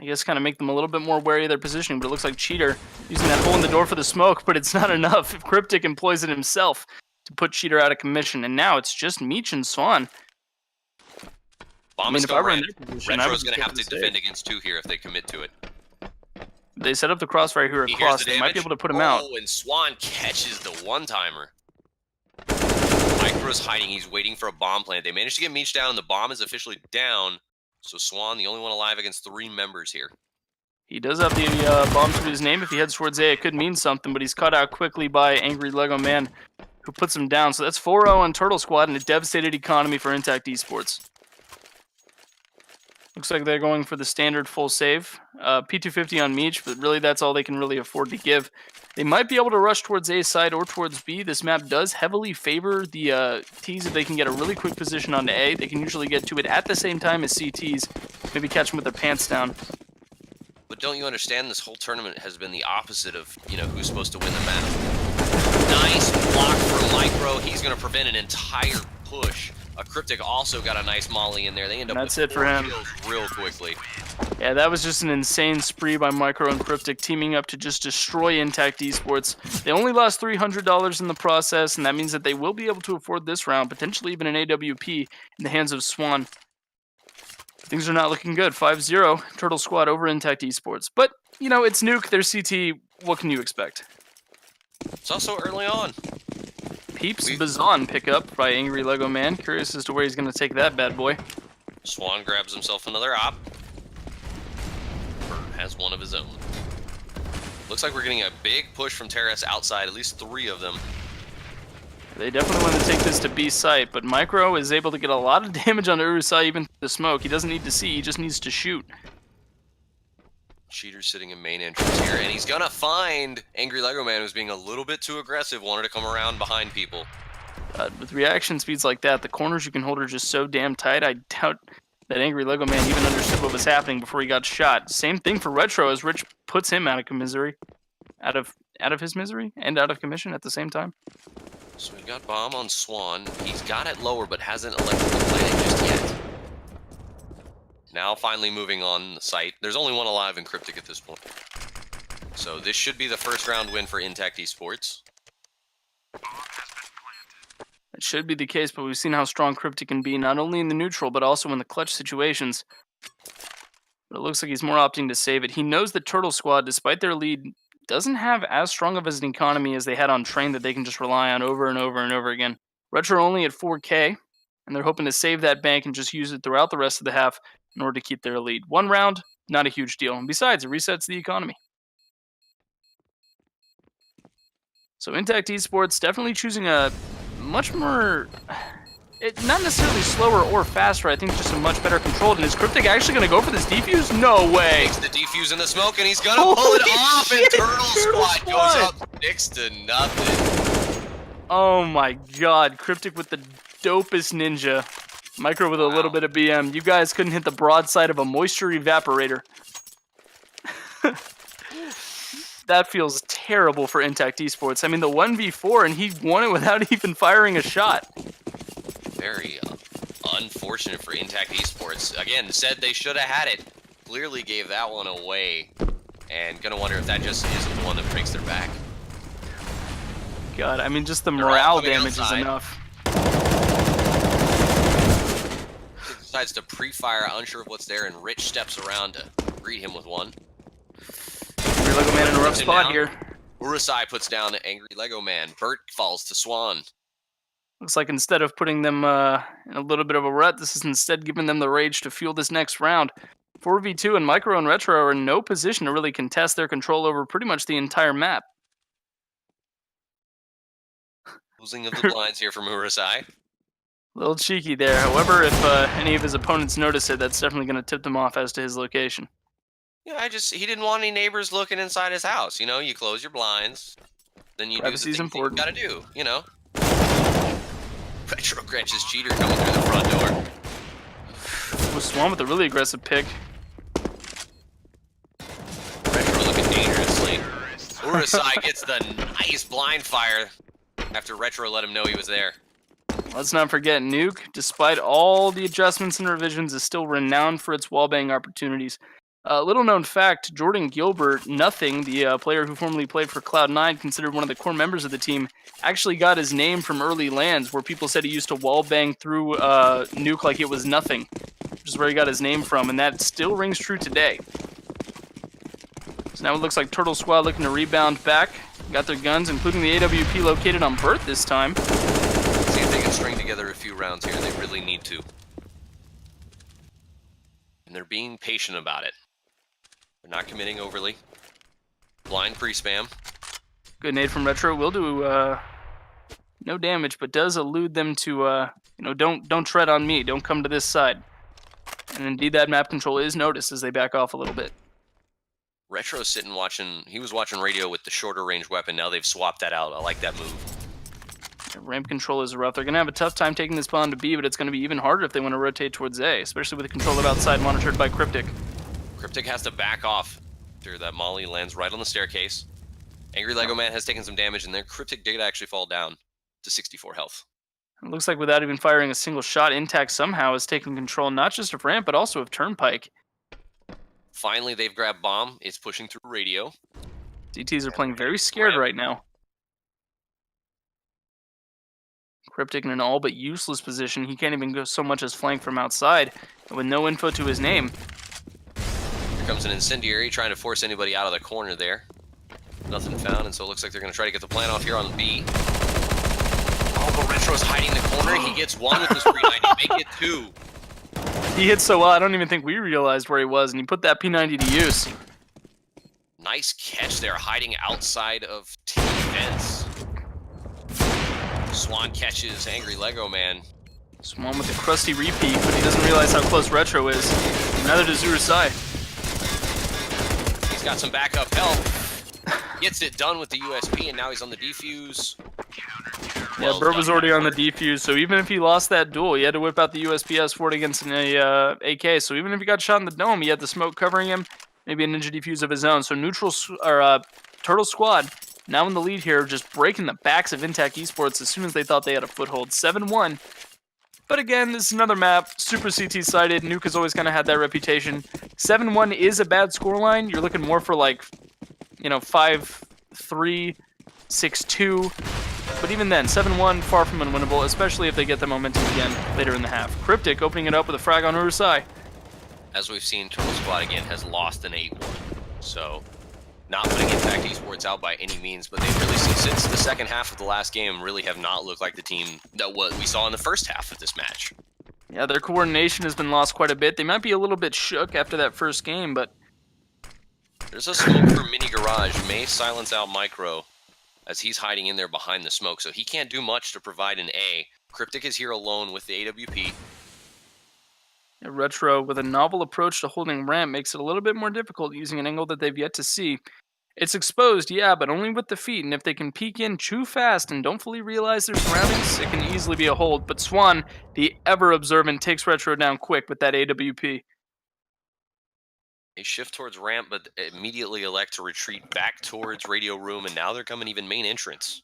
guess, kind of make them a little bit more wary of their positioning, but it looks like Cheater using that hole in the door for the smoke, but it's not enough if Cryptic employs it himself to put Cheater out of commission, and now it's just Meech and Swan. Bomb is going Retro's going to have to defend against 2 here if they commit to it. They set up the crossfire here across. They might be able to put him out. Oh, and Swan catches the one-timer. Micro's hiding. He's waiting for a bomb plant. They managed to get Meech down, and the bomb is officially down. So Swan, the only one alive against 3 members here. He does have the bomb to his name. If he heads towards A, it could mean something, but he's cut out quickly by Angry Lego Man, who puts him down. So that's 4-0 on Turtle Squad and a devastated economy for iNTACT eSports. Looks like they're going for the standard full save. P250 on Meech, but really that's all they can really afford to give. They might be able to rush towards A side or towards B. This map does heavily favor the Ts if they can get a really quick position onto A. They can usually get to it at the same time as CTs. Maybe catch them with their pants down. But don't you understand, this whole tournament has been the opposite of, who's supposed to win the map. Nice block from Micro. He's going to prevent an entire push. Cryptic also got a nice molly in there. They end up with 4 kills real quickly. Yeah, that was just an insane spree by Micro and Cryptic, teaming up to just destroy iNTACT eSports. They only lost $300 in the process, and that means that they will be able to afford this round, potentially even an AWP in the hands of Swan. Things are not looking good. 5-0, Turtle Squad over iNTACT eSports. But, it's Nuke, they're CT. What can you expect? It's also early on. Peeps Bazan pickup by Angry Lego Man. Curious as to where he's going to take that bad boy. Swan grabs himself another op. Bird has one of his own. Looks like we're getting a big push from Cerus outside, at least 3 of them. They definitely want to take this to B site, but Micro is able to get a lot of damage on Urusai even through the smoke. He doesn't need to see, he just needs to shoot. Cheater's sitting in main entrance here, and he's gonna find Angry Lego Man, who's being a little bit too aggressive, wanted to come around behind people. With reaction speeds like that, the corners you can hold are just so damn tight. I doubt that Angry Lego Man even understood what was happening before he got shot. Same thing for Retro, as Rich puts him out of misery, out of his misery and out of commission at the same time. So we've got bomb on Swan. He's got it lower, but hasn't elected the planet just yet. Now finally moving on the site. There's only one alive in Cryptic at this point. So this should be the first round win for iNTACT eSports. It should be the case, but we've seen how strong Cryptic can be, not only in the neutral, but also in the clutch situations. But it looks like he's more opting to save it. He knows that Turtle Squad, despite their lead, doesn't have as strong of an economy as they had on Train that they can just rely on over and over and over again. Retro only at 4K, and they're hoping to save that bank and just use it throughout the rest of the half in order to keep their lead. One round, not a huge deal. And besides, it resets the economy. So iNTACT eSports definitely choosing a much more, not necessarily slower or faster, I think just a much better controlled. And is Cryptic actually going to go for this defuse? No way! Takes the defuse in the smoke, and he's going to pull it off, and Turtle Squad goes up 6-0. Oh my god, Cryptic with the dopest ninja. Micro with a little bit of BM. You guys couldn't hit the broadside of a moisture evaporator. That feels terrible for iNTACT eSports. I mean, the 1v4, and he won it without even firing a shot. Very unfortunate for iNTACT eSports. Again, said they should have had it. Clearly gave that one away. And gonna wonder if that just isn't the one that breaks their back. God, I mean, just the morale damage is enough. Decides to pre-fire, unsure of what's there, and Rich steps around to greet him with one. Angry Lego Man in a rough spot here. Urusai puts down Angry Lego Man. Bert falls to Swan. Looks like instead of putting them in a little bit of a rut, this is instead giving them the rage to fuel this next round. 4v2 and Micro and Retro are in no position to really contest their control over pretty much the entire map. Closing of the blinds here from Urusai. A little cheeky there. However, if any of his opponents notice it, that's definitely going to tip them off as to his location. Yeah, he didn't want any neighbors looking inside his house. You know, you close your blinds, then you Privacy's do the things you important. gotta do, you know. Retro Gretch's cheater coming through the front door. Was Swan with a really aggressive pick. Retro looking dangerously. Urusai gets the nice blind fire after Retro let him know he was there. Let's not forget, Nuke, despite all the adjustments and revisions, is still renowned for its wallbang opportunities. Little known fact, Jordan Gilbert, Nothing, the player who formerly played for Cloud9, considered one of the core members of the team, actually got his name from early lands where people said he used to wallbang through Nuke like it was nothing, which is where he got his name from, and that still rings true today. So now it looks like Turtle Squad looking to rebound back. Got their guns, including the AWP located on Bert this time. See if they can string together a few rounds here. They really need to. And they're being patient about it. They're not committing overly. Blind pre-spam. Good nade from Retro. Will do no damage, but does elude them to, don't tread on me. Don't come to this side. And indeed, that map control is noticed as they back off a little bit. Retro's sitting watching. He was watching radio with the shorter range weapon. Now they've swapped that out. I like that move. Ramp control is rough. They're going to have a tough time taking this spawn to B, but it's going to be even harder if they want to rotate towards A, especially with the control of outside monitored by Cryptic. Cryptic has to back off after that molly lands right on the staircase. Angry Lego Man has taken some damage, and their Cryptic did actually fall down to 64 health. It looks like without even firing a single shot, iNTACT somehow has taken control not just of Ramp, but also of Turnpike. Finally, they've grabbed Bomb. It's pushing through radio. DTs are playing very scared right now. Cryptic in an all but useless position. He can't even go so much as flank from outside, and with no info to his name. Here comes an incendiary trying to force anybody out of the corner there. Nothing found, and so it looks like they're going to try to get the plan off here on B. Oh, but Retro's hiding in the corner. He gets one with this 390, make it two. He hit so well, I don't even think we realized where he was, and he put that P90 to use. Nice catch there, hiding outside of T fence. Swan catches Angry Lego Man. Swan with a crusty repeat, but he doesn't realize how close Retro is. Neither does Urusai. He's got some backup help. Gets it done with the USP, and now he's on the defuse. Yeah, Bert was already on the defuse, so even if he lost that duel, he had to whip out the USPS for it against an AK. So even if he got shot in the dome, he had the smoke covering him, maybe a ninja defuse of his own. So Turtle Squad now in the lead here, just breaking the backs of iNTACT eSports as soon as they thought they had a foothold. 7-1. But again, this is another map, super CT-sided. Nuke has always kind of had that reputation. 7-1 is a bad scoreline. You're looking more for like, 5-3, 6-2. But even then, 7-1, far from unwinnable, especially if they get the momentum again later in the half. Cryptic opening it up with a frag on Urusai. As we've seen, Turtle Squad again has lost an 8-1. So, not putting iNTACT eSports out by any means, but they've really seen, since the second half of the last game, really have not looked like the team that what we saw in the first half of this match. Yeah, their coordination has been lost quite a bit. They might be a little bit shook after that first game, but... There's a smoke for Mini Garage. May silence out Micro as he's hiding in there behind the smoke, so he can't do much to provide an A. Cryptic is here alone with the AWP. Retro, with a novel approach to holding ramp, makes it a little bit more difficult using an angle that they've yet to see. It's exposed, yeah, but only with the feet, and if they can peek in too fast and don't fully realize their surroundings, it can easily be a hold. But Swan, the ever-observant, takes Retro down quick with that AWP. They shift towards ramp, but immediately elect to retreat back towards radio room, and now they're coming even main entrance.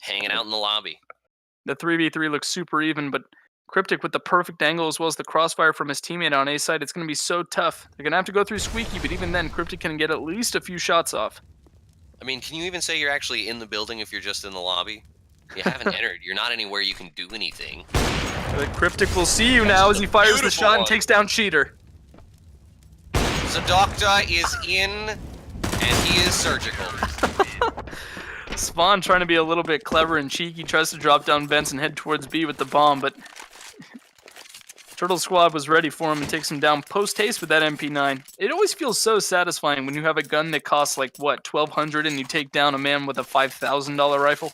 Hanging out in the lobby. The 3v3 looks super even, but Cryptic with the perfect angle as well as the crossfire from his teammate on A side, it's going to be so tough. They're going to have to go through Squeaky, but even then, Cryptic can get at least a few shots off. I mean, can you even say you're actually in the building if you're just in the lobby? You haven't entered. You're not anywhere you can do anything. But Cryptic will see you now as he fires the shot and takes down Cheater. The doctor is in, and he is surgical. Spawn trying to be a little bit clever and cheeky, tries to drop down vents and head towards B with the bomb, but Turtle Squad was ready for him and takes him down post-haste with that MP9. It always feels so satisfying when you have a gun that costs like, what, $1,200 and you take down a man with a $5,000 rifle?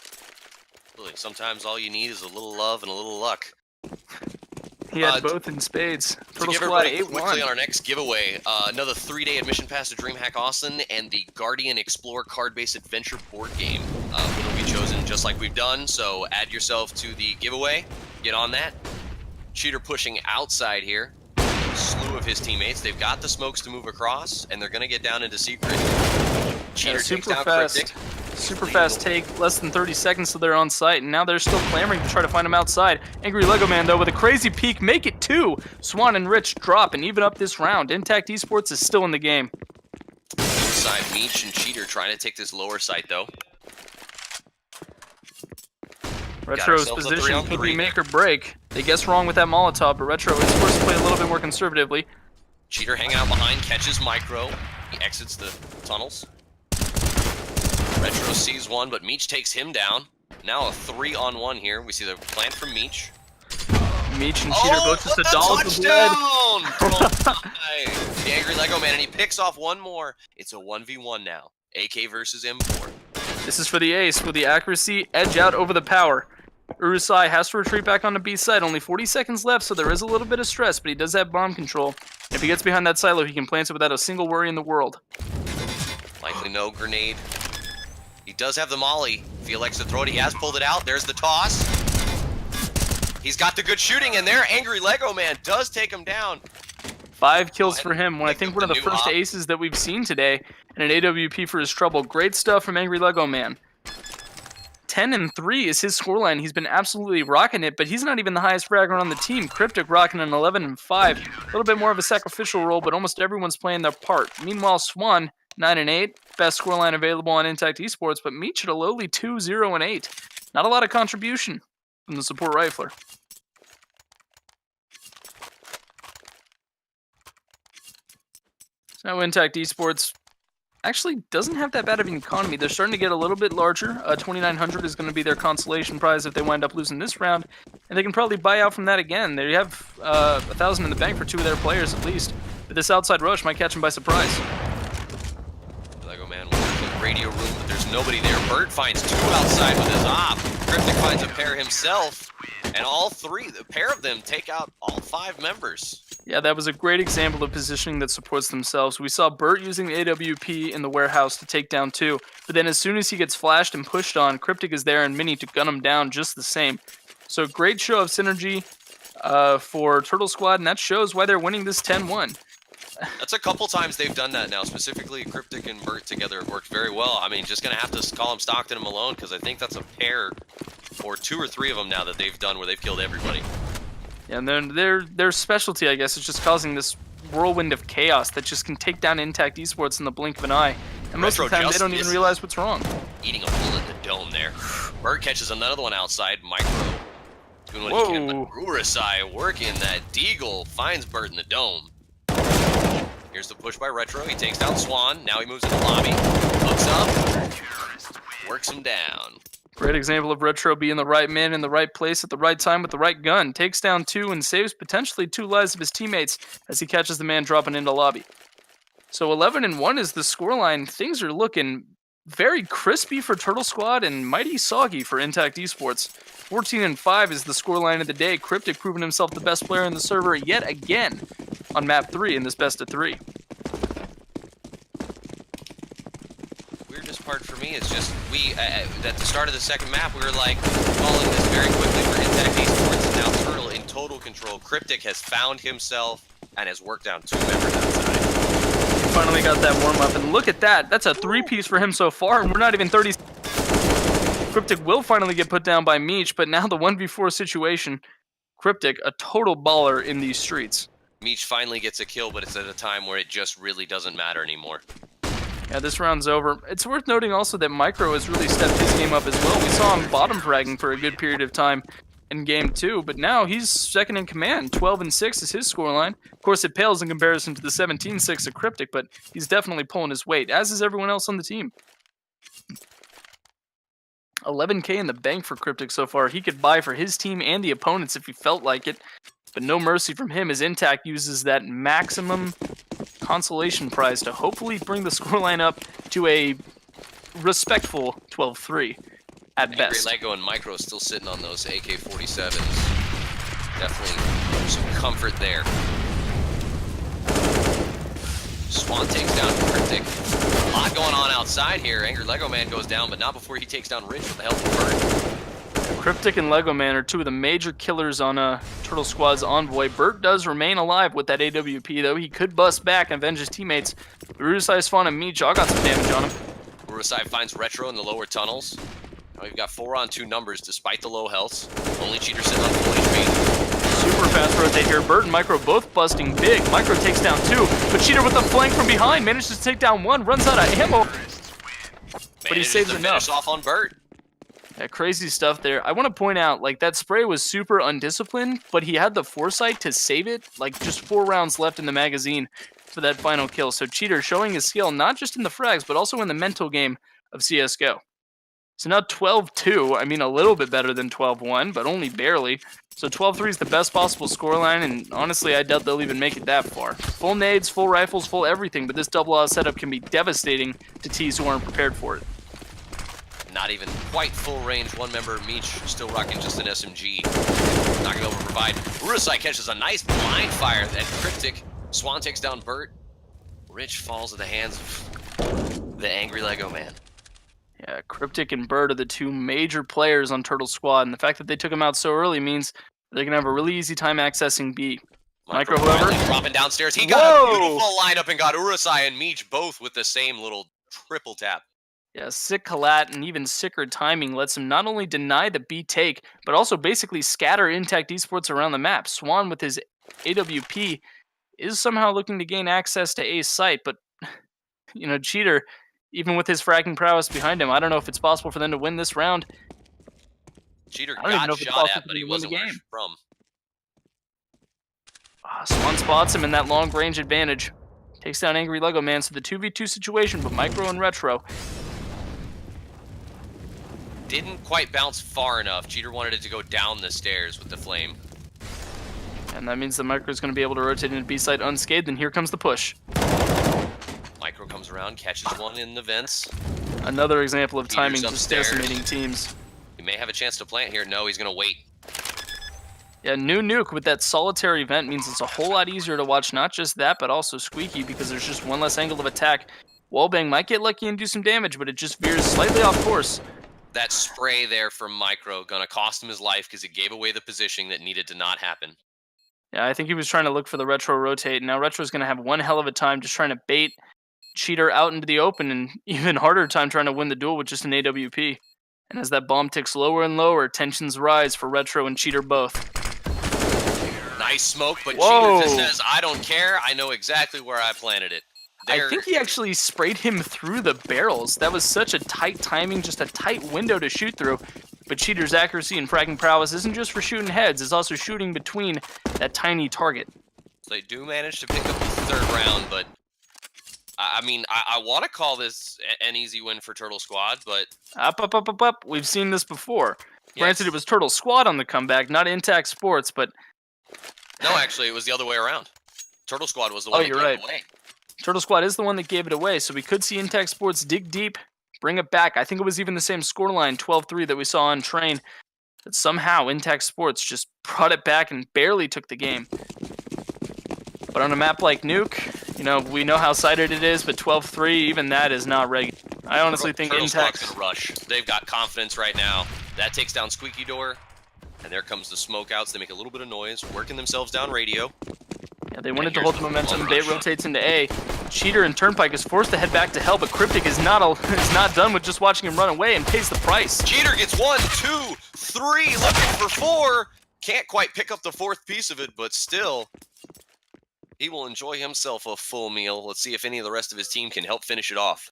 Really, sometimes all you need is a little love and a little luck. He had both in spades. To give everybody quickly on our next giveaway, another 3-day admission pass to DreamHack Austin and the Guardian Explorer card-based adventure board game will be chosen just like we've done, so add yourself to the giveaway. Get on that. Cheater pushing outside here. Slew of his teammates. They've got the smokes to move across, and they're going to get down into secret. Cheater takes down Cryptic. Super fast take, less than 30 seconds till they're on site, and now they're still clamoring to try to find him outside. Angry Lego Man, though, with a crazy peek, make it 2. Swan and Rich drop and even up this round. iNTACT eSports is still in the game. Inside, Meech and Cheater trying to take this lower site, though. Retro's position could be make or break. They guess wrong with that Molotov, but Retro is forced to play a little bit more conservatively. Cheater hanging out behind, catches Micro. He exits the tunnels. Retro sees one, but Meech takes him down. Now a 3-on-1 here. We see the plant from Meech. Meech and Cheater both just a doll of blood. The Angry Lego Man, and he picks off one more. It's a 1v1 now. AK versus M4. This is for the ace. With the accuracy, edge out over the power. Urusai has to retreat back on the B side. Only 40 seconds left, so there is a little bit of stress, but he does have bomb control. If he gets behind that silo, he can plant it without a single worry in the world. Likely no grenade. He does have the molly. If he elects to throw it, he has pulled it out. There's the toss. He's got the good shooting, and there, Angry Lego Man does take him down. 5 kills for him. I think one of the first aces that we've seen today, and an AWP for his trouble. Great stuff from Angry Lego Man. 10-3 is his scoreline. He's been absolutely rocking it, but he's not even the highest fragger on the team. Cryptic rocking an 11-5. A little bit more of a sacrificial role, but almost everyone's playing their part. Meanwhile, Swan, 9-8. Best scoreline available on iNTACT eSports, but Meech at a lowly 2-0-8. Not a lot of contribution from the support rifler. So now iNTACT eSports actually doesn't have that bad of an economy. They're starting to get a little bit larger. 2,900 is going to be their consolation prize if they wind up losing this round, and they can probably buy out from that again. They have 1,000 in the bank for 2 of their players at least, but this outside rush might catch them by surprise. Lego Man wants to the radio room, but there's nobody there. Bird finds 2 outside with his op. Cryptic finds a pair himself, and all 3, the pair of them, take out all 5 members. Yeah, that was a great example of positioning that supports themselves. We saw Burt using the AWP in the warehouse to take down 2, but then as soon as he gets flashed and pushed on, Cryptic is there and Mini to gun him down just the same. So great show of synergy for Turtle Squad, and that shows why they're winning this 10-1. That's a couple times they've done that now. Specifically, Cryptic and Burt together have worked very well. I mean, just going to have to call him Stockton and Malone, because I think that's a pair, or 2 or 3 of them now that they've done where they've killed everybody. And then their specialty, I guess, is just causing this whirlwind of chaos that just can take down Intact Esports in the blink of an eye. And most of the time, they don't even realize what's wrong. Eating a bullet in the dome there. Bird catches another one outside. Micro doing what he can, but Urusai working that deagle finds Bird in the dome. Here's the push by Retro. He takes down Swan. Now he moves in the lobby. Looks up. Works him down. Great example of Retro being the right man in the right place at the right time with the right gun. Takes down 2 and saves potentially 2 lives of his teammates as he catches the man dropping into lobby. So 11-1 is the scoreline. Things are looking very crispy for Turtle Squad and mighty soggy for Intact Esports. 14-5 is the scoreline of the day. Cryptic proving himself the best player in the server yet again on map 3 in this best of 3. Weirdest part for me is just at the start of the second map we were like calling this very quickly for Intact Esports, and now Turtle in total control. Cryptic has found himself and has worked down 2 members outside. Finally got that warm up, and look at that. That's a 3-piece for him so far, and we're not even 30. Cryptic will finally get put down by Meech, but now the 1v4 situation. Cryptic, a total baller in these streets. Meech finally gets a kill, but it's at a time where it just really doesn't matter anymore. Yeah, this round's over. It's worth noting also that Micro has really stepped his game up as well. We saw him bottom fragging for a good period of time in game 2, but now he's second in command. 12-6 is his scoreline. Of course, it pales in comparison to the 17-6 of Cryptic, but he's definitely pulling his weight, as is everyone else on the team. 11K in the bank for Cryptic so far. He could buy for his team and the opponents if he felt like it, but no mercy from him as Intact uses that maximum consolation prize to hopefully bring the scoreline up to a respectful 12-3 at best. Lego and Micro still sitting on those AK-47s. Definitely some comfort there. Swan takes down Cryptic. A lot going on outside here. Angry Lego Man goes down, but not before he takes down Rich with the help of Bert. Cryptic and Lego Man are 2 of the major killers on Turtle Squad's Envoy. Bert does remain alive with that AWP, though. He could bust back and avenge his teammates. Urusai, Swan, and Meech all got some damage on him. Urusai finds Retro in the lower tunnels. Now we've got 4-on-2 numbers despite the low health. Only Cheater sitting on full HP. Super fast rotate here. Bert and Micro both busting big. Micro takes down 2, but Cheater with the flank from behind manages to take down 1, runs out of ammo. But he saves enough. Finish off on Bert. Yeah, crazy stuff there. I want to point out, like, that spray was super undisciplined, but he had the foresight to save it. Like, just 4 rounds left in the magazine for that final kill. So Cheater showing his skill not just in the frags, but also in the mental game of CSGO. So now 12-2, I mean a little bit better than 12-1, but only barely. So 12-3 is the best possible scoreline, and honestly, I doubt they'll even make it that far. Full nades, full rifles, full everything, but this double out setup can be devastating to teams who aren't prepared for it. Not even quite full range. One member, Meech, still rocking just an SMG. Not going to over-provide. Urusai catches a nice blind fire at Cryptic. Swan takes down Bert. Rich falls in the hands of the Angry Lego Man. Yeah, Cryptic and Bird are the 2 major players on Turtle Squad, and the fact that they took him out so early means they're going to have a really easy time accessing B. Micro, however, dropping downstairs. He got a beautiful lineup and got Urusai and Meech both with the same little triple tap. Yeah, sick collat and even sicker timing lets him not only deny the B take, but also basically scatter Intact Esports around the map. Swan with his AWP is somehow looking to gain access to A's site, but, you know, Cheater, even with his fragging prowess behind him, I don't know if it's possible for them to win this round. Cheater got shot at, but he wasn't where he's from. Swan spots him in that long range advantage. Takes down Angry Lego Man, so the 2v2 situation, but Micro and Retro. Didn't quite bounce far enough. Cheater wanted it to go down the stairs with the flame. And that means the Micro is going to be able to rotate into B site unscathed, and here comes the push. Micro comes around, catches one in the vents. Another example of timing just upstairs. decimating teams. He may have a chance to plant here. No, he's going to wait. Yeah, new nuke with that solitary vent means it's a whole lot easier to watch not just that, but also Squeaky, because there's just one less angle of attack. Wallbang might get lucky and do some damage, but it just veers slightly off course. That spray there from Micro gonna cost him his life because it gave away the positioning that needed to not happen. Yeah, I think he was trying to look for the Retro rotate. Now Retro's going to have one hell of a time just trying to bait Cheater out into the open, and even harder time trying to win the duel with just an AWP. And as that bomb ticks lower and lower, tensions rise for Retro and Cheater both. nice smoke, but Whoa. Cheater just says, I don't care. I know exactly where I planted it. I think he actually sprayed him through the barrels. That was such a tight timing, just a tight window to shoot through. But Cheater's accuracy and fragging prowess isn't just for shooting heads, it's also shooting between that tiny target. So they do manage to pick up the third round, but I mean, I want to call this an easy win for Turtle Squad, but... Up. We've seen this before. Yes. Granted, it was Turtle Squad on the comeback, not iNTACT Sports, but... No, actually, it was the other way around. Turtle Squad was the one that gave it away. Turtle Squad is the one that gave it away, so we could see iNTACT Sports dig deep, bring it back. I think it was even the same scoreline, 12-3, that we saw on Train. But somehow, iNTACT Sports just brought it back and barely took the game. But on a map like Nuke, you know, we know how sighted it is, but 12-3, even that is not regular. I honestly think Turtle Squad's iNTACT... gonna rush. They've got confidence right now. That takes down Squeaky Door, and there comes the smoke outs. They make a little bit of noise, working themselves down radio. Yeah, they wanted to hold the momentum. Bait rotates into A. Cheater and Turnpike is forced to head back to hell, but Cryptic is not done with just watching him run away and pays the price. Cheater gets 1, 2, 3, looking for 4. Can't quite pick up the fourth piece of it, but still, he will enjoy himself a full meal. Let's see if any of the rest of his team can help finish it off.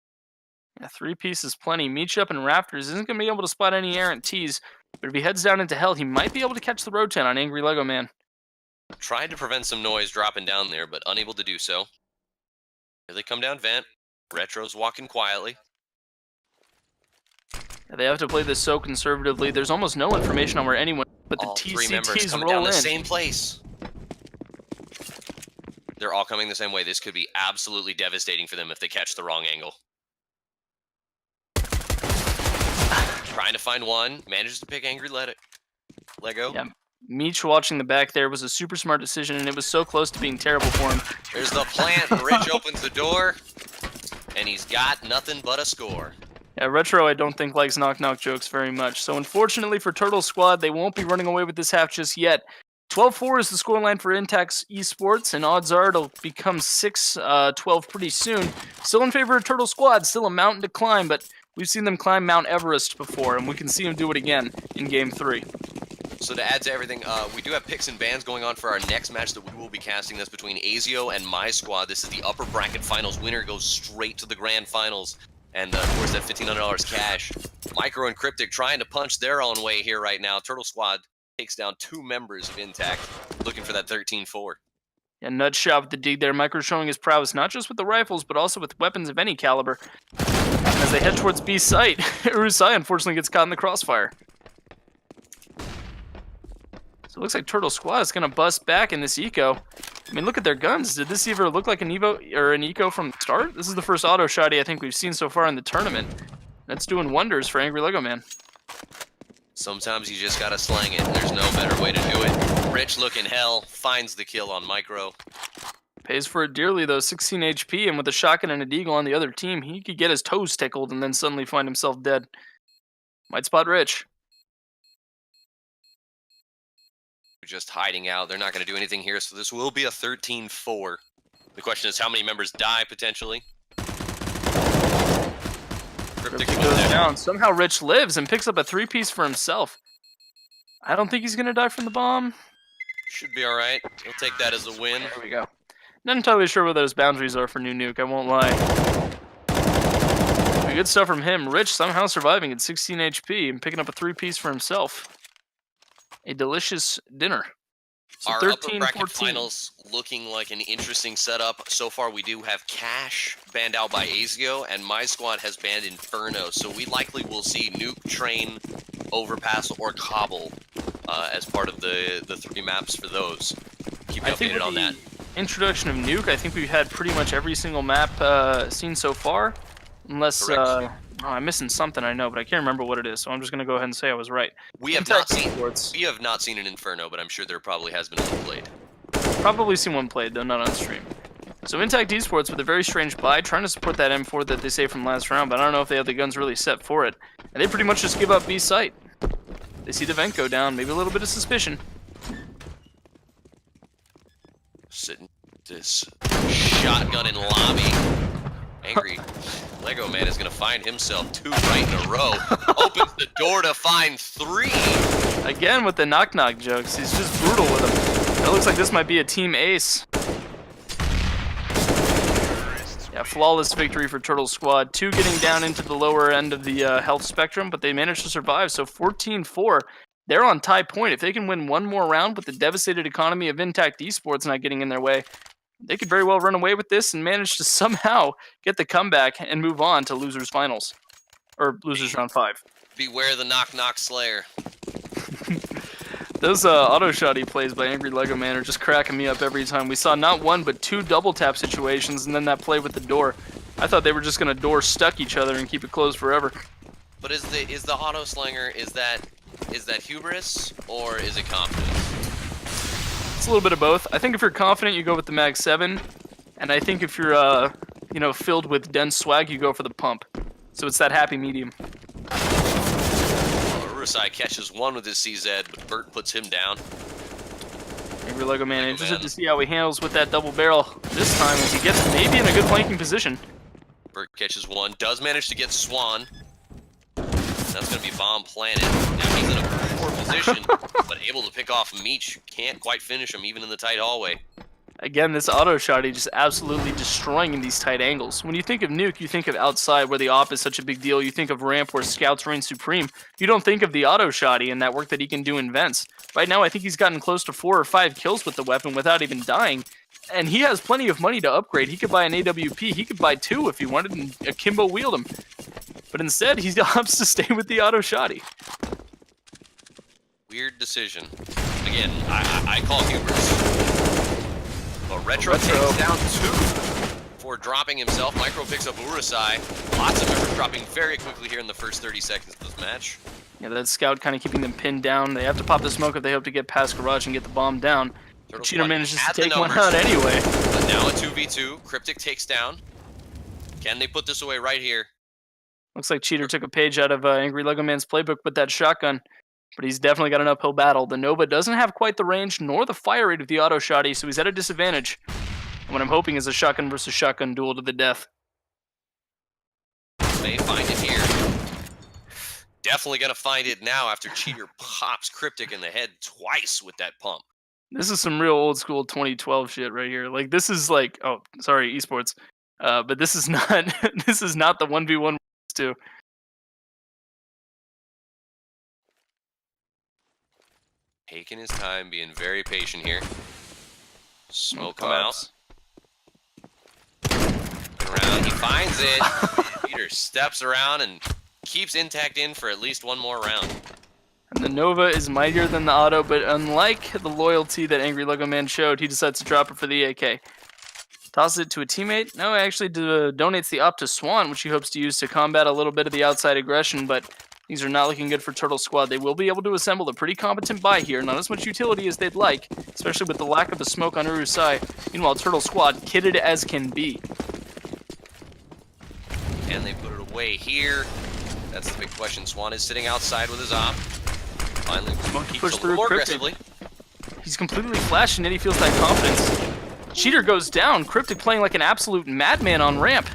Yeah, 3 pieces plenty. Meechup and Raptors isn't going to be able to spot any errant T's, but if he heads down into hell, he might be able to catch the Rotan on Angry Lego Man. Tried to prevent some noise dropping down there, but unable to do so. Here they come down vent. Retro's walking quietly. Yeah, they have to play this so conservatively. There's almost no information on where anyone, but the All 3 members TCTs coming roll down in. the same place. They're all coming the same way. This could be absolutely devastating for them if they catch the wrong angle. Trying to find one. Manages to pick Angry Lego. Yeah. Meech watching the back there was a super smart decision, and it was so close to being terrible for him. There's the plant. Rich opens the door, and he's got nothing but a score. Yeah, Retro I don't think likes knock-knock jokes very much. So unfortunately for Turtle Squad, they won't be running away with this half just yet. 12-4 is the scoreline for iNTACT eSports, and odds are it'll become 6-12 pretty soon. Still in favor of Turtle Squad, still a mountain to climb, but we've seen them climb Mount Everest before, and we can see them do it again in Game 3. So to add to everything, we do have picks and bans going on for our next match that we will be casting. That's between Azio and my squad. This is the upper bracket finals. Winner goes straight to the grand finals. And of course, that $1,500 cash. Micro and Cryptic trying to punch their own way here right now. Turtle Squad takes down 2 members of iNTACT, looking for that 13-4. Yeah, nut shot with the dig there. Micro showing his prowess not just with the rifles, but also with weapons of any caliber. As they head towards B site, Urusai unfortunately gets caught in the crossfire. So it looks like Turtle Squad is going to bust back in this eco. I mean, look at their guns. Did this ever look like an Evo or an eco from the start? This is the first auto shotty I think we've seen so far in the tournament. That's doing wonders for Angry Lego Man. Sometimes you just gotta slang it. There's no better way to do it. Rich looking hell finds the kill on Micro. Pays for it dearly though, 16 HP, and with a shotgun and a deagle on the other team, he could get his toes tickled and then suddenly find himself dead. Might spot Rich. Just hiding out. They're not going to do anything here, so this will be a 13-4. The question is how many members die, potentially. Cryptic goes down. Somehow Rich lives and picks up a 3-piece for himself. I don't think he's going to die from the bomb. Should be alright. He'll take that as a win. There we go. Not entirely sure what those boundaries are for New Nuke, I won't lie. But good stuff from him. Rich somehow surviving at 16 HP and picking up a 3-piece for himself. A delicious dinner. So our 13, upper bracket 14. finals looking like an interesting setup. So far, we do have Cash banned out by Azio, and my squad has banned Inferno. So we likely will see Nuke, Train, Overpass, or Cobble as part of the 3 maps for those. Keep you updated on that. Introduction of Nuke, I think we've had pretty much every single map seen so far. Unless, I'm missing something, I know, but I can't remember what it is, so I'm just going to go ahead and say I was right. We have not seen an Inferno, but I'm sure there probably has been one played. Probably seen one played, though not on stream. So iNTACT eSports with a very strange buy, trying to support that M4 that they saved from last round, but I don't know if they have the guns really set for it. And they pretty much just give up B site. They see the vent go down, maybe a little bit of suspicion. Sitting this shotgun in lobby. Angry Lego Man is going to find himself 2 right in a row. Opens the door to find 3. Again with the knock-knock jokes. He's just brutal with them. It looks like this might be a team ace. Yeah, flawless victory for Turtle Squad. 2 getting down into the lower end of the health spectrum, but they managed to survive. So 14-4, they're on tie point. If they can win one more round with the devastated economy of iNTACT eSports not getting in their way, they could very well run away with this and manage to somehow get the comeback and move on to losers finals. Or losers round 5. Beware the knock-knock slayer. Those auto shot he plays by Angry Lego Man are just cracking me up every time. We saw not 1 but 2 double tap situations, and then that play with the door. I thought they were just gonna door stuck each other and keep it closed forever. But is the auto slinger, is that hubris or is it confidence? It's a little bit of both. I think if you're confident, you go with the Mag 7, and I think if you're filled with dense swag, you go for the pump. So it's that happy medium. Urusai catches 1 with his CZ, but Bert puts him down. Angry Lego Man interested to see how he handles with that double barrel this time as he gets maybe in a good flanking position. Bert catches 1, does manage to get Swan. That's going to be bomb planted. Now he's in a poor position, but able to pick off Meech. Can't quite finish him even in the tight hallway. Again, this auto shot, just absolutely destroying in these tight angles. When you think of Nuke, you think of outside where the op is such a big deal. You think of ramp where scouts reign supreme. You don't think of the auto shotty and that work that he can do in vents. Right now, I think he's gotten close to 4 or 5 kills with the weapon without even dying. And he has plenty of money to upgrade. He could buy an AWP. He could buy 2 if he wanted and akimbo wield him. But instead, he opts to stay with the auto shotty. Weird decision. Again, I call hubris. But Retro takes down 2 before dropping himself. Micro picks up Urusai. Lots of members dropping very quickly here in the first 30 seconds of this match. Yeah, that scout kind of keeping them pinned down. They have to pop the smoke if they hope to get past Garage and get the bomb down. Cheater manages to take one out anyway. But now a 2v2. Cryptic takes down. Can they put this away right here? Looks like Cheater took a page out of Angry Lego Man's playbook with that shotgun. But he's definitely got an uphill battle. The Nova doesn't have quite the range nor the fire rate of the auto shotty, so he's at a disadvantage. And what I'm hoping is a shotgun versus shotgun duel to the death. May find it here. Definitely gonna find it now after Cheater pops Cryptic in the head twice with that pump. This is some real old school 2012 shit right here. Like this is like, oh, sorry, esports. But this is not this is not the 1v1 2. Taking his time, being very patient here. Smoke him out. Around, he finds it. Peter steps around and keeps iNTACT in for at least 1 more round. And the Nova is mightier than the auto, but unlike the loyalty that Angry Lego Man showed, he decides to drop it for the AK. Tosses it to a teammate. No, actually donates the op to Swan, which he hopes to use to combat a little bit of the outside aggression, but things are not looking good for Turtle Squad. They will be able to assemble a pretty competent buy here. Not as much utility as they'd like, especially with the lack of a smoke on Urusai. Meanwhile, Turtle Squad kitted as can be. And they put it away here. That's the big question. Swan is sitting outside with his op. Finally, Monkey push through more Cryptic. aggressively. He's completely flashing it. He feels that confidence. Cheater goes down. Cryptic playing like an absolute madman on ramp.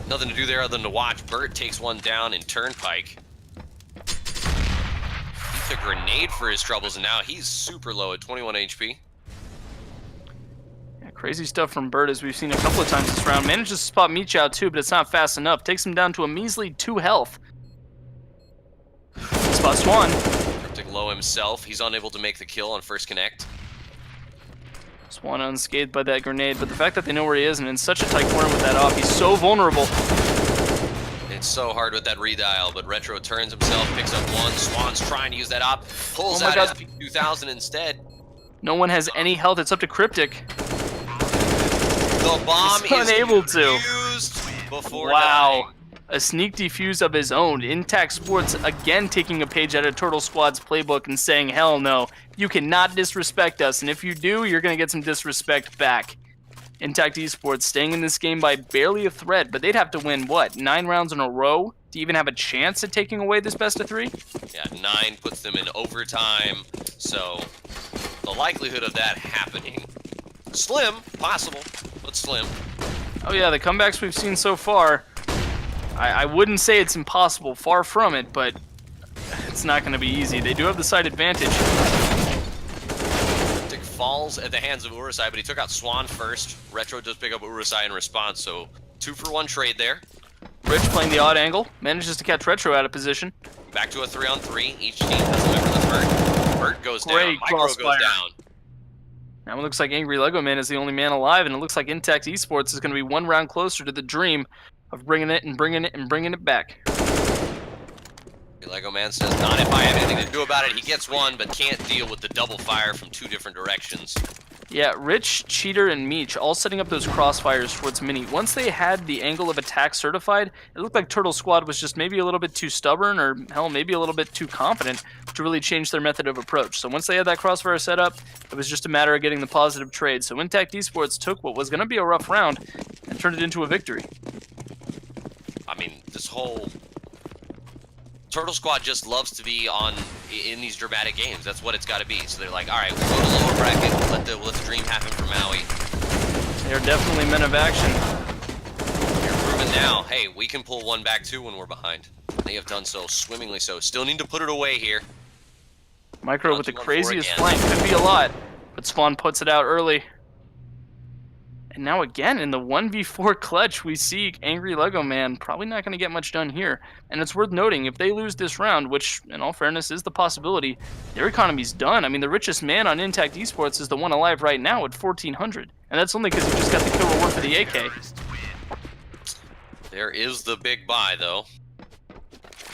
Nothing to do there other than to watch. Bert takes 1 down in Turnpike. He took a grenade for his troubles, and now he's super low at 21 HP. Yeah, crazy stuff from Bert, as we've seen a couple of times this round. Manages to spot Meech out too, but it's not fast enough. Takes him down to a measly 2 health. Spot Swan. Cryptic low himself. He's unable to make the kill on first connect. Swan unscathed by that grenade, but the fact that they know where he is and in such a tight corner with that off, he's so vulnerable. It's so hard with that redial, but Retro turns himself, picks up 1. Swan's trying to use that op, pulls out his P2000 instead. No one has any health. It's up to Cryptic. The bomb is unable to. defused before dying. A sneak defuse of his own. iNTACT Sports again taking a page out of Turtle Squad's playbook and saying, hell no, you cannot disrespect us, and if you do, you're going to get some disrespect back. iNTACT eSports staying in this game by barely a thread, but they'd have to win, what, 9 rounds in a row to even have a chance at taking away this best of 3? Yeah, 9 puts them in overtime, so the likelihood of that happening, slim, possible, but slim. Oh yeah, the comebacks we've seen so far, I wouldn't say it's impossible, far from it, but it's not going to be easy. They do have the side advantage. falls at the hands of Urusai, but he took out Swan first. Retro does pick up Urusai in response, so 2-for-1 trade there. Rich playing the odd angle, manages to catch Retro out of position. Back to a 3-on-3. Each team has a member that's hurt. Bert goes down. Micro goes down. Now it looks like Angry Lego Man is the only man alive, and it looks like iNTACT eSports is going to be one round closer to the dream of bringing it back. Lego Man says, not if I have anything to do about it. He gets one, but can't deal with the double fire from 2 different directions. Yeah, Rich, Cheater, and Meech all setting up those crossfires towards Mini. Once they had the angle of attack certified, it looked like Turtle Squad was just maybe a little bit too stubborn, or hell, maybe a little bit too confident to really change their method of approach. So once they had that crossfire set up, it was just a matter of getting the positive trade. So iNTACT eSports took what was going to be a rough round and turned it into a victory. I mean, this whole Turtle Squad just loves to be in these dramatic games. That's what it's got to be. So they're like, all right, we'll go to lower bracket. We'll let the dream happen for Maui. They're definitely men of action. You're proving now, hey, we can pull one back too when we're behind. They have done so swimmingly so. Still need to put it away here. Micro with the craziest flank. Could be a lot, but Spawn puts it out early. And now again, in the 1v4 clutch, we see Angry Lego Man probably not going to get much done here. And it's worth noting, if they lose this round, which, in all fairness, is the possibility, their economy's done. I mean, the richest man on iNTACT eSports is the one alive right now at 1,400. And that's only because he just got the kill reward for the AK. There is the big buy, though.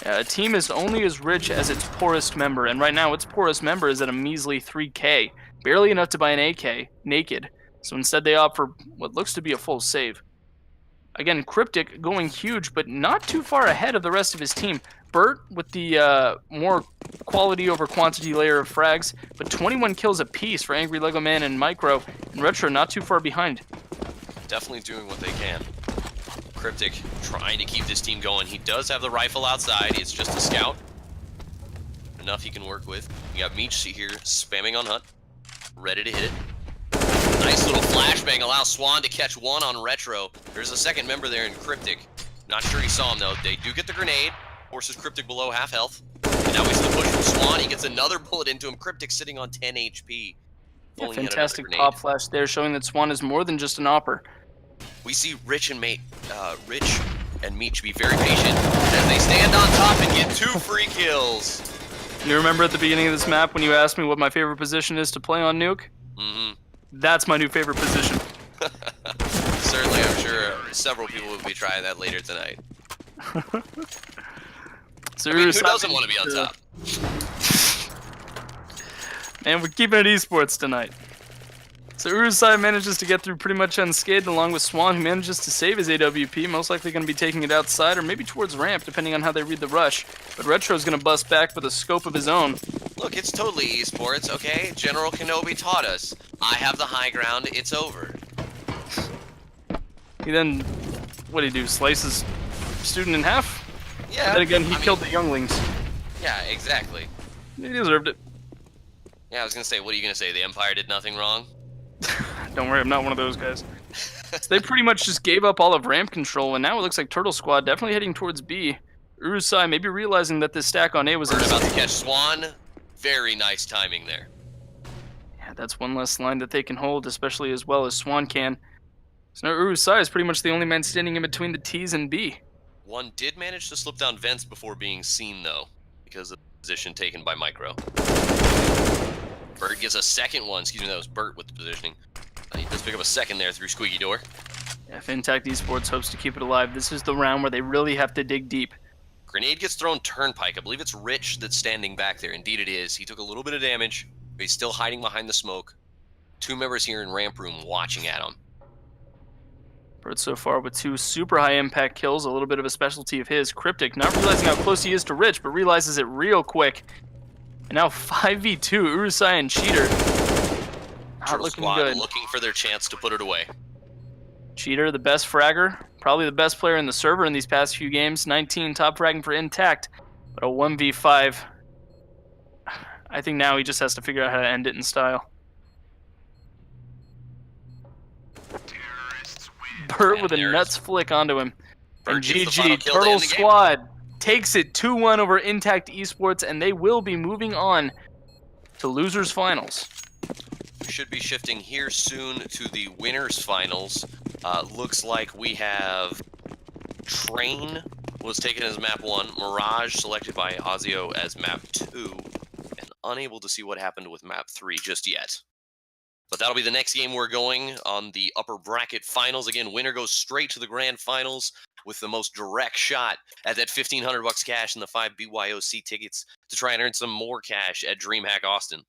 A team is only as rich as its poorest member, and right now its poorest member is at a measly 3K. Barely enough to buy an AK, naked. So instead they opt for what looks to be a full save. Again, Cryptic going huge, but not too far ahead of the rest of his team. Bert with the more quality over quantity layer of frags, but 21 kills apiece for Angry Lego Man and Micro, and Retro not too far behind. Definitely doing what they can. Cryptic trying to keep this team going. He does have the rifle outside. It's just a scout. Enough he can work with. You got Meech here spamming on Hunt. Ready to hit it. Nice little flashbang allows Swan to catch one on Retro. There's a second member there in Cryptic. Not sure he saw him though. They do get the grenade. Forces Cryptic below half health. And now we see the push from Swan. He gets another bullet into him. Cryptic sitting on 10 HP. Yeah, fantastic pop flash there, showing that Swan is more than just an opper. We see Rich and Meech be very patient as they stand on top and get 2 free kills. You remember at the beginning of this map when you asked me what my favorite position is to play on Nuke? Mm-hmm. That's my new favorite position. Certainly, I'm sure several people will be trying that later tonight. So I mean, who doesn't want to be on top? And we're keeping it esports tonight. So Urusai manages to get through pretty much unscathed, along with Swan, who manages to save his AWP, most likely going to be taking it outside or maybe towards ramp, depending on how they read the rush. But Retro's going to bust back with a scope of his own. Look, it's totally esports, okay? General Kenobi taught us. I have the high ground, it's over. He then, what did he do, slices student in half? Yeah. And then again, he killed the younglings. Yeah, exactly. He deserved it. Yeah, I was going to say, what are you going to say? The Empire did nothing wrong? Don't worry, I'm not one of those guys. So they pretty much just gave up all of ramp control, and now it looks like Turtle Squad definitely heading towards B. Urusai maybe realizing that this stack on A was about to catch Swan. Very nice timing there. Yeah, that's one less line that they can hold, especially as well as Swan can. So now Urusai is pretty much the only man standing in between the T's and B. One did manage to slip down vents before being seen, though, because of the position taken by Micro. Bert gets a second one. Excuse me, that was Bert with the positioning. He does pick up a second there through Squeaky Door. Yeah, if iNTACT eSports hopes to keep it alive, this is the round where they really have to dig deep. Grenade gets thrown Turnpike. I believe it's Rich that's standing back there. Indeed it is. He took a little bit of damage, but he's still hiding behind the smoke. 2 members here in ramp room watching at him. Bert so far with 2 super high impact kills, a little bit of a specialty of his. Cryptic not realizing how close he is to Rich, but realizes it real quick. And now 5v2, Urusai and Cheater. Not looking good. Looking for their chance to put it away. Cheater, the best fragger, probably the best player in the server in these past few games. 19 top fragging for iNTACT, but a 1v5. I think now he just has to figure out how to end it in style. Bert with a nuts flick onto him. And GG, Turtle Squad takes it 2-1 over iNTACT eSports, and they will be moving on to Losers Finals. We should be shifting here soon to the winners finals. Looks like we have Train was taken as map 1, Mirage selected by Ozio as map 2, and unable to see what happened with map 3 just yet. But that'll be the next game we're going on the upper bracket finals. Again, winner goes straight to the grand finals with the most direct shot at that $1,500 cash and the 5 BYOC tickets to try and earn some more cash at DreamHack Austin.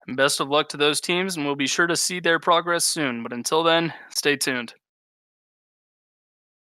Best of luck to those teams, and we'll be sure to see their progress soon. But until then, stay tuned.